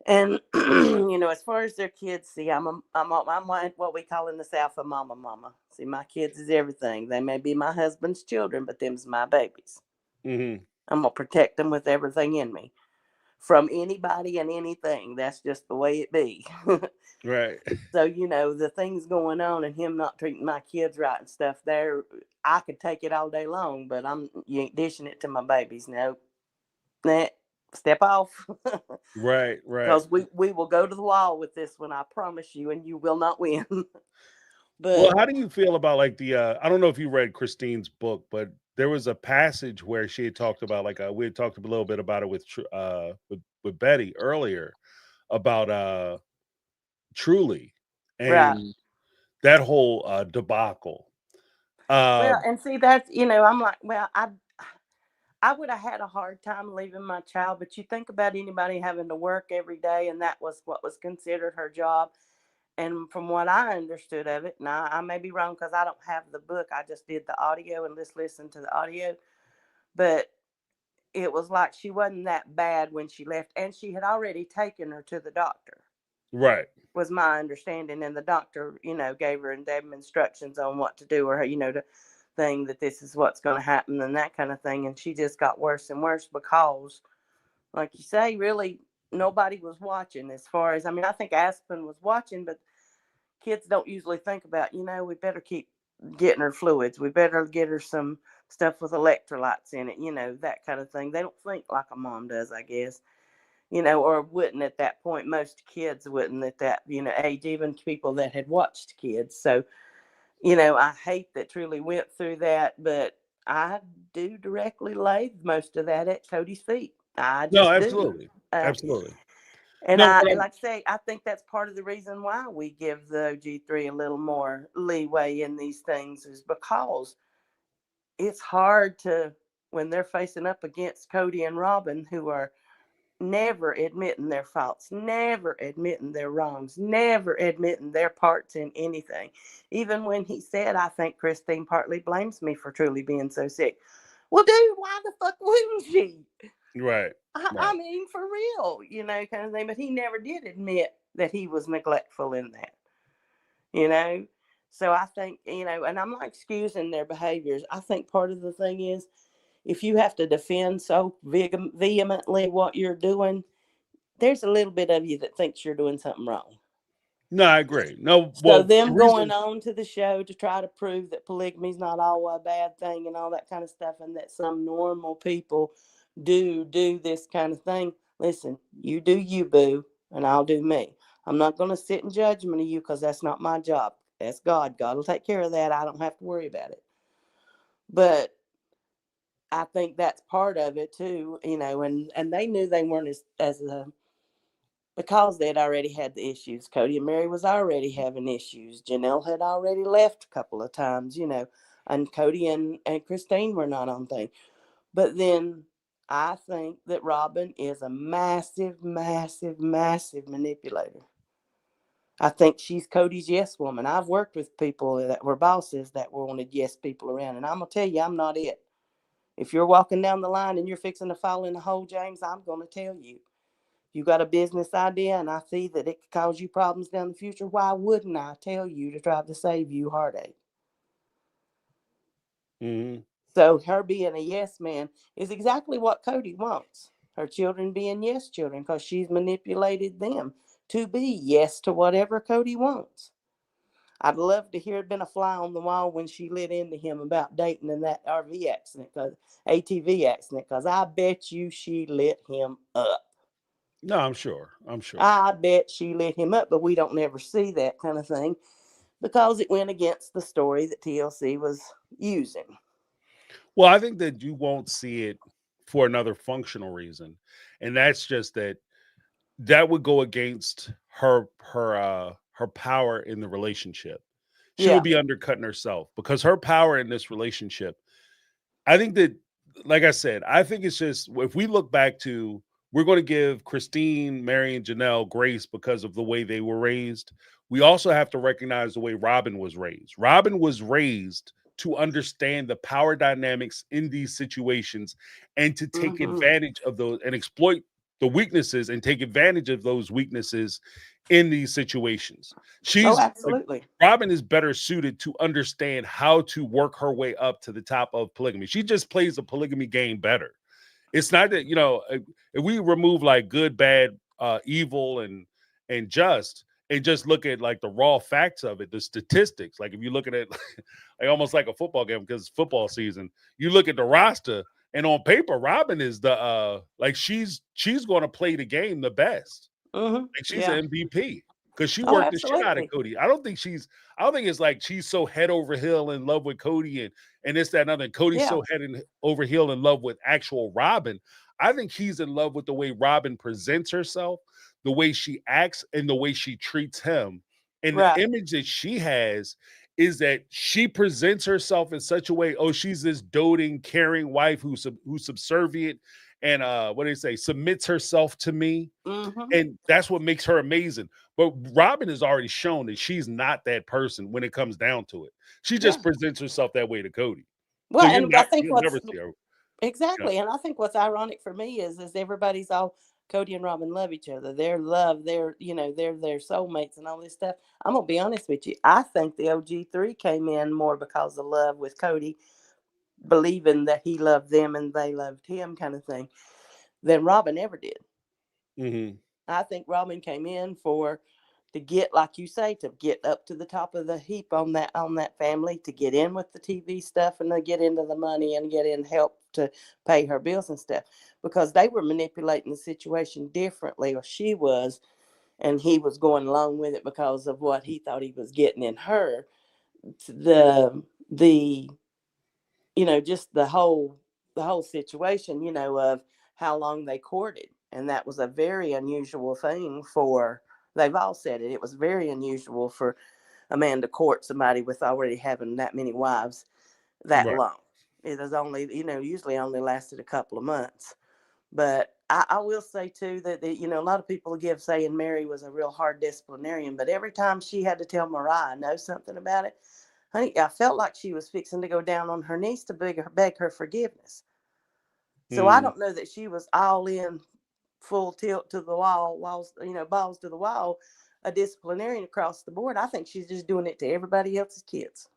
And, as far as their kids, see, I'm what we call in the South a mama. See, my kids is everything. They may be my husband's children, but them's my babies. Mm-hmm. I'm going to protect them with everything in me from anybody and anything. That's just the way it be. Right. So, the things going on and him not treating my kids right and stuff there, I could take it all day long, but you ain't dishing it to my babies. No, nah, step off. Right. Because we will go to the wall with this one, I promise you, and you will not win. Well, But how do you feel about like the I don't know if you read Christine's book, but there was a passage where she had talked about we had talked a little bit about it with Betty earlier about Truly right. and that whole debacle. Well, Um, and see that's I'm like, well, I would have had a hard time leaving my child, but you think about anybody having to work every day, and that was what was considered her job. And from what I understood of it, now I may be wrong because I don't have the book. I just did the audio and just listened to the audio. But it was like she wasn't that bad when she left, and she had already taken her to the doctor. right. was my understanding. And the doctor, gave her them instructions on what to do, or, to thing that this is what's going to happen and that kind of thing. And she just got worse and worse because, like you say, really nobody was watching. As far as, I think Aspen was watching, but kids don't usually think about, we better keep getting her fluids. We better get her some stuff with electrolytes in it, that kind of thing. They don't think like a mom does, I guess, or wouldn't at that point. Most kids wouldn't at that, age, even people that had watched kids. So, I hate that Truly went through that, but I do directly lay most of that at Kody's feet. I No, just do. absolutely. Absolutely. And No, but like I say, I think that's part of the reason why we give the OG3 a little more leeway in these things, is because it's hard to, when they're facing up against Kody and Robyn, who are never admitting their faults, never admitting their wrongs, never admitting their parts in anything. Even when he said, I think Christine partly blames me for Truly being so sick. Well, dude, why the fuck wouldn't she? right. I mean, for real, kind of thing. But he never did admit that he was neglectful in that. So I think, and I'm not excusing their behaviors. I think part of the thing is, if you have to defend so vehemently what you're doing, there's a little bit of you that thinks you're doing something wrong. No, I agree. No, So well, the them going reason, on to the show to try to prove that polygamy is not all a bad thing and all that kind of stuff, and that some normal people do this kind of thing. Listen, you do you, boo, and I'll do me. I'm not going to sit in judgment of you, because that's not my job. That's God. God will take care of that. I don't have to worry about it. But I think that's part of it too, and they knew they weren't as because they'd already had the issues. Kody and Meri was already having issues. Janelle had already left a couple of times, and Kody and Christine were not on thing. But then I think that Robyn is a massive, massive, massive manipulator. I think she's Kody's yes woman. I've worked with people that were bosses that wanted yes people around, and I'm going to tell you, I'm not it. If you're walking down the line and you're fixing to fall in the hole, James, I'm going to tell you. You got a business idea and I see that it could cause you problems down the future, why wouldn't I tell you to try to save you heartache? mhm. So her being a yes man is exactly what Kody wants. Her children being yes children, because she's manipulated them to be yes to whatever Kody wants. I'd love to hear it been a fly on the wall when she lit into him about dating in that RV accident, ATV accident, because I bet you she lit him up. No, I'm sure. I'm sure. I bet she lit him up, but we don't never see that kind of thing because it went against the story that TLC was using. Well, I think that you won't see it for another functional reason, and that's just that would go against her power in the relationship. She Yeah. would be undercutting herself because her power in this relationship. I think that, like I said, I think it's just, if we look back to, we're going to give Christine, Meri, and Janelle grace because of the way they were raised. We also have to recognize the way Robyn was raised. Robyn was raised to understand the power dynamics in these situations and to take advantage of those and exploit the weaknesses and take advantage of those weaknesses in these situations. Oh, She's like, absolutely. Robyn is better suited to understand how to work her way up to the top of polygamy. She just plays the polygamy game better. It's not that, if we remove like good, bad, evil, and just, and just look at like the raw facts of it, the statistics. Like if you look at it like almost like a football game because it's football season, you look at the roster, and on paper, Robyn is the like she's going to play the game the best. Like she's Yeah. an MVP because she Oh, worked the shit out of absolutely. Kody. I don't think it's like she's so head over heel in love with Kody and this, that, and other. And Cody's Yeah. so over heel in love with actual Robyn. I think he's in love with the way Robyn presents herself, the way she acts, and the way she treats him. And the Right. image that she has is that she presents herself in such a way, oh, she's this doting, caring wife who's subservient and what do they say, submits herself to me. And that's what makes her amazing. But Robyn has already shown that she's not that person when it comes down to it. She Yeah. just presents herself that way to Kody. So Well, and I think you'll never see her. exactly, and I think what's ironic for me is everybody's all, Kody and Robyn love each other. Their love, they're their soulmates and all this stuff. I'm gonna be honest with you. I think the OG3 came in more because of love with Kody, believing that he loved them and they loved him, kind of thing, than Robyn ever did. Mm-hmm. I think Robyn came in to get, like you say, to get up to the top of the heap on that family, to get in with the TV stuff and to get into the money and get in help to pay her bills and stuff, because they were manipulating the situation differently, or she was, and he was going along with it because of what he thought he was getting in her. The just the whole situation, of how long they courted. And that was a very unusual thing they've all said it. It was very unusual for a man to court somebody with already having that many wives that Right. long. It has only, usually only lasted a couple of months. But I will say too that a lot of people give saying Meri was a real hard disciplinarian, but every time she had to tell Mariah I know something about it, honey, I felt like she was fixing to go down on her knees to beg her forgiveness. So I Mm. don't know that she was all in, full tilt to the wall, balls to the wall, a disciplinarian across the board. I think she's just doing it to everybody else's kids,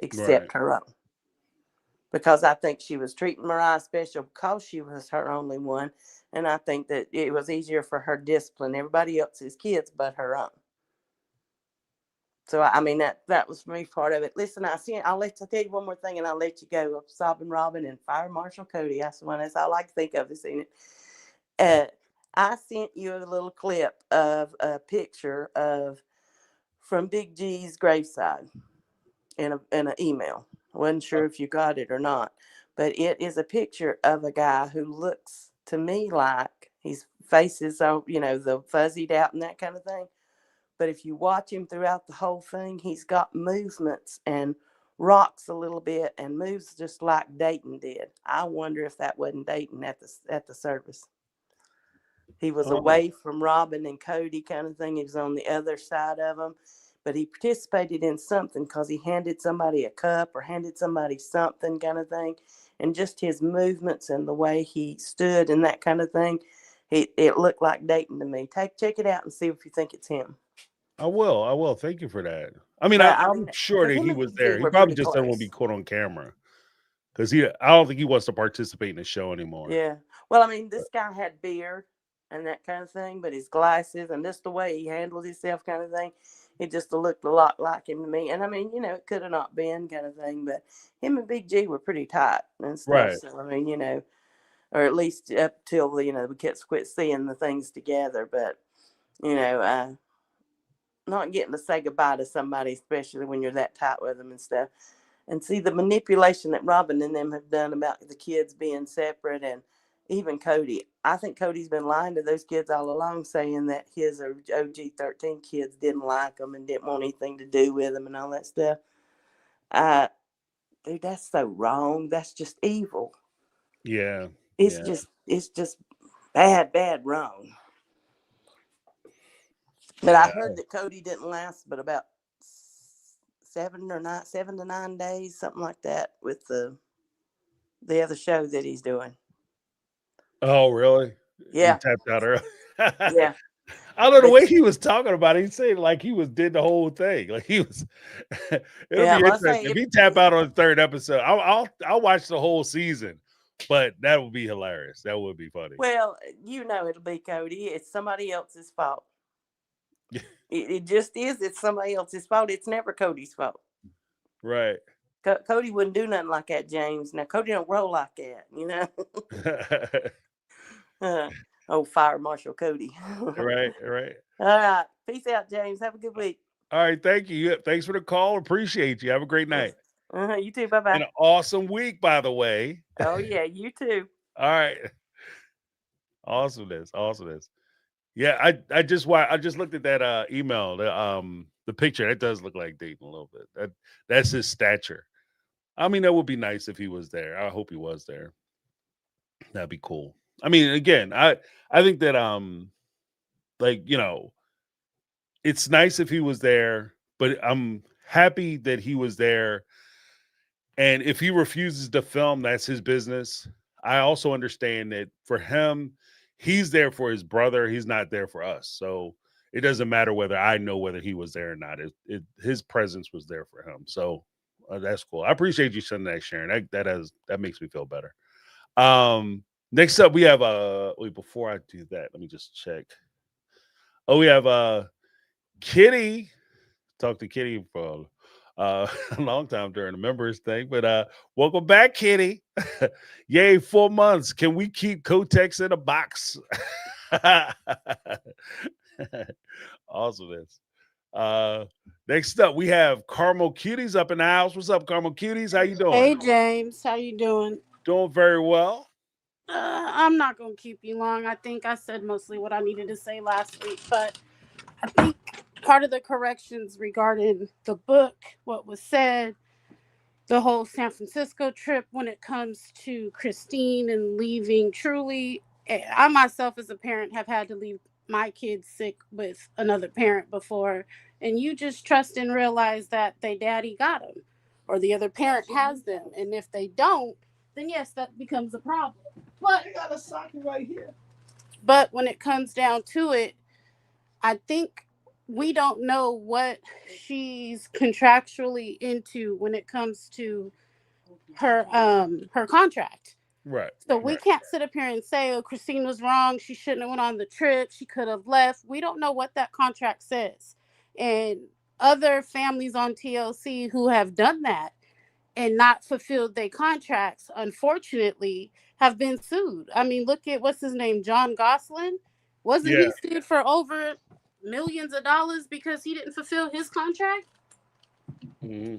Right. except her own. Because I think she was treating Mariah special because she was her only one. And I think that it was easier for her to discipline everybody else's kids but her own. So, I mean, that was for me part of it. Listen, I'll tell you one more thing and I'll let you go. Sobbing Robyn and Fire Marshal Kody. That's all I can think of this evening. I sent you a little clip of a picture from Big G's graveside in an email. I wasn't sure if you got it or not, but it is a picture of a guy who looks to me like his face is all, the fuzzied out and that kind of thing. But if you watch him throughout the whole thing, he's got movements and rocks a little bit and moves just like Dayton did. I wonder if that wasn't Dayton at the service. He was Oh, away from Robyn and Kody, kind of thing. He was on the other side of them, but he participated in something because he handed somebody a cup or handed somebody something, kind of thing. And just his movements and the way he stood and that kind of thing, it looked like Dayton to me. Check it out and see if you think it's him. I will. I will. Thank you for that. I mean, But I I'm mean, sure because that him he and was Big G there. He were probably pretty just doesn't want to be close. caught on camera because I don't think he wants to participate in the show anymore. Yeah. Well, I mean, this guy had beard and that kind of thing, but his glasses and just the way he handled himself, kind of thing, it just looked a lot like him to me. And I mean, it could have not been, kind of thing, but him and Big G were pretty tight and stuff. Right. So I mean, or at least up till we quit seeing the things together. But not getting to say goodbye to somebody, especially when you're that tight with them and stuff. And see the manipulation that Robyn and them have done about the kids being separate, and even Kody. I think Cody's been lying to those kids all along, saying that his OG13 kids didn't like him and didn't want anything to do with him and all that stuff. Dude, that's so wrong. That's just evil. Yeah. It's Yeah. just bad wrong. But I Yeah. heard that Kody didn't last but about 7 to 9 days, something like that, with the other show that he's doing. Oh, really? He Yeah, tapped out early. yeah. I don't know the But way he was talking about it. He said like he did the whole thing. Like he was. It'll yeah, be well, I interesting say if he tap out on the third episode. I'll watch the whole season, but that would be hilarious. That would be funny. well, it'll be Kody. It's somebody else's fault. It just is. It's somebody else's fault. It's never Cody's fault. Right. Kody wouldn't do nothing like that, James. Now Kody don't roll like that, Oh, Fire Marshal Kody. Right. Right. All right. Peace out, James. Have a good week. All right. Thank you. Yeah, thanks for the call. Appreciate you. Have a great night. You too. Bye bye. And an awesome week, by the way. Oh yeah, you too. All right. Awesomeness. Awesomeness. Yeah, I just looked at that email, the picture. That does look like Dayton a little bit. That's his stature. I mean, that would be nice if he was there. I hope he was there. That'd be cool. I mean, again, I think that it's nice if he was there, but I'm happy that he was there. And if he refuses to film, that's his business. I also understand that for him, he's there for his brother. He's not there for us. So it doesn't matter whether I know whether he was there or not. His presence was there for him. So that's cool. I appreciate you sending that, Sharon. That makes me feel better. Next up, we have wait, before I do that, let me just check. Oh, we have Kitty. Talked to Kitty for a long time during the members thing, but welcome back, Kitty. Yay, 4 months. Can we keep Kotex in a box? Awesomeness. Next up, we Caramel Cuties up in the house. What's up, Caramel Cuties? How you doing? Hey James, how you doing? Doing very well. I'm not gonna keep you long. I think I said mostly what I needed to say last week, but I think part of the corrections regarding the book, what was said, the whole San Francisco trip when it comes to Christine and leaving Truly. I myself as a parent have had to leave my kids sick with another parent before, and you just trust and realize that their daddy got them or the other parent has them, and if they don't, then yes, that becomes a problem. But I got a socket right here. But when it comes down to it, I think we don't know what she's contractually into when it comes to her contract. Right. So we can't sit up here and say, oh, Christine was wrong. She shouldn't have went on the trip. She could have left. We don't know what that contract says. And other families on TLC who have done that and not fulfilled their contracts, unfortunately, have been sued. I mean, look at what's his name, John Gosselin. Wasn't he sued for over millions of dollars because he didn't fulfill his contract? Mm-hmm.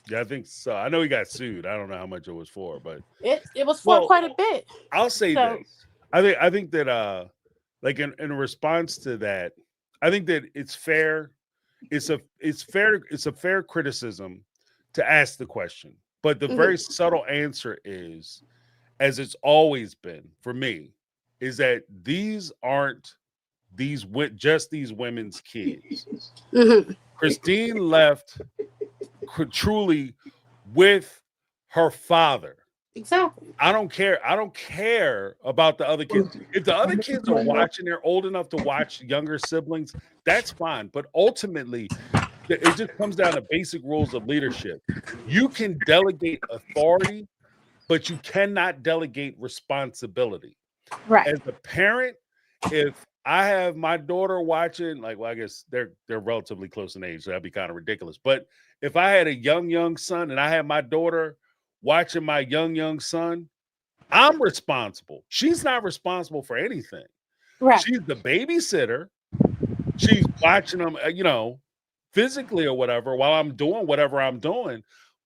Yeah, I think so. I know he got sued. I don't know how much it was for, but it was for quite a bit. I'll say this. I think that like in response to that, I think that it's fair. It's a fair criticism to ask the question. But the very subtle answer is, as it's always been for me, is that these aren't just these women's kids. Christine left Truly with her father. Exactly. I don't care about the other kids. If the other kids are watching, they're old enough to watch younger siblings, that's fine. But ultimately, it just comes down to basic rules of leadership. You can delegate authority, but you cannot delegate responsibility. Right. As a parent, if I have my daughter watching, like, well, I guess they're relatively close in age, so that'd be kind of ridiculous. But if I had a young son and I had my daughter watching my young son, I'm responsible. She's not responsible for anything. Right. She's the babysitter. She's watching them, physically or whatever, while I'm doing whatever I'm doing.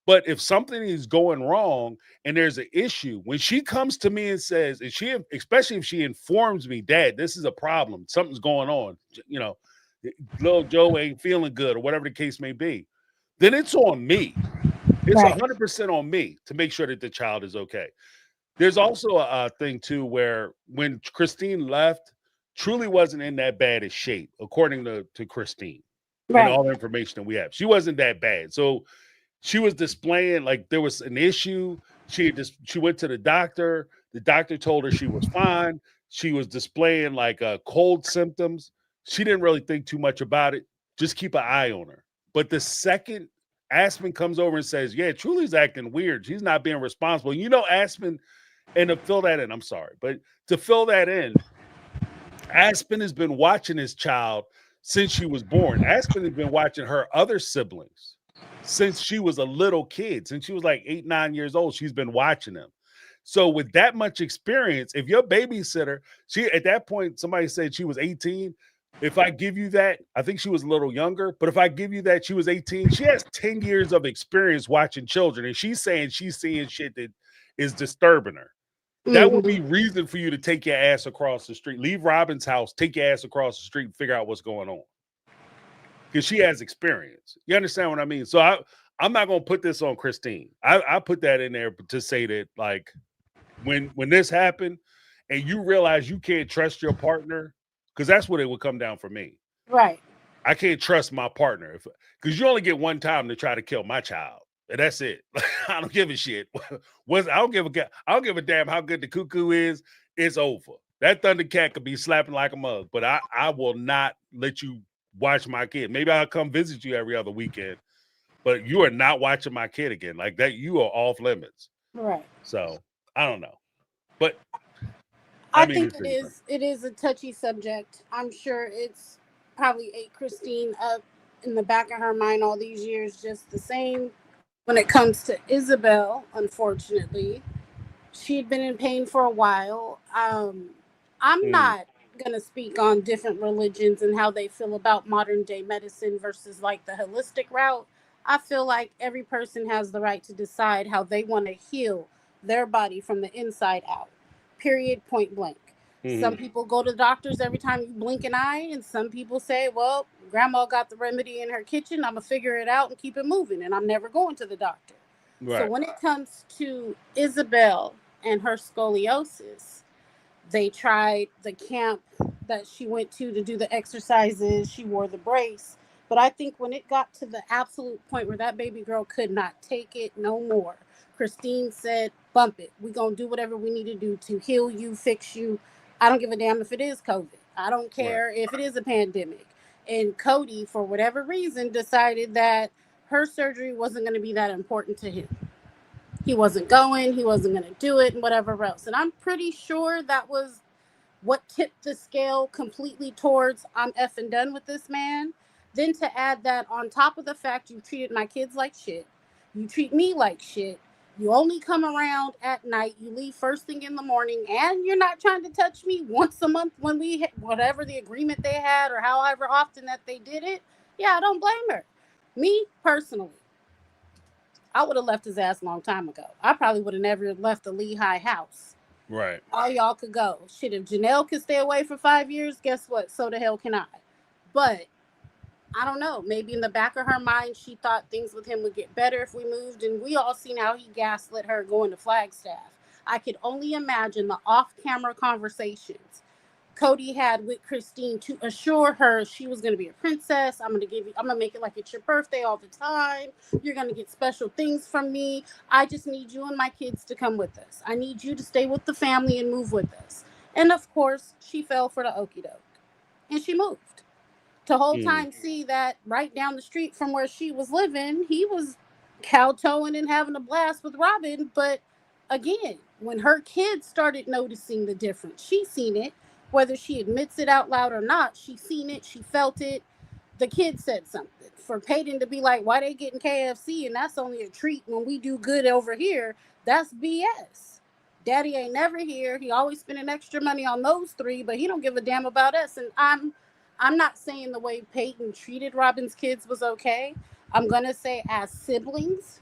But if something is going wrong and there's an issue, when she comes to me and says, and especially if she informs me, Dad, this is a problem, something's going on, little Joe ain't feeling good or whatever the case may be, then it's on me. It's 100% on me to make sure that the child is okay. There's also a thing too where when Christine left, Truly wasn't in that bad a shape, according to Christine. And all the information that we have. She wasn't that bad. So she was displaying like there was an issue. She went to the doctor. The doctor told her she was fine. She was displaying like cold symptoms. She didn't really think too much about it. Just keep an eye on her. But the second Aspen comes over and says, yeah, Truly's acting weird, she's not being responsible. Aspen, and to fill that in, I'm sorry, but to fill that in, Aspen has been watching his child since she was born. Aspen has been watching her other siblings since she was a little kid. Since she was like 8, 9 years old, she's been watching them. So with that much experience, if your babysitter, at that point, somebody said she was 18. If I give you that, I think she was a little younger, but if I give you that she was 18, she has 10 years of experience watching children, and she's saying she's seeing shit that is disturbing her. That would be reason for you to take your ass across the street. Leave Robyn's house, take your ass across the street and figure out what's going on. Because she has experience. You understand what I mean? So I'm not going to put this on Christine. I put that in there to say that, like, when this happened and you realize you can't trust your partner, because that's what it would come down for me. Right. I can't trust my partner because you only get one time to try to kill my child. And that's it. I don't give a shit. I don't give a damn how good the cuckoo is. It's over. That Thundercat could be slapping like a mug, but I will not let you watch my kid. Maybe I'll come visit you every other weekend, but you are not watching my kid again. Like that, you are off limits. Right. So I don't know. But I mean, think it is a touchy subject. I'm sure it's probably ate Christine up in the back of her mind all these years just the same. When it comes to Isabel, unfortunately, she had been in pain for a while. I'm not going to speak on different religions and how they feel about modern day medicine versus like the holistic route. I feel like every person has the right to decide how they want to heal their body from the inside out. Period, point blank. Some people go to the doctors every time you blink an eye, and some people say, well, grandma got the remedy in her kitchen. I'm going to figure it out and keep it moving, and I'm never going to the doctor. So right. when it comes to Isabel and her scoliosis, they tried the camp that she went to do the exercises. She wore the brace. But I think when it got to the absolute point where that baby girl could not take it no more, Christine said, bump it. We're going to do whatever we need to do to heal you, fix you. I don't give a damn if it is COVID. I don't care if it is a pandemic. And Kody, for whatever reason, decided that her surgery wasn't going to be that important to him. He wasn't going, he wasn't going to do it, and whatever else. And I'm pretty sure that was what tipped the scale completely towards I'm effing done with this man. Then to add that on top of the fact you treated my kids like shit, you treat me like shit, you only come around at night, you leave first thing in the morning, and you're not trying to touch me once a month when we, whatever the agreement they had or however often that they did it. Yeah, I don't blame her. Me, personally, I would have left his ass a long time ago. I probably would have never left the Lehigh house. Right. All y'all could go. Shit, if Janelle could stay away for 5 years, guess what? So the hell can I. But I don't know. Maybe in the back of her mind, she thought things with him would get better if we moved. And we all seen how he gaslit her going to Flagstaff. I could only imagine the off-camera conversations Kody had with Christine to assure her she was going to be a princess. I'm going to make it like it's your birthday all the time. You're going to get special things from me. I just need you and my kids to come with us. I need you to stay with the family and move with us. And of course, she fell for the okie doke. And she moved. To whole time see that right down the street from where she was living, he was kowtowing and having a blast with Robyn. But again, when her kids started noticing the difference, she seen it. Whether she admits it out loud or not, she seen it, she felt it. The kid said something. For Peyton to be like, why they getting KFC and that's only a treat when we do good over here, that's BS. Daddy ain't never here. He always spending extra money on those three, but he don't give a damn about us. And I'm not saying the way Peyton treated Robyn's kids was okay. I'm gonna say as siblings,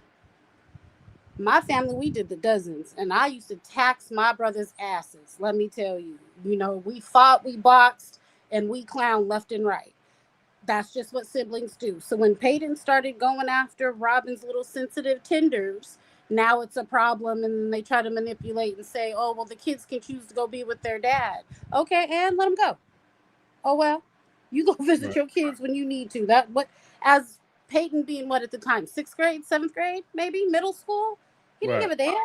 my family, we did the dozens, and I used to tax my brother's asses. Let me tell you, we fought, we boxed, and we clowned left and right. That's just what siblings do. So when Peyton started going after Robyn's little sensitive tenders, now it's a problem, and then they try to manipulate and say, oh, well, the kids can choose to go be with their dad. Okay, and let them go. Oh, well, you go visit your kids when you need to. As Peyton being what at the time, 6th grade, 7th grade, maybe middle school, he didn't give a damn.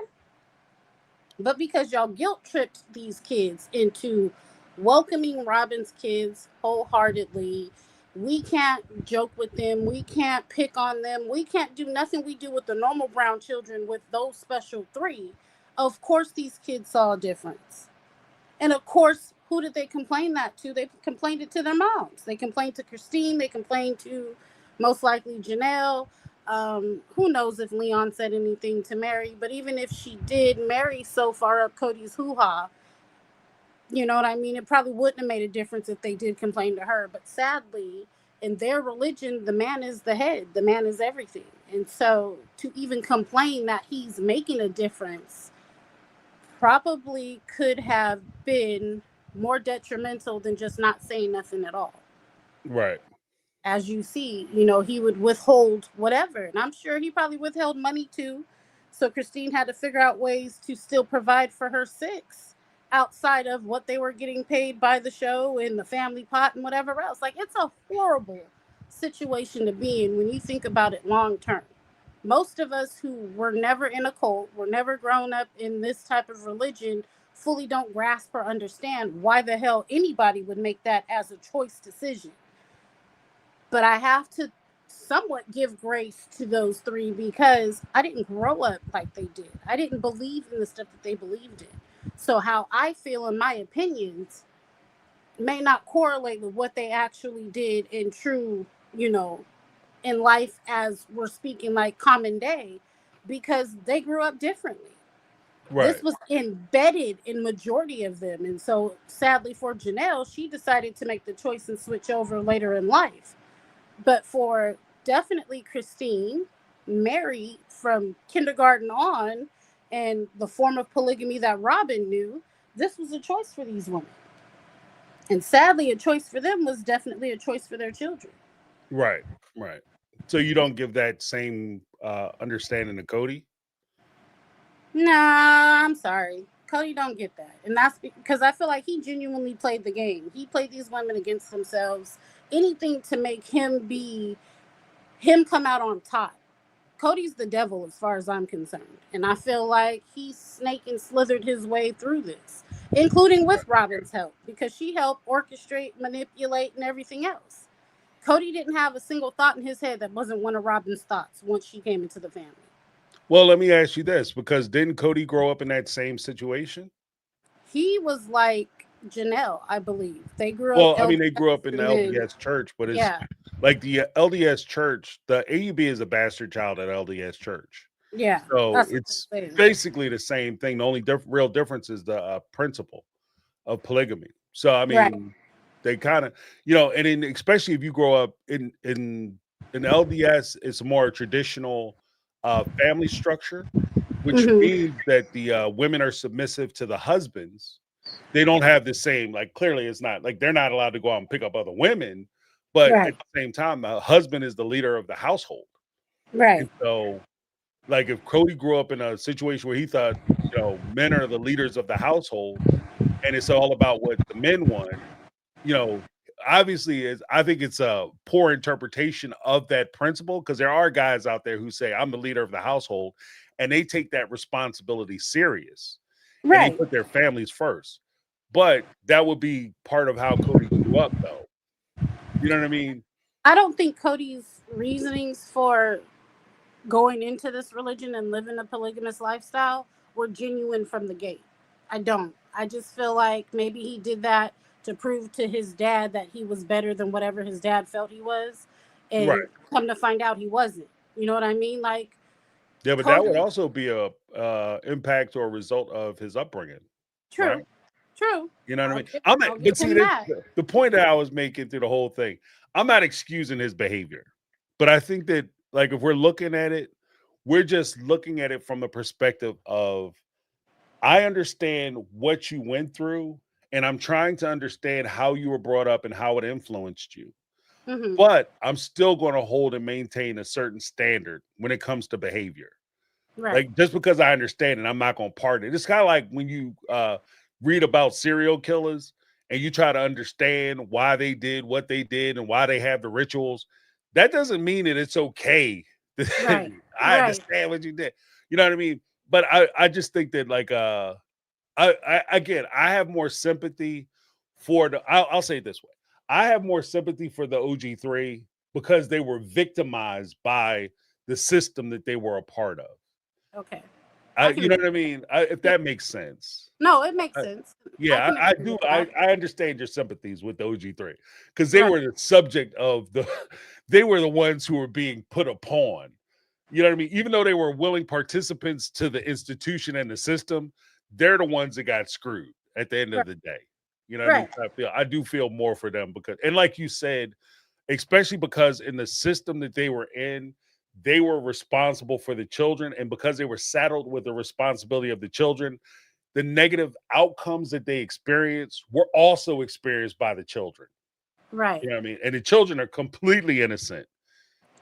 But because y'all guilt tripped these kids into welcoming Robyn's kids wholeheartedly, we can't joke with them. We can't pick on them. We can't do nothing we do with the normal brown children with those special 3. Of course, these kids saw a difference. And of course, who did they complain that to? They complained it to their moms. They complained to Christine. They complained to most likely Janelle. Who knows if Leon said anything to Meri, but even if she did, Meri's so far up Kody's hoo-ha, you know what I mean? It probably wouldn't have made a difference if they did complain to her. But sadly, in their religion, the man is the head. The man is everything. And so to even complain that he's making a difference probably could have been more detrimental than just not saying nothing at all. Right. As you see, he would withhold whatever. And I'm sure he probably withheld money too. So Christine had to figure out ways to still provide for her 6 outside of what they were getting paid by the show and the family pot and whatever else. Like, it's a horrible situation to be in when you think about it long term. Most of us who were never in a cult, were never grown up in this type of religion, fully don't grasp or understand why the hell anybody would make that as a choice decision. But I have to somewhat give grace to those three because I didn't grow up like they did. I didn't believe in the stuff that they believed in. So how I feel in my opinions may not correlate with what they actually did in true, in life as we're speaking like common day, because they grew up differently. Right. This was embedded in majority of them. And so sadly for Janelle, she decided to make the choice and switch over later in life. But for definitely Christine, Meri from kindergarten on, and the form of polygamy that Robyn knew, this was a choice for these women. And sadly, a choice for them was definitely a choice for their children. Right. Right. So you don't give that same understanding to Kody? Nah, I'm sorry. Kody don't get that. And that's because I feel like he genuinely played the game. He played these women against themselves. Anything to make him come out on top. Kody's the devil as far as I'm concerned. And I feel like he snake and slithered his way through this, including with Robyn's help, because she helped orchestrate, manipulate, and everything else. Kody didn't have a single thought in his head that wasn't one of Robyn's thoughts once she came into the family. Well, let me ask you this, because didn't Kody grow up in that same situation? He was like Janelle, I believe. They grew Well, up. I mean, they grew up in the and then- LDS church, but it's Yeah, like the LDS church, the AUB is a bastard child at LDS church. yeah. So That's what it's they say. basically the same thing. The only real difference is the principle of polygamy. So, I mean, Right. they kind of, and especially if you grow up in LDS, it's a more traditional family structure, which Mhm. means that the women are submissive to the husbands. They don't have the same, like, clearly it's not like they're not allowed to go out and pick up other women, but Right. at the same time, the husband is the leader of the household. Right. And so, like, if Kody grew up in a situation where he thought, men are the leaders of the household and it's all about what the men want, obviously I think it's a poor interpretation of that principle, because there are guys out there who say, I'm the leader of the household, and they take that responsibility serious and they Right. put their families first. But that would be part of how Kody grew up, though. You know what I mean? I don't think Kody's reasonings for going into this religion and living a polygamous lifestyle were genuine from the gate. I don't. I just feel like maybe he did that to prove to his dad that he was better than whatever his dad felt he was, and Right. come to find out he wasn't. You know what I mean? Like, Yeah, but that would Kody, also be a impact or result of his upbringing, right? true. You know what I I'll mean? give, I'm I'll not, but give see, him that. the point that I was making through the whole thing, I'm not excusing his behavior, but I think that, like, if we're looking at it, we're just looking at it from the perspective of, I understand what you went through, and I'm trying to understand how you were brought up and how it influenced you. Hmm. But I'm still going to hold and maintain a certain standard when it comes to behavior. Right. Like, just because I understand it, I'm not going to pardon it. It's kind of like when you read about serial killers and you try to understand why they did what they did and why they have the rituals. That doesn't mean that it's okay. Right. I Right. understand what you did. You know what I mean? But I just think that, like, again, I have more sympathy for I'll say it this way. I have more sympathy for the OG3 because they were victimized by the system that they were a part of. Okay. I You can. know what I mean? If Yeah. that makes sense. No, it makes I- sense. Yeah, can I agree do. with that. I understand your sympathies with the OG3 because they Right. were the subject of the, they were the ones who were being put upon. You know what I mean? Even though they were willing participants to the institution and the system, they're the ones that got screwed at the end of Right. the day. You know what I mean? Right. I do feel more for them because, and like you said, especially because in the system that they were in, they were responsible for the children. And because they were saddled with the responsibility of the children, the negative outcomes that they experienced were also experienced by the children. Right. You know what I mean? And the children are completely innocent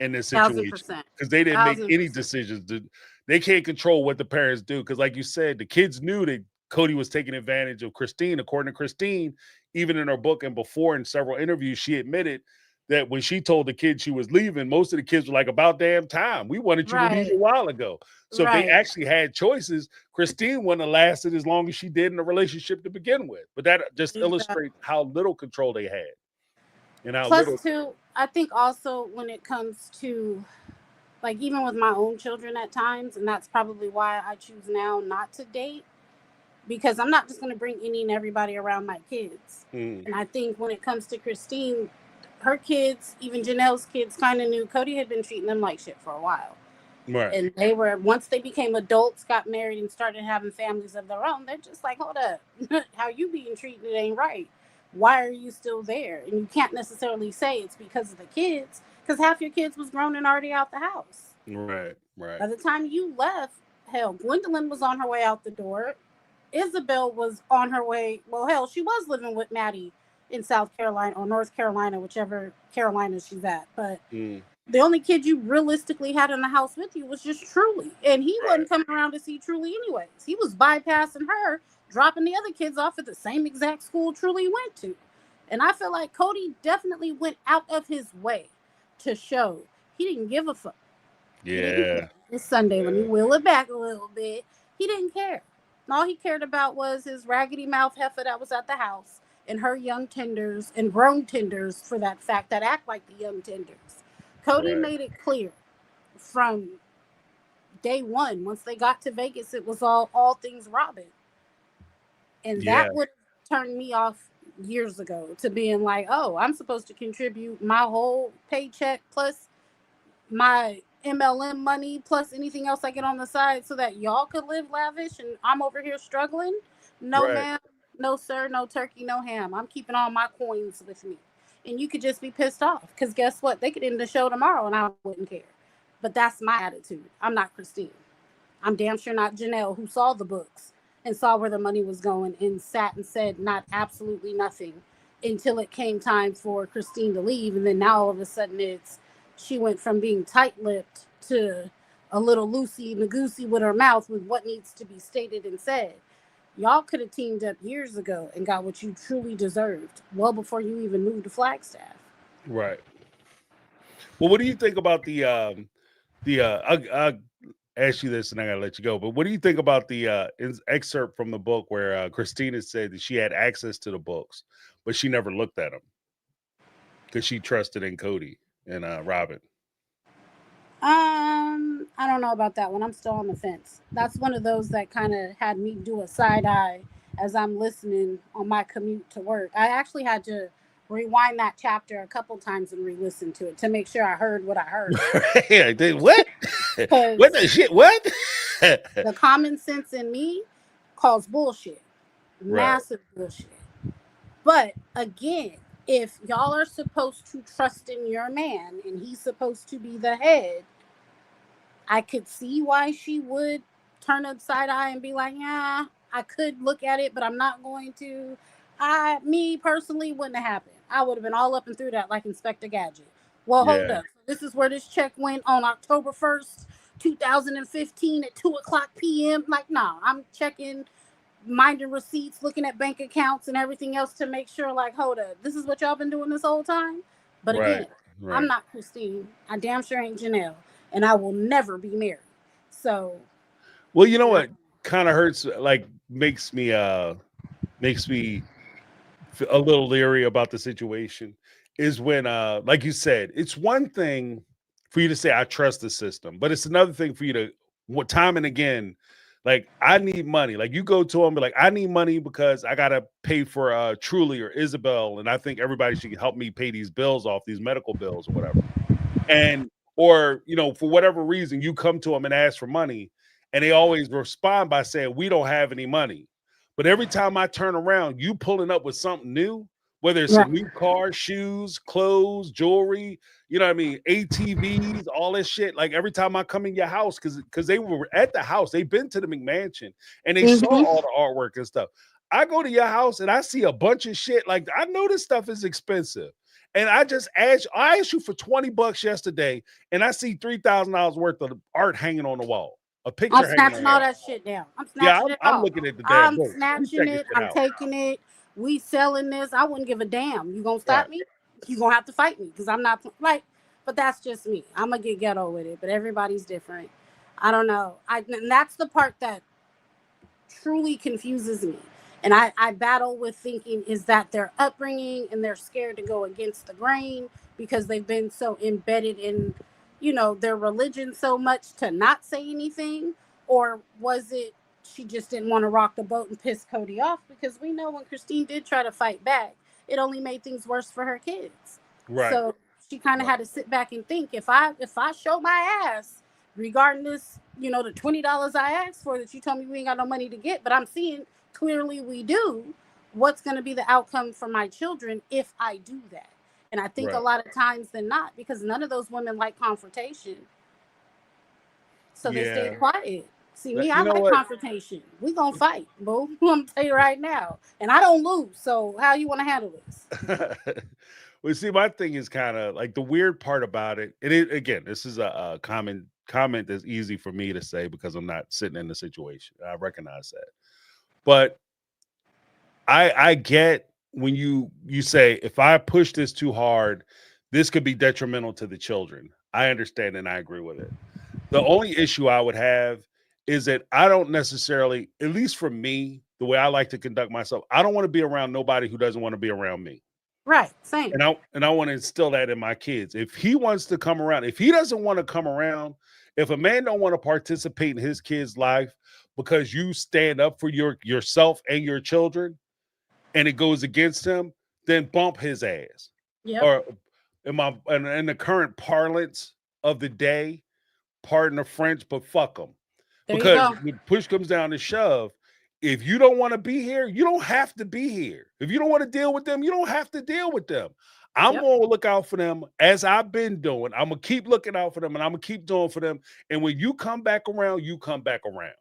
in this situation 1,000%. because they didn't make any 1,000%. decisions. They can't control what the parents do because, like you said, the kids knew that Kody was taking advantage of Christine. According to Christine, even in her book and before in several interviews, she admitted that when she told the kids she was leaving, most of the kids were like, about damn time. We wanted you to leave a Right. while ago. So if they Right. actually had choices, Christine wouldn't have lasted as long as she did in the relationship to begin with. But that just Exactly. illustrates how little control they had. And how Plus, little too, I think also when it comes to, like, even with my own children at times, and that's probably why I choose now not to date, because I'm not just going to bring any and everybody around my kids. Mm, And I think when it comes to Christine, her kids, even Janelle's kids, kind of knew Kody had been treating them like shit for a while. right. And they were, once they became adults, got married, and started having families of their own, they're just like, hold up, how you being treated ain't right. Why are you still there? And you can't necessarily say it's because of the kids, because half your kids was grown and already out the house. Right. Right. By the time you left, hell, Gwendolyn was on her way out the door. Isabel was on her way. Well, hell, she was living with Maddie in South Carolina or North Carolina, whichever Carolina she's at. But the only kid you realistically had in the house with you was just Truly. And he wasn't coming around to see Truly anyways. He was bypassing her, dropping the other kids off at the same exact school Truly went to. And I feel like Kody definitely went out of his way to show he didn't give a fuck. Yeah. It's Sunday. Let me wheel it back a little bit. He didn't care. All he cared about was his raggedy mouth heifer that was at the house and her young tenders and grown tenders, for that fact, that act like the young tenders. Kody made it clear from day one. Once they got to Vegas, it was all things Robyn. And that would turn me off years ago to being like, oh, I'm supposed to contribute my whole paycheck plus my MLM money plus anything else I get on the side so that y'all could live lavish and I'm over here struggling. No, ma'am. No, sir. No turkey, no ham. I'm keeping all my coins with me. And you could just be pissed off because guess what? They could end the show tomorrow and I wouldn't care. But that's my attitude. I'm not Christine. I'm damn sure not Janelle, who saw the books and saw where the money was going and sat and said not absolutely nothing until it came time for Christine to leave. And then now all of a sudden she went from being tight-lipped to a little loosey-goosey with her mouth with what needs to be stated and said. Y'all could have teamed up years ago and got what you truly deserved well before you even moved to Flagstaff. Right. Well, what do you think about I'll ask you this and I gotta let you go, but what do you think about the excerpt from the book where Christina said that she had access to the books, but she never looked at them because she trusted in Kody and Robyn? I don't know about that one. I'm still on the fence. That's one of those that kind of had me do a side eye as I'm listening on my commute to work. I actually had to rewind that chapter a couple times and re-listen to it to make sure I heard what I heard. I did what? What the shit? What? The common sense in me calls bullshit. Massive bullshit. But again, if y'all are supposed to trust in your man and he's supposed to be the head, I could see why she would turn a side eye and be like, yeah, I could look at it, but I'm not going to. Me personally, wouldn't have happened. I would have been all up and through that like Inspector Gadget. Well, hold up. This is where this check went on October 1st, 2015 at 2 o'clock p.m. Like, nah, I'm checking, minding receipts, looking at bank accounts and everything else to make sure, like, hold up, this is what y'all been doing this whole time? But again, I'm not Christine. I damn sure ain't Janelle. And I will never be married. So, well, you know what kind of hurts, like makes me a little leery about the situation is when, like you said, it's one thing for you to say I trust the system, but it's another thing for you to time and again, like I need money. Like you go to them, be like, I need money because I gotta pay for Truly or Isabel, and I think everybody should help me pay these bills off, these medical bills or whatever. And or, for whatever reason, you come to them and ask for money, and they always respond by saying, we don't have any money. But every time I turn around, you pulling up with something new, whether it's a new car, shoes, clothes, jewelry, you know what I mean, ATVs, all this shit. Like every time I come in your house, because they were at the house, they've been to the McMansion, and they saw all the artwork and stuff. I go to your house and I see a bunch of shit. Like I know this stuff is expensive. And I asked you for $20 yesterday, and I see $3,000 worth of art hanging on the wall. A picture. I'm snatching all that shit down. I'm snatching it I'm off. looking at the damn I'm snatching it. I'm taking it. We selling this. I wouldn't give a damn. You gonna stop me? you're gonna have to fight me because I'm not like. But that's just me. I'm gonna get ghetto with it. But everybody's different. I don't know. And that's the part that truly confuses me. And I battle with thinking, is that their upbringing and they're scared to go against the grain because they've been so embedded in, their religion so much to not say anything? Or was it she just didn't want to rock the boat and piss Kody off? Because we know when Christine did try to fight back, it only made things worse for her kids. Right. So she kind of had to sit back and think, if I show my ass regarding this, the $20 I asked for that you told me we ain't got no money to get, but I'm seeing clearly we do, what's going to be the outcome for my children if I do that? And I think a lot of times than not, because none of those women like confrontation, so they stay quiet. See, me, I like confrontation. We gonna fight, boo. I'm gonna tell you right now, and I don't lose. So how you want to handle this? Well, see, my thing is kind of like the weird part about it. Again, this is a common comment that's easy for me to say because I'm not sitting in the situation. I recognize that. But I get when you say, if I push this too hard, this could be detrimental to the children. I understand and I agree with it. The only issue I would have is that I don't necessarily, at least for me, the way I like to conduct myself, I don't want to be around nobody who doesn't want to be around me. Right, same. And I want to instill that in my kids. If he wants to come around, if he doesn't want to come around, if a man don't want to participate in his kid's life because you stand up for yourself and your children, and it goes against him, then bump his ass. Yep. Or in the current parlance of the day, pardon the French, but fuck them. Because when push comes down to shove, if you don't want to be here, you don't have to be here. If you don't want to deal with them, you don't have to deal with them. I'm going to look out for them as I've been doing. I'm going to keep looking out for them, and I'm going to keep doing for them. And when you come back around, you come back around.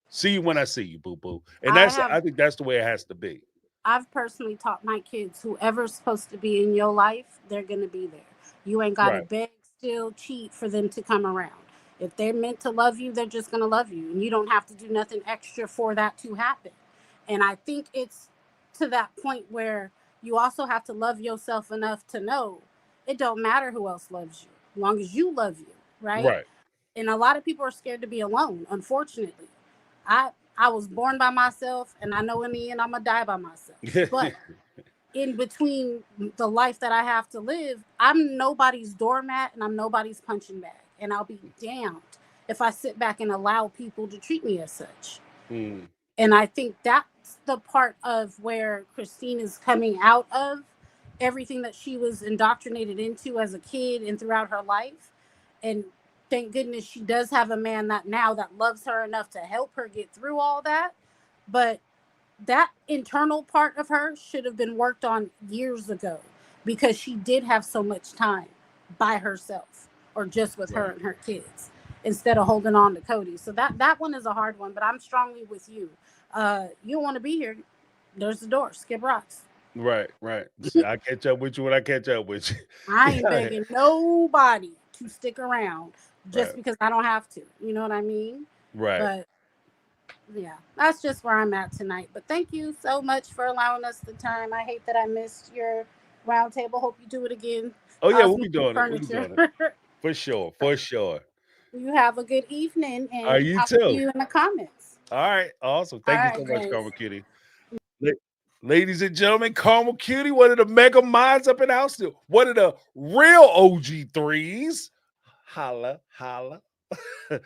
See you when I see you, boo-boo. And I think that's the way it has to be. I've personally taught my kids, whoever's supposed to be in your life, they're going to be there. You ain't got to beg, steal, cheat for them to come around. If they're meant to love you, they're just going to love you. And you don't have to do nothing extra for that to happen. And I think it's to that point where you also have to love yourself enough to know it don't matter who else loves you, as long as you love you, right? And a lot of people are scared to be alone, unfortunately. I was born by myself, and I know in the end I'm going to die by myself. But in between the life that I have to live, I'm nobody's doormat and I'm nobody's punching bag. And I'll be damned if I sit back and allow people to treat me as such. And I think that's the part of where Christine is coming out of everything that she was indoctrinated into as a kid and throughout her life. And thank goodness she does have a man that loves her enough to help her get through all that. But that internal part of her should have been worked on years ago, because she did have so much time by herself or just with her and her kids instead of holding on to Kody. So that one is a hard one, but I'm strongly with you. You don't want to be here. There's the door. Skip rocks. Right. See, I catch up with you when I catch up with you. I ain't begging nobody to stick around just because I don't have to. You know what I mean? Right. But yeah, that's just where I'm at tonight. But thank you so much for allowing us the time. I hate that I missed your round table. Hope you do it again. Oh yeah, we'll be doing it. For sure. You have a good evening, and I'll see you in the comments. All right, awesome. Thank you so much, Caramel Cutie. Ladies and gentlemen, Caramel Cutie, one of the mega minds up in the house, one of the real OG3s. Holla. Let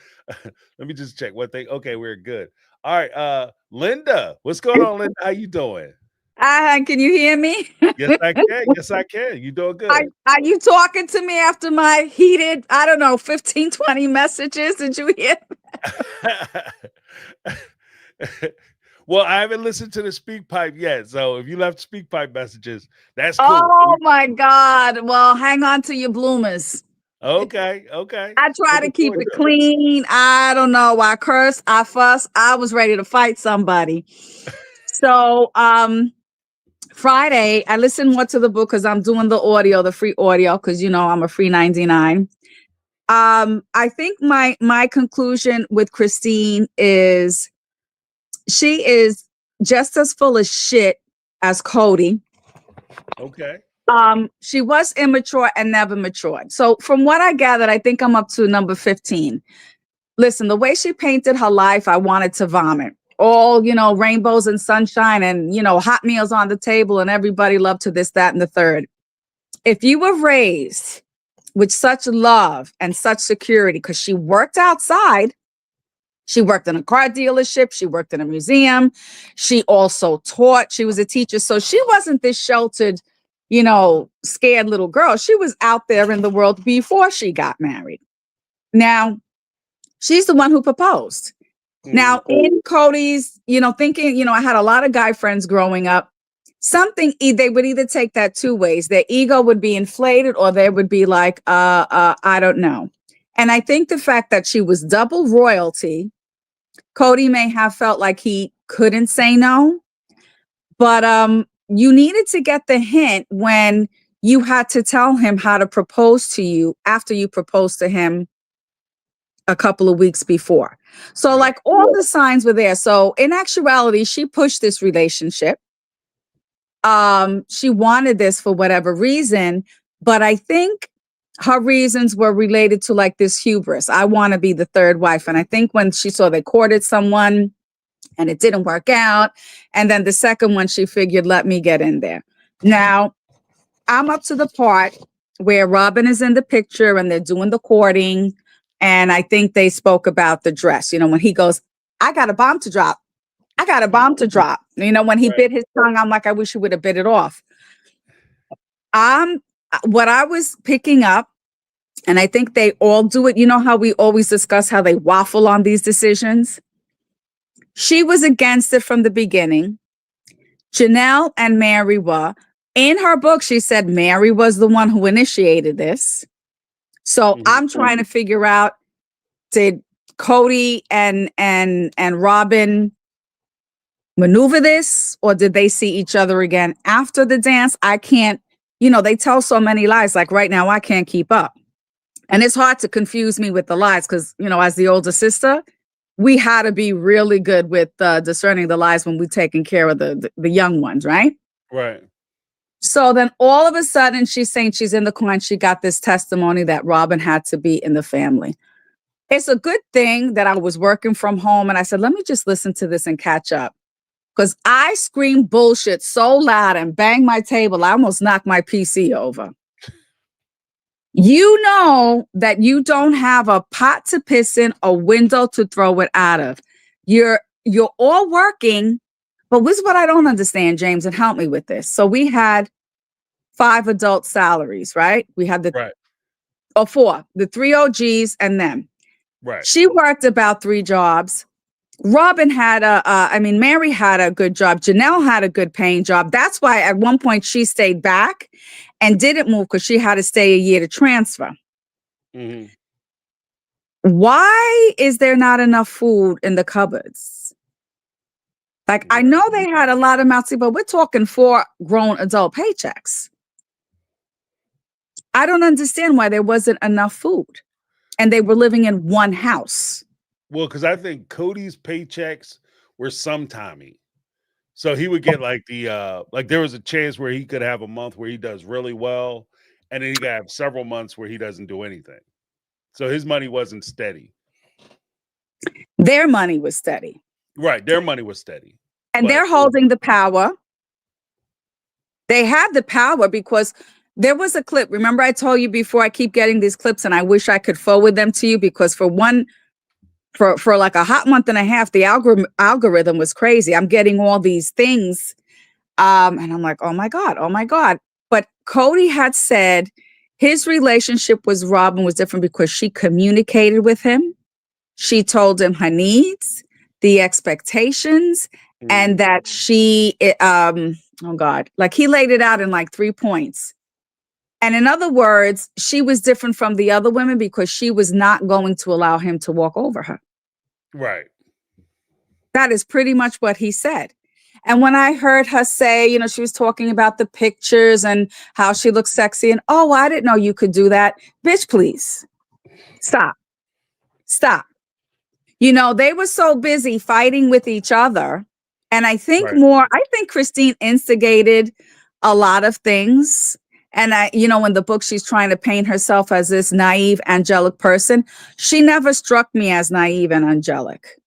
me just check what they. Okay, we're good. All right, Linda, what's going on, Linda? How you doing? Hi, can you hear me? Yes, I can. You doing good? Are you talking to me after my heated, 15, 20 messages? Did you hear? Well, I haven't listened to the speak pipe yet. So if you left speak pipe messages, that's cool. Oh my God. Well, hang on to your bloomers. Okay. I try to keep it clean. I don't know. I curse, I fuss. I was ready to fight somebody. So, Friday, I listened more to the book because I'm doing the free audio, because I'm a free 99. I think my conclusion with Christine is she is just as full of shit as Kody. Okay. She was immature and never matured. So from what I gathered, I think I'm up to number 15. Listen, the way she painted her life, I wanted to vomit. All, rainbows and sunshine and, hot meals on the table and everybody loved to this, that, and the third. If you were raised with such love and such security, because she worked outside, she worked in a car dealership, she worked in a museum, she also taught, she was a teacher. So she wasn't this sheltered, scared little girl. She was out there in the world before she got married. Now, she's the one who proposed. Now, in Kody's, thinking, I had a lot of guy friends growing up. They would either take that two ways. Their ego would be inflated or they would be like, I don't know. And I think the fact that she was double royalty, Kody may have felt like he couldn't say no. But you needed to get the hint when you had to tell him how to propose to you after you proposed to him a couple of weeks before. So like all the signs were there. So in actuality, she pushed this relationship. She wanted this for whatever reason, but I think her reasons were related to like this hubris. I want to be the third wife. And I think when she saw they courted someone and it didn't work out, and then the second one, she figured, let me get in there. Now, I'm up to the part where Robyn is in the picture and they're doing the courting. And I think they spoke about the dress, when he goes, I got a bomb to drop. I got a bomb to drop. When he bit his tongue, I'm like, I wish he would have bit it off. What I was picking up, and I think they all do it. You know how we always discuss how they waffle on these decisions? She was against it from the beginning. Janelle and Meri were. In her book, she said Meri was the one who initiated this. So I'm trying to figure out, did Kody and Robyn maneuver this, or did they see each other again after the dance? I can't, they tell so many lies. Like right now, I can't keep up. And it's hard to confuse me with the lies because, as the older sister, we had to be really good with discerning the lies when we're taking care of the young ones, right? Right. So then all of a sudden she's saying she's in the car and she got this testimony that Robyn had to be in the family. It's a good thing that I was working from home and I said, let me just listen to this and catch up. Because I screamed bullshit so loud and banged my table, I almost knocked my PC over. You know that you don't have a pot to piss in, a window to throw it out of. You're all working, but this is what I don't understand, James, and help me with this. So we had 5 adult salaries, right? We had or 4, the 3 OGs and them. Right. She worked about 3 jobs. Robyn had Meri had a good job. Janelle had a good paying job. That's why at one point she stayed back and didn't move because she had to stay a year to transfer. Mm-hmm. Why is there not enough food in the cupboards? Like, I know they had a lot of mouths, but we're talking 4 grown adult paychecks. I don't understand why there wasn't enough food and they were living in one house. Well, because I think Kody's paychecks were sometimey. So he would get like there was a chance where he could have a month where he does really well, and then he could have several months where he doesn't do anything. So his money wasn't steady. Their money was steady. Right. Their money was steady. And they're holding the power. They have the power because there was a clip. Remember I told you before, I keep getting these clips and I wish I could forward them to you because for like a hot month and a half, the algorithm was crazy. I'm getting all these things. And I'm like, oh my God. But Kody had said his relationship with Robyn was different because she communicated with him. She told him her needs, the expectations, and that she, like he laid it out in like 3 points. And in other words, she was different from the other women because she was not going to allow him to walk over her. Right. That is pretty much what he said. And when I heard her say, she was talking about the pictures and how she looks sexy and, oh, I didn't know you could do that. Bitch, please. Stop. They were so busy fighting with each other. And I think Christine instigated a lot of things. And in the book, she's trying to paint herself as this naive, angelic person. She never struck me as naive and angelic.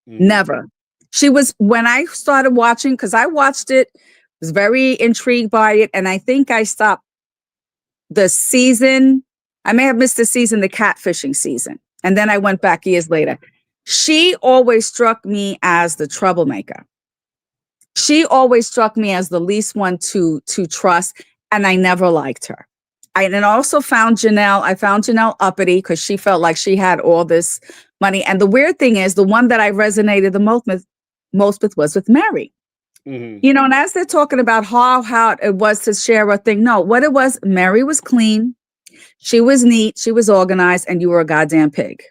Never. She was, when I started watching, because I watched it, was very intrigued by it. And I think I stopped the season. I may have missed the season, the catfishing season. And then I went back years later. She always struck me as the troublemaker. She always struck me as the least one to trust. And I never liked her. I also found Janelle. I found Janelle uppity because she felt like she had all this money. And the weird thing is, the one that I resonated the most with was with Meri. And as they're talking about how it was to share a thing, no, what it was, Meri was clean, she was neat, she was organized, and you were a goddamn pig.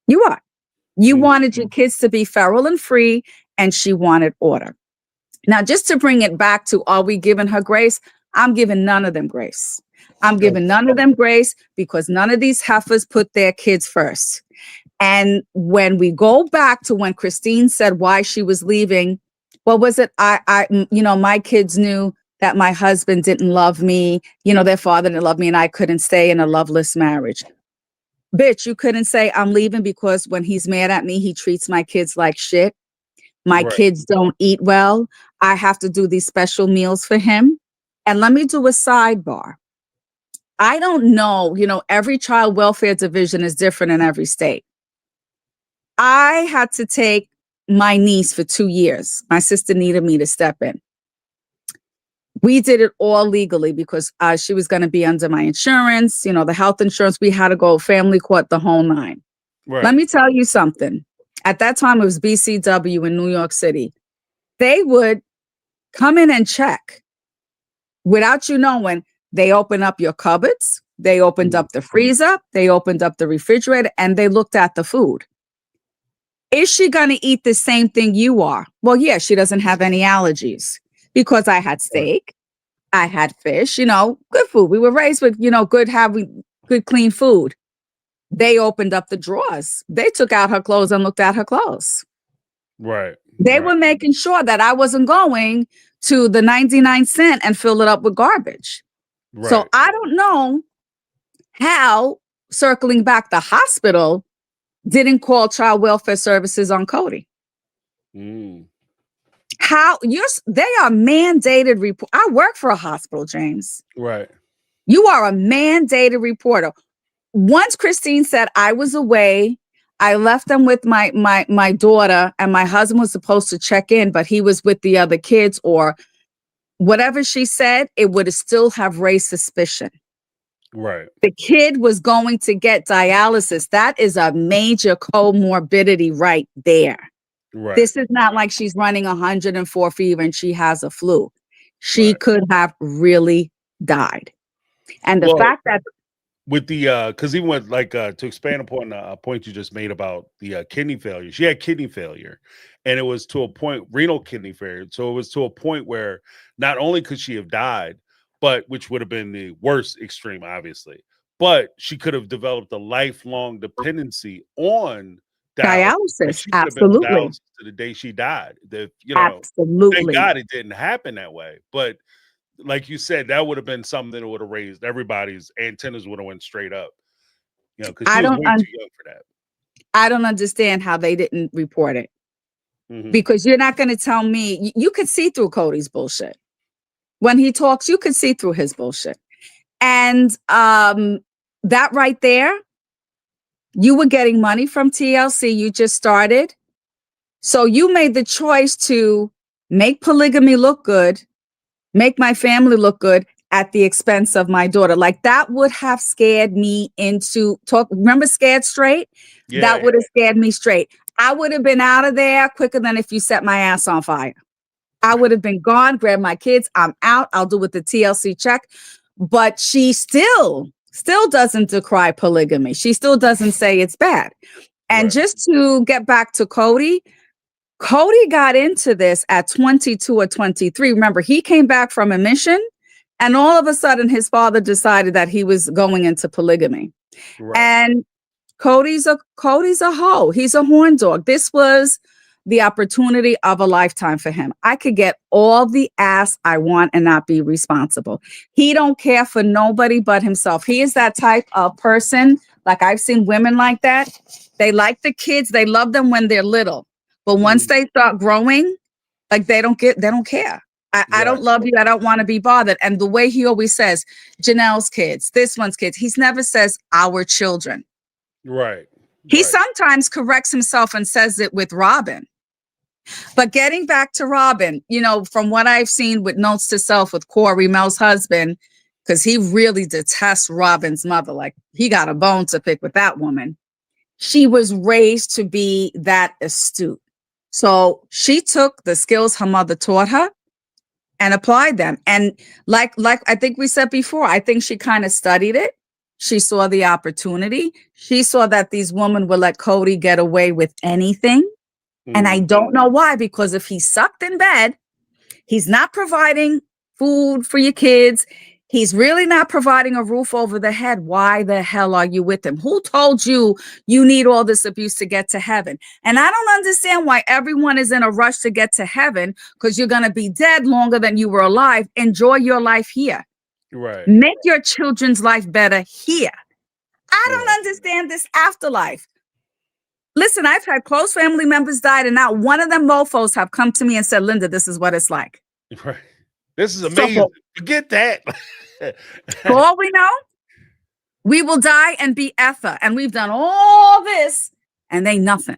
You are. You wanted your kids to be feral and free, and she wanted order. Now, just to bring it back to, are we giving her grace? I'm giving none of them grace. I'm giving none of them grace because none of these heifers put their kids first. And when we go back to when Christine said why she was leaving, what was it? My kids knew that my husband didn't love me. Their father didn't love me and I couldn't stay in a loveless marriage. Bitch, you couldn't say I'm leaving because when he's mad at me, he treats my kids like shit. My kids don't eat well. I have to do these special meals for him. And let me do a sidebar. I don't know, every child welfare division is different in every state. I had to take my niece for 2 years. My sister needed me to step in. We did it all legally because she was going to be under my insurance, the health insurance. We had to go family court, the whole nine. Right. Let me tell you something. At that time, it was BCW in New York City. They would come in and check without you knowing. They opened up your cupboards. They opened up the freezer. They opened up the refrigerator and they looked at the food. Is she going to eat the same thing you are? Well, yeah, she doesn't have any allergies because I had steak. I had fish, good food. We were raised with, good, clean food. They opened up the drawers. They took out her clothes and looked at her clothes. Right. They were making sure that I wasn't going to the 99-cent and fill it up with garbage. Right. So I don't know how, circling back, the hospital didn't call child welfare services on Kody. How they are mandated report. I work for a hospital, James. Right. You are a mandated reporter. Once Christine said I was away, I left them with my daughter, and my husband was supposed to check in, but he was with the other kids or whatever she said, it would still have raised suspicion. Right. The kid was going to get dialysis. That is a major comorbidity right there. Right. This is not like she's running 104 fever and she has a flu. She could have really died. And the fact that with the because even with to expand upon a point you just made about the kidney failure, she had kidney failure, and it was to a point, renal kidney failure. So it was to a point where not only could she have died, but which would have been the worst extreme, obviously, but she could have developed a lifelong dependency on dialysis. Absolutely, dialysis to the day she died. Absolutely. Thank God it didn't happen that way, but. Like you said, that would have been something that would have raised everybody's antennas, would have went straight up. Because she was way too young for that. I don't understand how they didn't report it. Because you're not going to tell me, you could see through Kody's bullshit. When he talks, you could see through his bullshit. And that right there, you were getting money from TLC. You just started. So you made the choice to make polygamy look good, make my family look good at the expense of my daughter. Like that would have scared me into talk. Remember Scared Straight? Yeah, that would have scared me straight. I would have been out of there quicker than if you set my ass on fire. I would have been gone, grab my kids. I'm out. I'll do with the TLC check. But she still doesn't decry polygamy. She still doesn't say it's bad. And just to get back to Kody got into this at 22 or 23. Remember, he came back from a mission and all of a sudden his father decided that he was going into polygamy. Right. And Kody's a hoe. He's a horn dog. This was the opportunity of a lifetime for him. I could get all the ass I want and not be responsible. He don't care for nobody but himself. He is that type of person. Like I've seen women like that. They like the kids. They love them when they're little. But once they start growing, like they don't care. I don't love you. I don't want to be bothered. And the way he always says, Janelle's kids, this one's kids, he never says our children. Right. He sometimes corrects himself and says it with Robyn. But getting back to Robyn, you know, from what I've seen with Notes to Self with Corey, Mel's husband, because he really detests Robyn's mother. Like he got a bone to pick with that woman. She was raised to be that astute. So she took the skills her mother taught her and applied them. And like I think we said before, I think she kind of studied it. She saw the opportunity. She saw that these women would let Kody get away with anything. And I don't know why, because if he's sucked in bed, he's not providing food for your kids. He's really not providing a roof over the head. Why the hell are you with him? Who told you you need all this abuse to get to heaven? And I don't understand why everyone is in a rush to get to heaven, because you're going to be dead longer than you were alive. Enjoy your life here. Right. Make your children's life better here. I don't understand this afterlife. Listen, I've had close family members died, and not one of them mofos have come to me and said, Linda, this is what it's like. Right. This is amazing. Forget that. For all we know, we will die and be ether. And we've done all this and they nothing.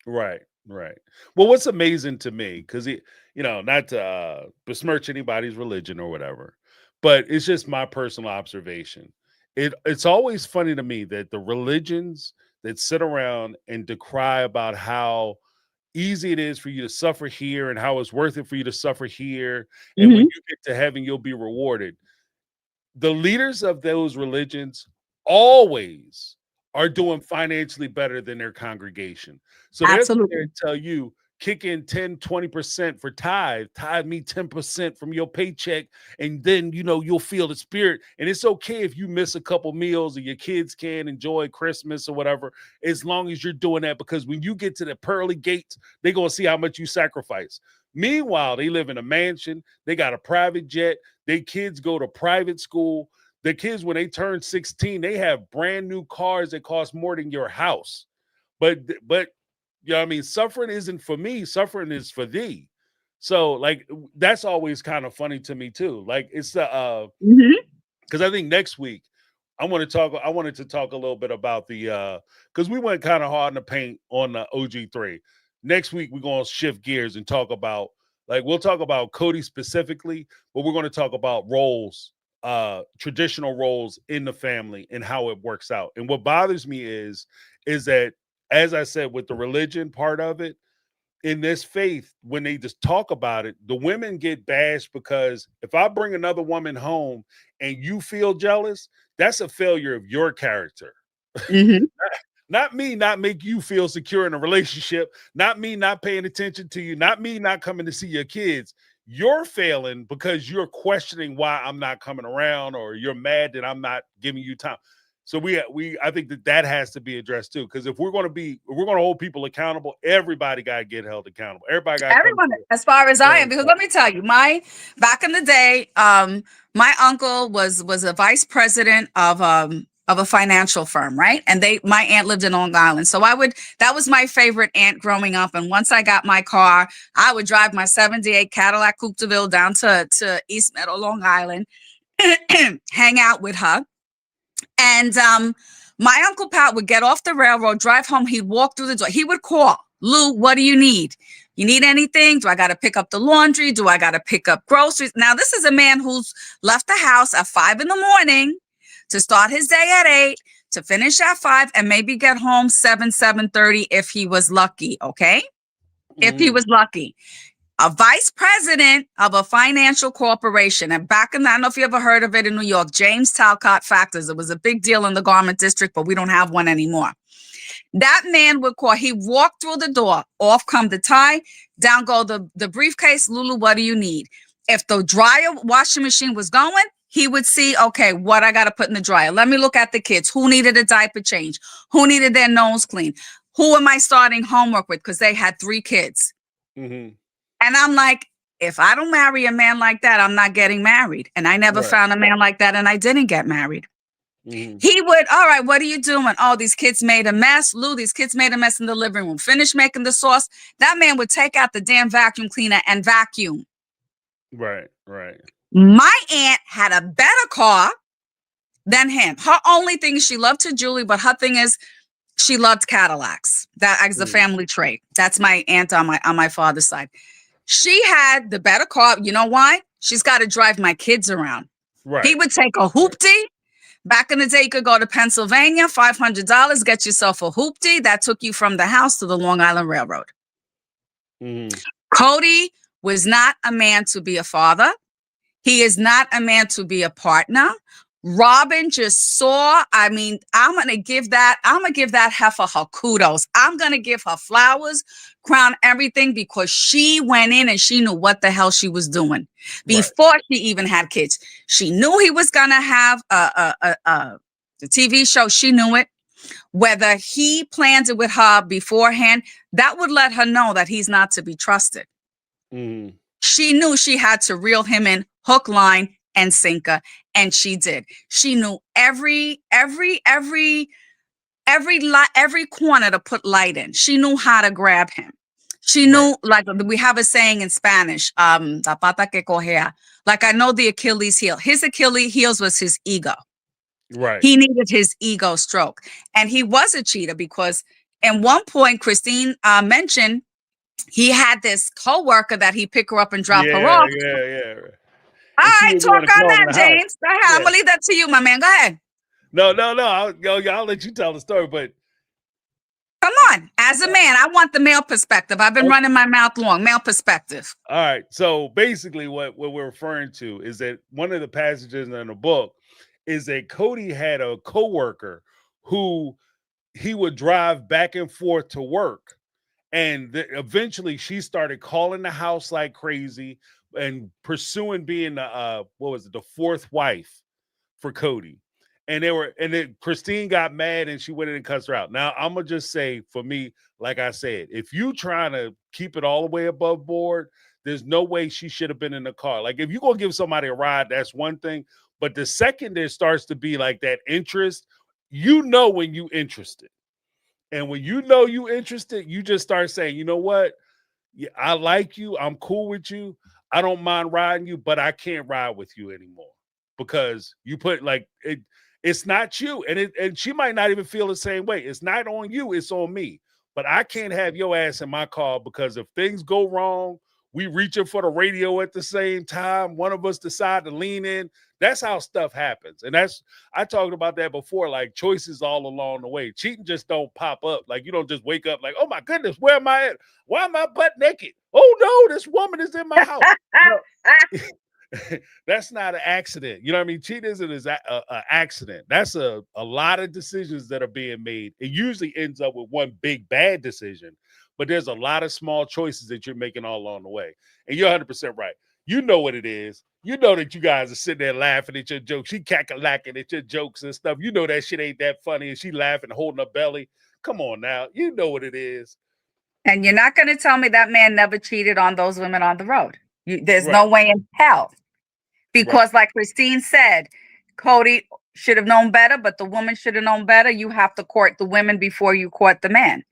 Right. Right. Well, what's amazing to me, because, you know, not to besmirch anybody's religion or whatever, but it's just my personal observation. It's always funny to me that the religions that sit around and decry about how easy it is for you to suffer here and how it's worth it for you to suffer here. And when you get to heaven, you'll be rewarded. The leaders of those religions always are doing financially better than their congregation. So they're there to tell you, kick in 10, 20% for tithe me 10% from your paycheck. And then, you know, you'll feel the spirit. And it's okay if you miss a couple meals and your kids can enjoy Christmas or whatever, as long as you're doing that, because when you get to the pearly gates, they're going to see how much you sacrifice. Meanwhile, they live in a mansion. They got a private jet. Their kids go to private school. The kids, when they turn 16, they have brand new cars that cost more than your house. But you know what I mean? Suffering isn't for me. Suffering is for thee. So, like, that's always kind of funny to me, too. Like, it's the, because I think next week, I wanted to talk a little bit about the, because we went kind of hard in the paint on the OG3. Next week, we're going to shift gears and talk about, like, we'll talk about Kody specifically, but we're going to talk about roles, traditional roles in the family and how it works out. And what bothers me is that, as I said, with the religion part of it, in this faith, when they just talk about it, the women get bashed because if I bring another woman home and you feel jealous, that's a failure of your character. Not me not make you feel secure in a relationship, not me not paying attention to you, not me not coming to see your kids. You're failing because you're questioning why I'm not coming around, or you're mad that I'm not giving you time. So I think that has to be addressed too, because if we're going to hold people accountable, everybody got to get held accountable. Everyone, as far as I am, because let me tell you, back in the day, my uncle was a vice president of a financial firm, right? And my aunt lived in Long Island, so that was my favorite aunt growing up. And once I got my car, I would drive my '78 Cadillac Coupe de Ville down to East Meadow, Long Island, hang out with her. And my Uncle Pat would get off the railroad, drive home. He'd walk through the door. He would call, Lou, what do you need? You need anything? Do I got to pick up the laundry? Do I got to pick up groceries? Now, this is a man who's left the house at 5 a.m. to start his day at 8, to finish at 5, and maybe get home 7:30 if he was lucky, okay? If he was lucky. A vice president of a financial corporation. And back in, I don't know if you ever heard of it in New York, James Talcott Factors. It was a big deal in the garment district, but we don't have one anymore. That man would call, he walked through the door, off come the tie, down go the briefcase, Lulu, what do you need? If the dryer washing machine was going, he would see, okay, what I got to put in the dryer. Let me look at the kids. Who needed a diaper change? Who needed their nose clean? Who am I starting homework with? Because they had 3 kids. Mm-hmm. And I'm like, if I don't marry a man like that, I'm not getting married. And I never Right. found a man like that, and I didn't get married. Mm-hmm. He would, all right, what are you doing? Oh, these kids made a mess. Lou, these kids made a mess in the living room. Finish making the sauce. That man would take out the damn vacuum cleaner and vacuum. Right. Right. My aunt had a better car than him. Her only thing is she loved her Julie, but her thing is she loved Cadillacs. That is the family trait. That's my aunt on my father's side. She had the better car. You know why? She's got to drive my kids around. Right. He would take a hoopty. Back in the day, you could go to Pennsylvania, $500, get yourself a hoopty. That took you from the house to the Long Island Railroad. Mm-hmm. Kody was not a man to be a father. He is not a man to be a partner. Robyn just saw, I mean, I'm going to give that heifer her kudos. I'm going to give her flowers, crown everything, because she went in and she knew what the hell she was doing before she even had kids. She knew he was going to have the TV show. She knew it. Whether he planned it with her beforehand, that would let her know that he's not to be trusted. Mm-hmm. She knew she had to reel him in hook, line, and sinker, and she did. She knew every corner to put light in. She knew how to grab him. She knew, like we have a saying in Spanish, la pata que cojea. Like, I know the Achilles heel. His Achilles heels was his ego. Right. He needed his ego stroke, and he was a cheater because at one point Christine mentioned he had this co-worker that he pick her up and drop her off. Yeah. All And she right, was the talk one that on called in that, the house. James. Go ahead. I'm gonna leave that to you, my man. Go ahead. No. I'll let you tell the story, but Come on. As a man, I want the male perspective. I've been running my mouth long. Male perspective. all right. So basically, what we're referring to is that one of the passages in the book is that Kody had a coworker who he would drive back and forth to work, and eventually she started calling the house like crazy and pursuing being the the 4th wife for Kody. And then Christine got mad and she went in and cussed her out. Now I'm gonna just say, for me, like I said, if you trying to keep it all the way above board, there's no way she should have been in the car. Like, if you're gonna give somebody a ride, that's one thing. But the second there starts to be like that interest, you know when you interested. And when you know you interested, you just start saying, you know what? Yeah, I like you. I'm cool with you. I don't mind riding you, but I can't ride with you anymore because you put like it. It's not you, and she might not even feel the same way. It's not on you. It's on me. But I can't have your ass in my car because if things go wrong, we reaching for the radio at the same time. One of us decide to lean in. That's how stuff happens. And I talked about that before, like choices all along the way. Cheating just don't pop up. Like, you don't just wake up like, oh my goodness, where am I at? Why am I butt naked? Oh no, this woman is in my house. No. That's not an accident. You know what I mean? Cheating is an accident. That's a lot of decisions that are being made. It usually ends up with one big bad decision, but there's a lot of small choices that you're making all along the way. And you're 100% right. You know what it is. You know that you guys are sitting there laughing at your jokes. She cackling at your jokes and stuff. You know that shit ain't that funny, and she laughing, holding her belly. Come on now. You know what it is. And you're not going to tell me that man never cheated on those women on the road. There's Right. no way in hell. Because like Christine said, Kody should have known better, but the woman should have known better. You have to court the women before you court the man.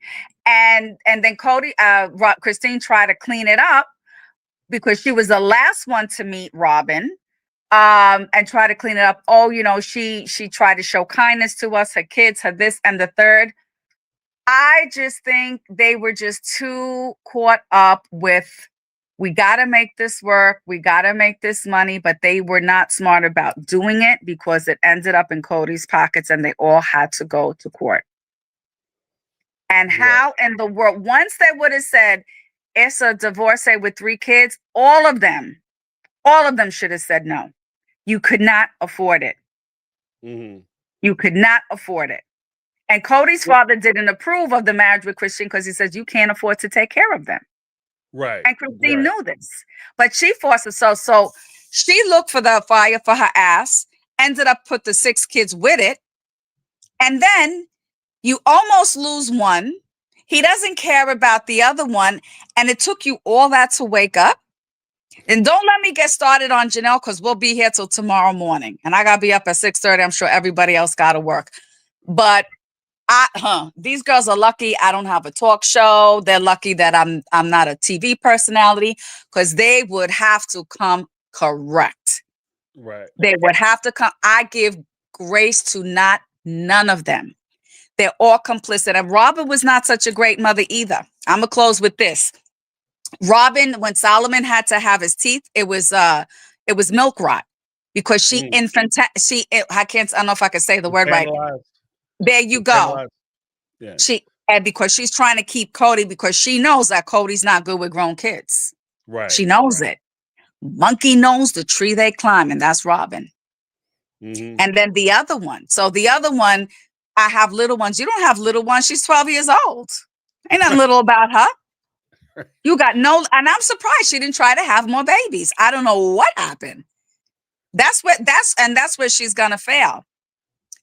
And then Christine tried to clean it up because she was the last one to meet Robyn, and try to clean it up. Oh, you know, she tried to show kindness to us, her kids, her this and the third. I just think they were just too caught up with, we got to make this work. We got to make this money. But they were not smart about doing it because it ended up in Kody's pockets and they all had to go to court. And how in the world, once they would have said, it's a divorcee with 3 kids, all of them should have said no. You could not afford it. Mm-hmm. You could not afford it. And Kody's father didn't approve of the marriage with Christine because he says, you can't afford to take care of them. Right. And Christine knew this, but she forced it. So she looked for the fire for her ass, ended up put the 6 kids with it. And then you almost lose one. He doesn't care about the other one. And it took you all that to wake up. And don't let me get started on Janelle, because we'll be here till tomorrow morning. And I gotta be up at 6:30. I'm sure everybody else gotta work. But these girls are lucky I don't have a talk show. They're lucky that I'm not a TV personality, because they would have to come correct. Right. They would have to come. I give grace to none of them. They're all complicit. And Robyn was not such a great mother either. I'm gonna close with this. Robyn, when Solomon had to have his teeth, it was milk rot, because she I don't know if I can say the word right. There you go. Yeah. And because she's trying to keep Kody, because she knows that Cody's not good with grown kids. Right. She knows it. Monkey knows the tree they climb, and that's Robyn. Mm-hmm. And then the other one. So the other one, I have little ones. You don't have little ones. She's 12 years old. Ain't nothing little about her. You got no, and I'm surprised she didn't try to have more babies. I don't know what happened. That's where she's gonna fail.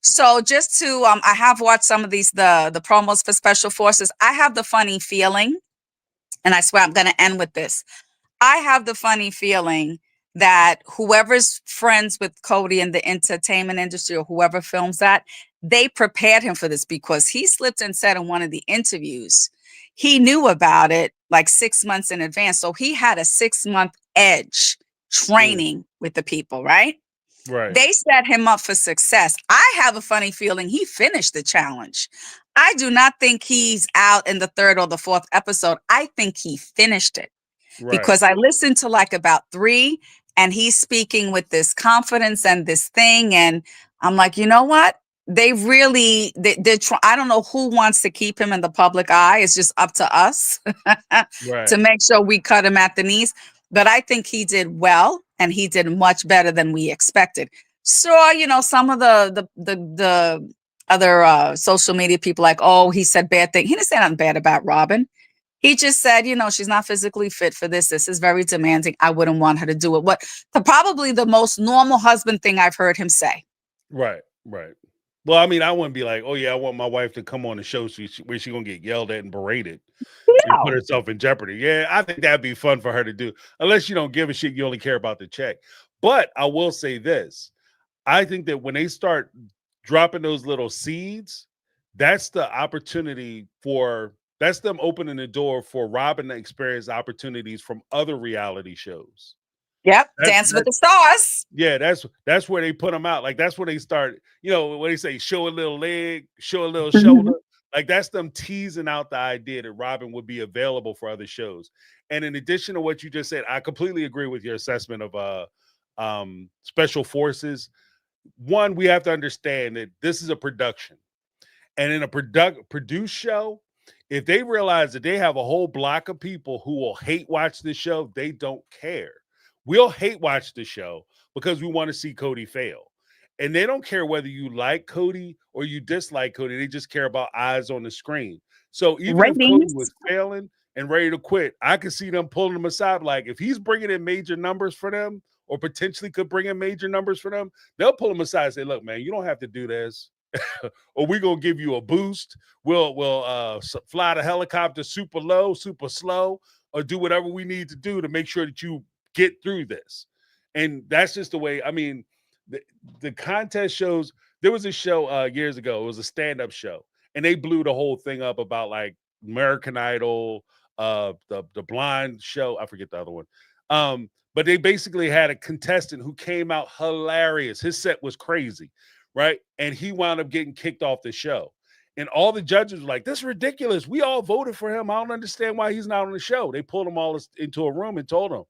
So just to, I have watched some of these, the promos for Special Forces. I have the funny feeling, and I swear I'm gonna end with this. I have the funny feeling that whoever's friends with Kody in the entertainment industry, or whoever films that, they prepared him for this, because he slipped and said in one of the interviews, he knew about it like 6 months in advance. So he had a 6-month edge training with the people, right? Right. They set him up for success. I have a funny feeling he finished the challenge. I do not think he's out in the 3rd or the 4th episode. I think he finished it. Right. Because I listened to like about 3, and he's speaking with this confidence and this thing. And I'm like, you know what? They really, they're I don't know who wants to keep him in the public eye. It's just up to us Right. to make sure we cut him at the knees. But I think he did well, and he did much better than we expected. So, you know, some of the other social media people like, oh, he said bad things. He didn't say nothing bad about Robyn. He just said, you know, she's not physically fit for this. This is very demanding. I wouldn't want her to do it. Probably the most normal husband thing I've heard him say. Right. Right. Well, I mean, I wouldn't be like, oh yeah, I want my wife to come on the show where she's gonna get yelled at and berated and put herself in jeopardy. Yeah, I think that'd be fun for her to do, unless you don't give a shit, you only care about the check. But I will say this: I think that when they start dropping those little seeds, that's the opportunity that's them opening the door for Robyn to experience opportunities from other reality shows. Yep, Dance with the Stars. Yeah, that's where they put them out. Like that's where they start. You know, when they say show a little leg, show a little shoulder. Like that's them teasing out the idea that Robyn would be available for other shows. And in addition to what you just said, I completely agree with your assessment of Special Forces. One, we have to understand that this is a production, and in a produced show, if they realize that they have a whole block of people who will hate watch the show, they don't care. We'll hate watch the show because we want to see Kody fail. And they don't care whether you like Kody or you dislike Kody. They just care about eyes on the screen. So even if Kody was failing and ready to quit, I could see them pulling him aside. Like if he's bringing in major numbers for them, or potentially could bring in major numbers for them, they'll pull him aside and say, look, man, you don't have to do this. Or we're going to give you a boost. We'll fly the helicopter super low, super slow, or do whatever we need to do to make sure that you get through this. And that's just the way, I mean, the contest shows, there was a show years ago, it was a stand-up show, and they blew the whole thing up about like American Idol, the blind show, I forget the other one. But they basically had a contestant who came out hilarious. His set was crazy, right? And he wound up getting kicked off the show. And all the judges were like, this is ridiculous. We all voted for him. I don't understand why he's not on the show. They pulled him all into a room and told him,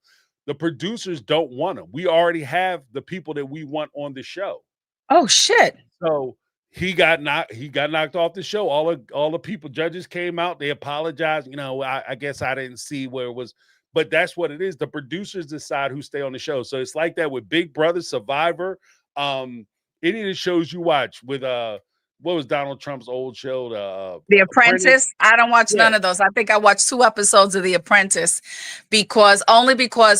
the producers don't want him. We already have the people that we want on the show. Oh, shit. So he got knocked off the show. All the people, judges came out. They apologized. You know, I guess I didn't see where it was. But that's what it is. The producers decide who stay on the show. So it's like that with Big Brother, Survivor, any of the shows you watch with what was Donald Trump's old show? The Apprentice. I don't watch none of those. I think I watched 2 episodes of The Apprentice because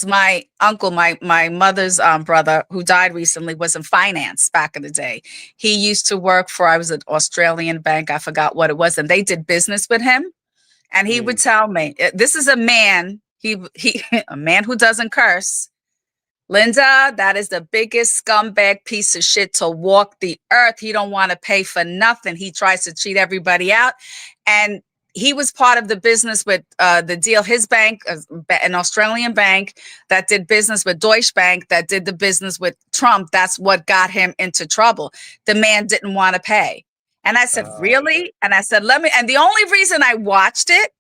my uncle, my mother's brother, who died recently, was in finance back in the day. He used to work for, I was an Australian bank. I forgot what it was. And they did business with him. And he would tell me, this is a man, he a man who doesn't curse. Linda, that is the biggest scumbag piece of shit to walk the earth. He don't want to pay for nothing. He tries to cheat everybody out. And he was part of the business with the deal. His bank, an Australian bank that did business with Deutsche Bank, that did the business with Trump. That's what got him into trouble. The man didn't want to pay. And I said, really? And I said, let me. And the only reason I watched it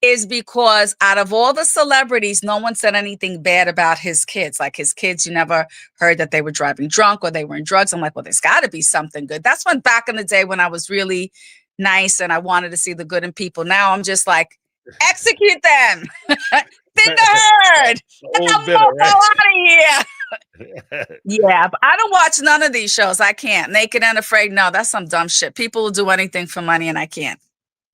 is because out of all the celebrities, no one said anything bad about his kids. Like his kids, you never heard that they were driving drunk or they were in drugs. I'm like, well, there's got to be something good. That's when back in the day when I was really nice and I wanted to see the good in people. Now I'm just like, execute them. Thin the herd. Get the mofo out of here. Yeah, but I don't watch none of these shows. I can't. Naked and Afraid. No, that's some dumb shit. People will do anything for money and I can't.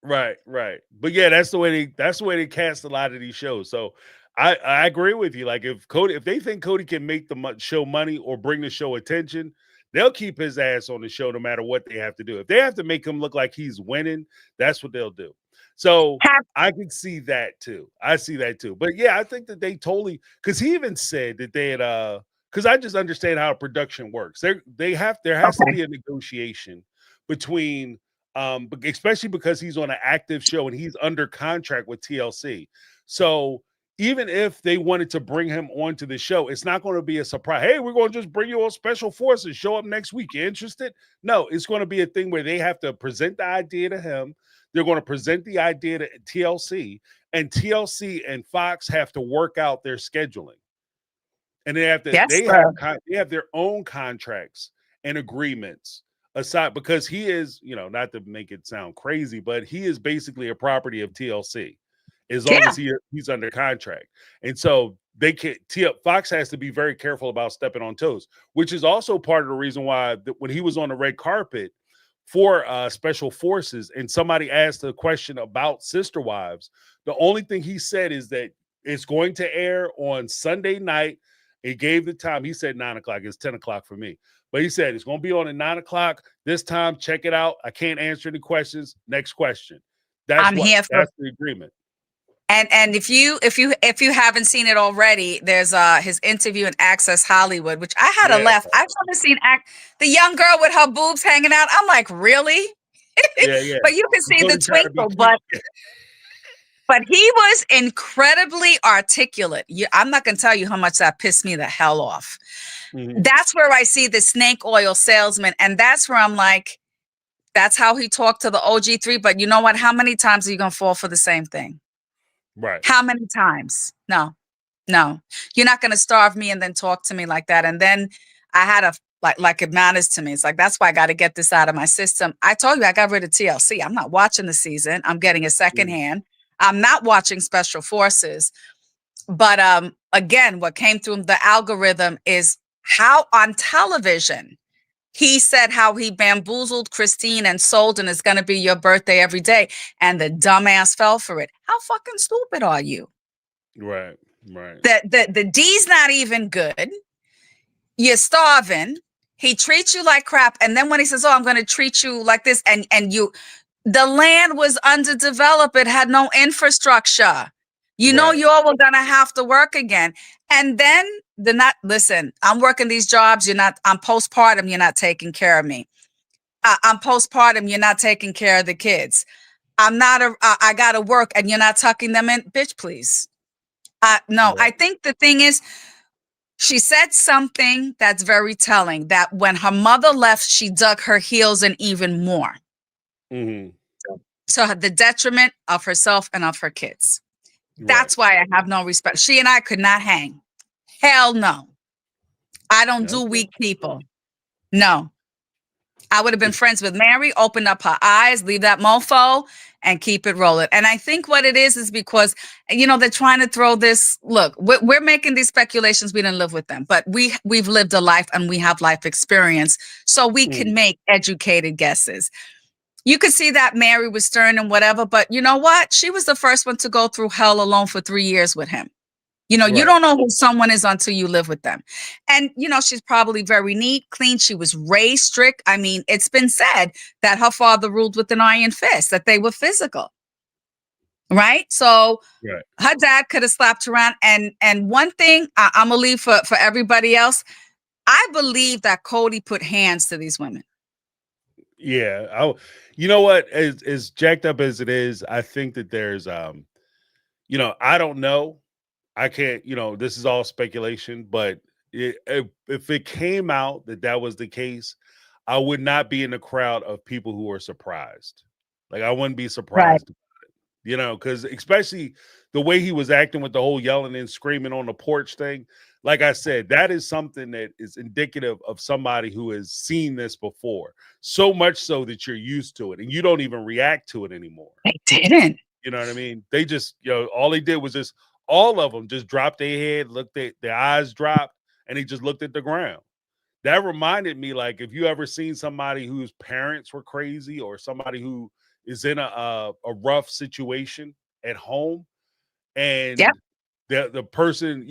Right. But yeah, that's the way they cast a lot of these shows. So I agree with you. Like if they think Kody can make the show money or bring the show attention, they'll keep his ass on the show no matter what they have to do. If they have to make him look like he's winning, that's what they'll do. So I can see that too. I see that too. But yeah, I think that they totally, because he even said that they had because I just understand how production works. There has to be a negotiation between especially because he's on an active show and he's under contract with TLC. So even if they wanted to bring him onto the show, it's not going to be a surprise. Hey, we're going to just bring you on Special Forces. Show up next week. You interested? No, it's going to be a thing where they have to present the idea to him. They're going to present the idea to TLC, and TLC and Fox have to work out their scheduling. And they have to. They have their own contracts and agreements. Aside, because he is, not to make it sound crazy, but he is basically a property of TLC as long as he's under contract. And so they can't, Fox has to be very careful about stepping on toes, which is also part of the reason why when he was on the red carpet for Special Forces and somebody asked a question about Sister Wives, the only thing he said is that it's going to air on Sunday night. He gave the time. He said 9 o'clock. It's 10 o'clock for me. But he said it's going to be on at 9 o'clock this time. Check it out. I can't answer any questions. Next question. That's the agreement. And if you haven't seen it already, there's his interview in Access Hollywood, which I had to laugh. I've never seen the young girl with her boobs hanging out. I'm like, really? Yeah. But you can see the twinkle. But he was incredibly articulate. I'm not going to tell you how much that pissed me the hell off. Mm-hmm. That's where I see the snake oil salesman. And that's where I'm like, that's how he talked to the OG3. But you know what? How many times are you going to fall for the same thing? Right. How many times? No. You're not going to starve me and then talk to me like that. And then I had a, like it matters to me. It's like, that's why I got to get this out of my system. I told you I got rid of TLC. I'm not watching the season. I'm getting a secondhand. I'm not watching Special Forces. But again, what came through the algorithm is how on television he said how he bamboozled Christine and sold and it's going to be your birthday every day. And the dumbass fell for it. How fucking stupid are you? Right. The D's not even good. You're starving. He treats you like crap. And then when he says, oh, I'm going to treat you like this. And the land was underdeveloped. It had no infrastructure. You know, you all were going to have to work again. And then listen, I'm working these jobs. I'm postpartum. You're not taking care of me. I'm postpartum. You're not taking care of the kids. I got to work and you're not tucking them in. Bitch, please. No, I think the thing is, she said something that's very telling, that when her mother left, she dug her heels in even more. Mm-hmm. To the detriment of herself and of her kids. That's why I have no respect. She and I could not hang. Hell no. I don't do weak people. No. I would have been friends with Meri, open up her eyes, leave that mofo, and keep it rolling. And I think what it is because, they're trying to throw this. Look, we're making these speculations. We didn't live with them, but we've lived a life and we have life experience. So we can make educated guesses. You could see that Meri was stern and whatever, but you know what? She was the first one to go through hell alone for 3 years with him. You don't know who someone is until you live with them. And, she's probably very neat, clean. She was raised strict. I mean, it's been said that her father ruled with an iron fist, that they were physical. right? So Right. her dad could have slapped her around. And one thing I'm gonna leave for everybody else. I believe that Kody put hands to these women. Yeah. You know what? As jacked up as it is, I think that there's I don't know. I can't, this is all speculation, but if it came out that that was the case, I would not be in the crowd of people who are surprised. Like, I wouldn't be Right. surprised, because especially the way he was acting with the whole yelling and screaming on the porch thing. Like I said, that is something that is indicative of somebody who has seen this before, so much so that you're used to it and you don't even react to it anymore. They didn't. You know what I mean? They just, all they did was just, all of them just dropped their head, looked at their eyes dropped, and they just looked at the ground. That reminded me, like, if you ever seen somebody whose parents were crazy or somebody who is in a rough situation at home, and Yep. the person,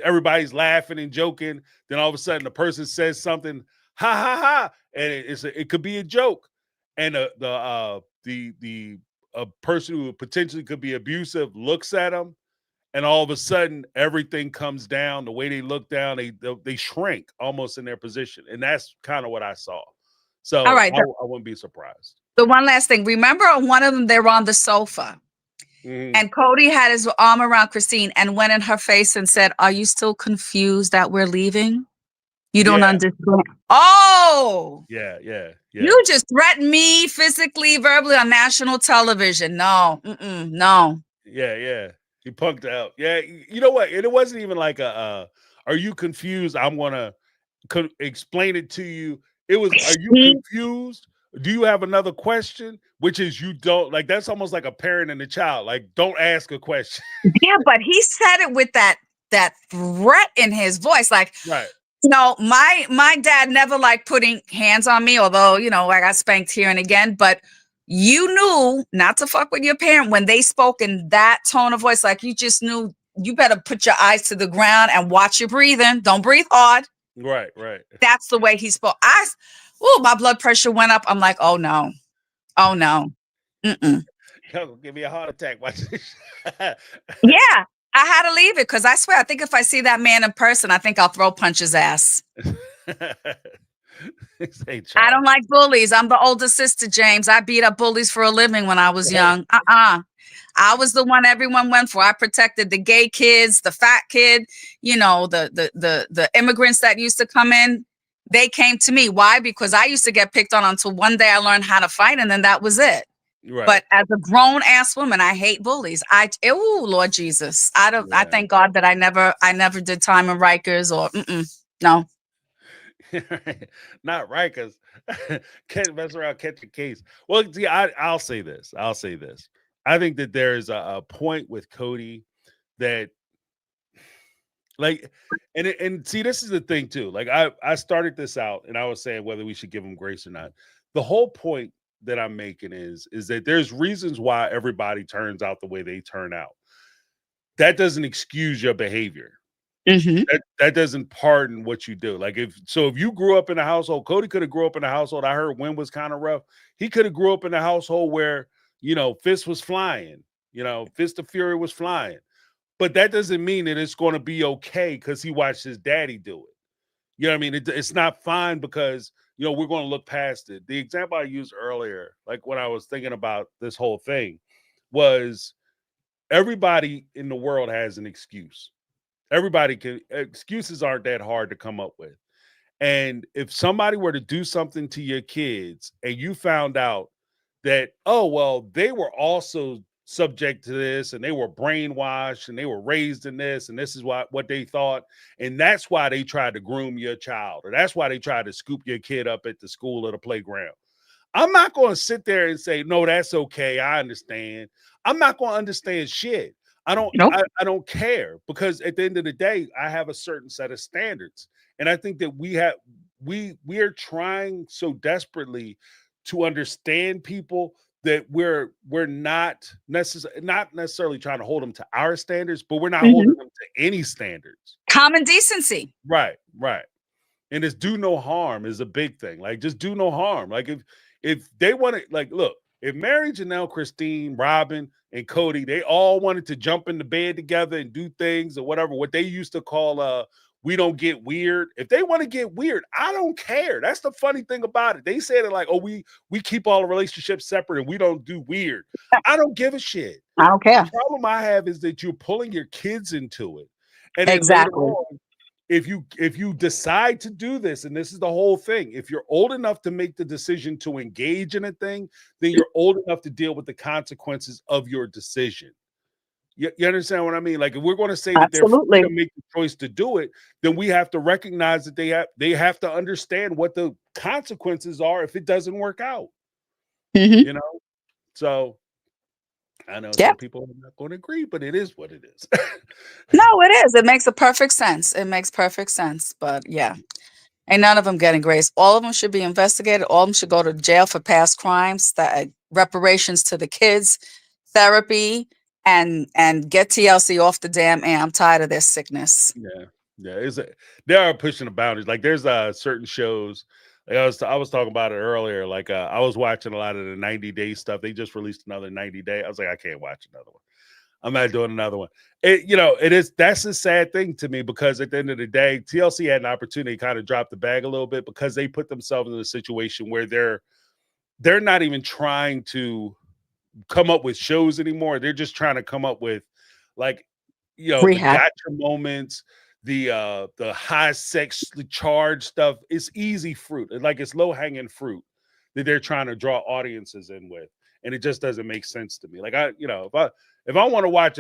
everybody's laughing and joking, then all of a sudden the person says something, ha ha ha, and it could be a joke, and the a person who potentially could be abusive looks at them, and all of a sudden everything comes down. The way they look down, they shrink almost in their position, and that's kind of what I saw. So All right. I wouldn't be surprised. The one last thing. Remember, on one of them, they were on the sofa, Mhm. and Kody had his arm around Christine and went in her face and said, "Are you still confused that we're leaving? You don't Yeah, understand." Oh, yeah, yeah, yeah, you just threatened me physically, verbally on national television. No, no. yeah, yeah. He punked out. Yeah, you know what? And it wasn't even like are you confused? I'm gonna explain it to you. It was, are you He- confused? Do you have another question? Which is, you don't, like, that's almost like a parent and a child. Like, don't ask a question. Yeah, but he said it with that threat in his voice, like, Right. my dad never liked putting hands on me, although, I got spanked here and again, but you knew not to fuck with your parent when they spoke in that tone of voice. Like, you just knew you better put your eyes to the ground and watch your breathing. Don't breathe hard. Right, right. That's the way he spoke. My blood pressure went up. I'm like, oh no. Oh no. Mm-mm. Yo, give me a heart attack. Watch this. Yeah. I had to leave it because I swear, I think if I see that man in person, I think I'll throw punch his ass. I don't like bullies. I'm the older sister, James. I beat up bullies for a living when I was young. I was the one everyone went for. I protected the gay kids, the fat kid, the immigrants that used to come in. They came to me. Why? Because I used to get picked on until one day I learned how to fight, and then that was it. Right. But as a grown ass woman, I hate bullies. Lord Jesus. I Yeah. thank God that I never did time in Rikers or no. Not right, because can't mess around, catch a case. Well, see, I'll say this. I think that there's a point with Kody that, like, and see, this is the thing too. Like, I started this out and I was saying whether we should give him grace or not. The whole point that I'm making is that there's reasons why everybody turns out the way they turn out. That doesn't excuse your behavior. Mm-hmm. That doesn't pardon what you do. Like, if you grew up in a household, Kody could have grew up in a household. I heard Wynn was kind of rough. He could have grew up in a household where, fist was flying, fist of fury was flying. But that doesn't mean that it's going to be okay because he watched his daddy do it. You know what I mean? It's not fine because, we're going to look past it. The example I used earlier, like when I was thinking about this whole thing, was everybody in the world has an excuse. Excuses aren't that hard to come up with. And if somebody were to do something to your kids and you found out that, oh, well, they were also subject to this and they were brainwashed and they were raised in this and this is what they thought, and that's why they tried to groom your child, or that's why they tried to scoop your kid up at the school or the playground. I'm not going to sit there and say, no, that's okay, I understand. I'm not going to understand shit. I don't care, because at the end of the day, I have a certain set of standards. And I think that we are trying so desperately to understand people that we're not necessarily trying to hold them to our standards, but we're not holding them to any standards. Common decency. Right. And it's do no harm is a big thing. Like, just do no harm. Like, if they want to, like, look, If Meri, Janelle, Christine, Robyn, and Kody, they all wanted to jump into bed together and do things or whatever, what they used to call we don't get weird. If they want to get weird, I don't care. That's the funny thing about it. They said it like, oh, we keep all the relationships separate and we don't do weird. I don't give a shit. I don't The care. problem I have is that you're pulling your kids into it. And then later Exactly. on, if you decide to do this, and this is the whole thing, if you're old enough to make the decision to engage in a thing, then you're old enough to deal with the consequences of your decision. You understand what I mean? Like, if we're going to say that they're free Absolutely. to make the choice to do it, then we have to recognize that they have to understand what the consequences are if it doesn't work out. Mhm. You know, so I know Yeah. some people are not going to agree, but it is what it is. No, it is. It makes a perfect sense. It makes perfect sense. But yeah, ain't none of them getting grace. All of them should be investigated. All of them should go to jail for past crimes. That reparations to the kids, therapy, and get TLC off the damn air. I'm tired of this sickness. Yeah, they are pushing the boundaries. Like, there's certain shows. Like I was talking about it earlier. Like I was watching a lot of the 90-day stuff. They just released another 90-day. I was like, I can't watch another one. I'm not doing another one. That's a sad thing to me, because at the end of the day, TLC had an opportunity to kind of drop the bag a little bit, because they put themselves in a situation where they're not even trying to come up with shows anymore. They're just trying to come up with, like, the Rehab. gotcha moments, the high sex charge stuff. It's easy fruit. It's low hanging fruit that they're trying to draw audiences in with, and it just doesn't make sense to me. Like, if I want to watch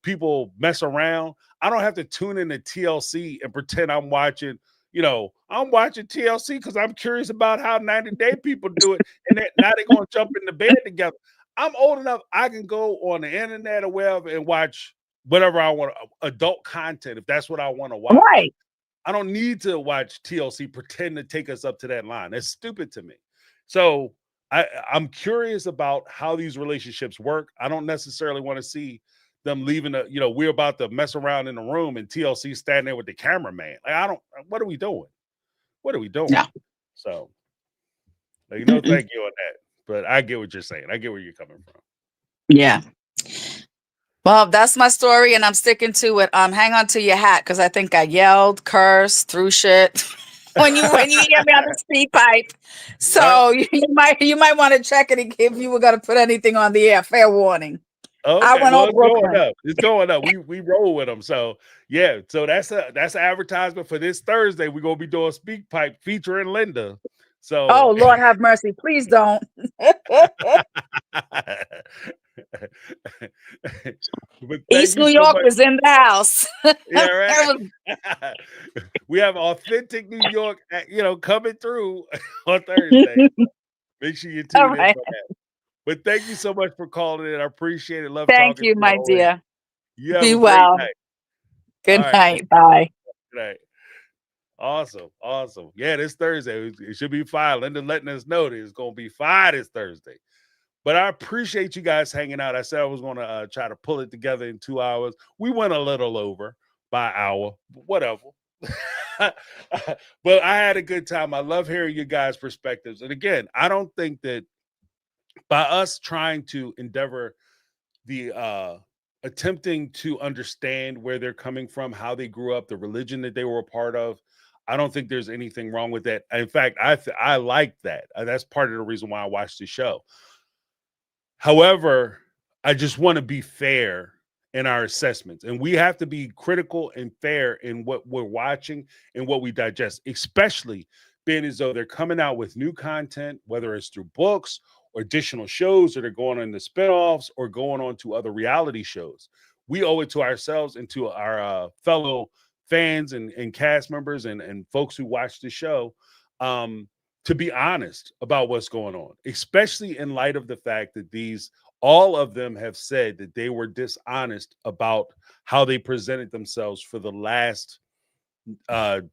people mess around, I don't have to tune into TLC and pretend I'm watching. I'm watching TLC because I'm curious about how 90-day people do it, and now they're going to jump in the bed together. I'm old enough, I can go on the internet or wherever and watch whatever I want, adult content, if that's what I want to watch. Right. I don't need to watch TLC pretend to take us up to that line. That's stupid to me. So I'm curious about how these relationships work. I don't necessarily want to see them leaving we're about to mess around in the room and TLC standing there with the cameraman. Like, what are we doing? What are we doing? Yeah. So, thank you on that. But I get what you're saying. I get where you're coming from. Yeah. Well, that's my story, and I'm sticking to it. Hang on to your hat, because I think I yelled, cursed, threw shit when you hear me on the speed pipe. So you might want to check it if you were going to put anything on the air. Fair warning. Okay, I went well, all Brooklyn. It's going up. We roll with them. So yeah, so that's an advertisement for this Thursday. We're gonna be doing Speak Pipe featuring Linda. So Oh, Lord have mercy. Please don't. But East thank you New so York much. is in the house. Yeah, right. We have authentic New York, coming through on Thursday. Make sure you tune All in right. for that. But thank you so much for calling in. I appreciate it. Love Thank talking you, to you my always. dear. You have Be a great well. night. Good All right. night. Bye. Good night. Awesome. Yeah, this Thursday it should be fire. Linda letting us know that it's gonna be fire this Thursday. But I appreciate you guys hanging out. I said I was going to try to pull it together in 2 hours. We went a little over by an hour, whatever. But I had a good time. I love hearing you guys' perspectives. And again, I don't think that by us trying to endeavor the attempting to understand where they're coming from, how they grew up, the religion that they were a part of, I don't think there's anything wrong with that. In fact, I like that. That's part of the reason why I watched the show. However, I just want to be fair in our assessments, and we have to be critical and fair in what we're watching and what we digest, especially being as though they're coming out with new content, whether it's through books or additional shows that are going on the spinoffs or going on to other reality shows. We owe it to ourselves and to our fellow fans and cast members and folks who watch the show to be honest about what's going on, especially in light of the fact that all of them have said that they were dishonest about how they presented themselves for the last 18,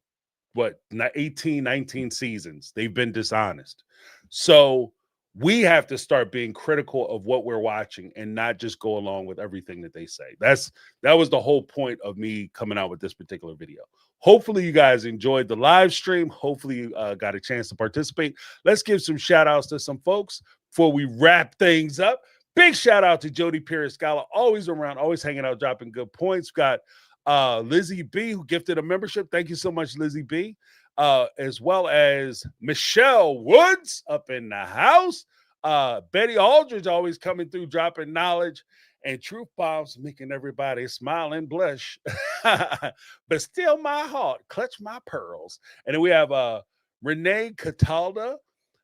19 seasons. They've been dishonest. So we have to start being critical of what we're watching and not just go along with everything that they say. That was the whole point of me coming out with this particular video. Hopefully you guys enjoyed the live stream. Hopefully you got a chance to participate. Let's give some shout outs to some folks. before we wrap things up. Big shout out to Jody Pierce Scholar, always around, always hanging out, dropping good points. Got Lizzie B, who gifted a membership. Thank you so much, Lizzie B. As well as Michelle Woods up in the house. Betty Aldridge always coming through, dropping knowledge. And Truth Bombs making everybody smile and blush. But still my heart, clutch my pearls. And then we have Renee Catalda.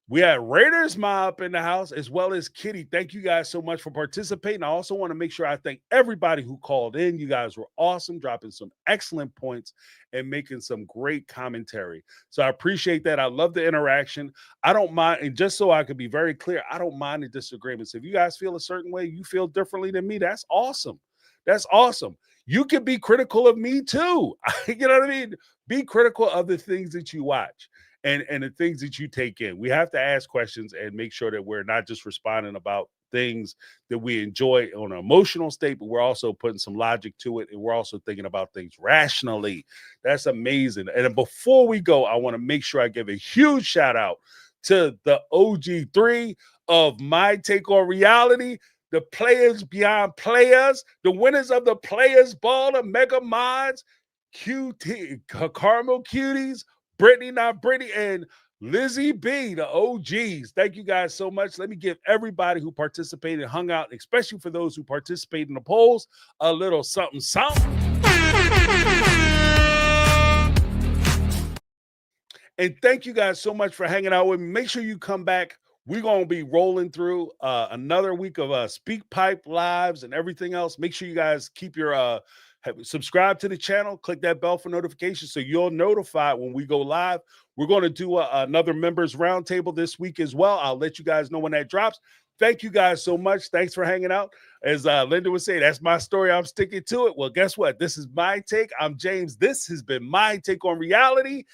We had Raiders Ma up in the house, as well as Kitty. Thank you guys so much for participating. I also want to make sure I thank everybody who called in. You guys were awesome, dropping some excellent points and making some great commentary. So I appreciate that. I love the interaction. I don't mind, and just so I could be very clear, I don't mind the disagreements. If you guys feel a certain way, you feel differently than me, that's awesome. That's awesome. You can be critical of me too. You know what I mean? Be critical of the things that you watch. And the things that you take in. We have to ask questions and make sure that we're not just responding about things that we enjoy on an emotional state, but we're also putting some logic to it. And we're also thinking about things rationally. That's amazing. And before we go, I want to make sure I give a huge shout out to the OG3 of My Take on Reality, the players beyond players, the winners of the Players Ball, the Mega Mods, QT, Caramel Cuties, Brittany, not Brittany, and Lizzie B, the OGs. Thank you guys so much. Let me give everybody who participated and hung out, especially for those who participated in the polls, a little something, something. And thank you guys so much for hanging out with me. Make sure you come back. We're going to be rolling through another week of Speak Pipe Lives and everything else. Make sure you guys keep your subscribe to the channel, click that bell for notifications so you'll notify when we go live. We're going to do another members roundtable this week as well. I'll let you guys know when that drops. Thank you guys so much. Thanks for hanging out. As Linda would say, that's my story. I'm sticking to it. Well, guess what? This is my take. I'm James. This has been My Take on Reality.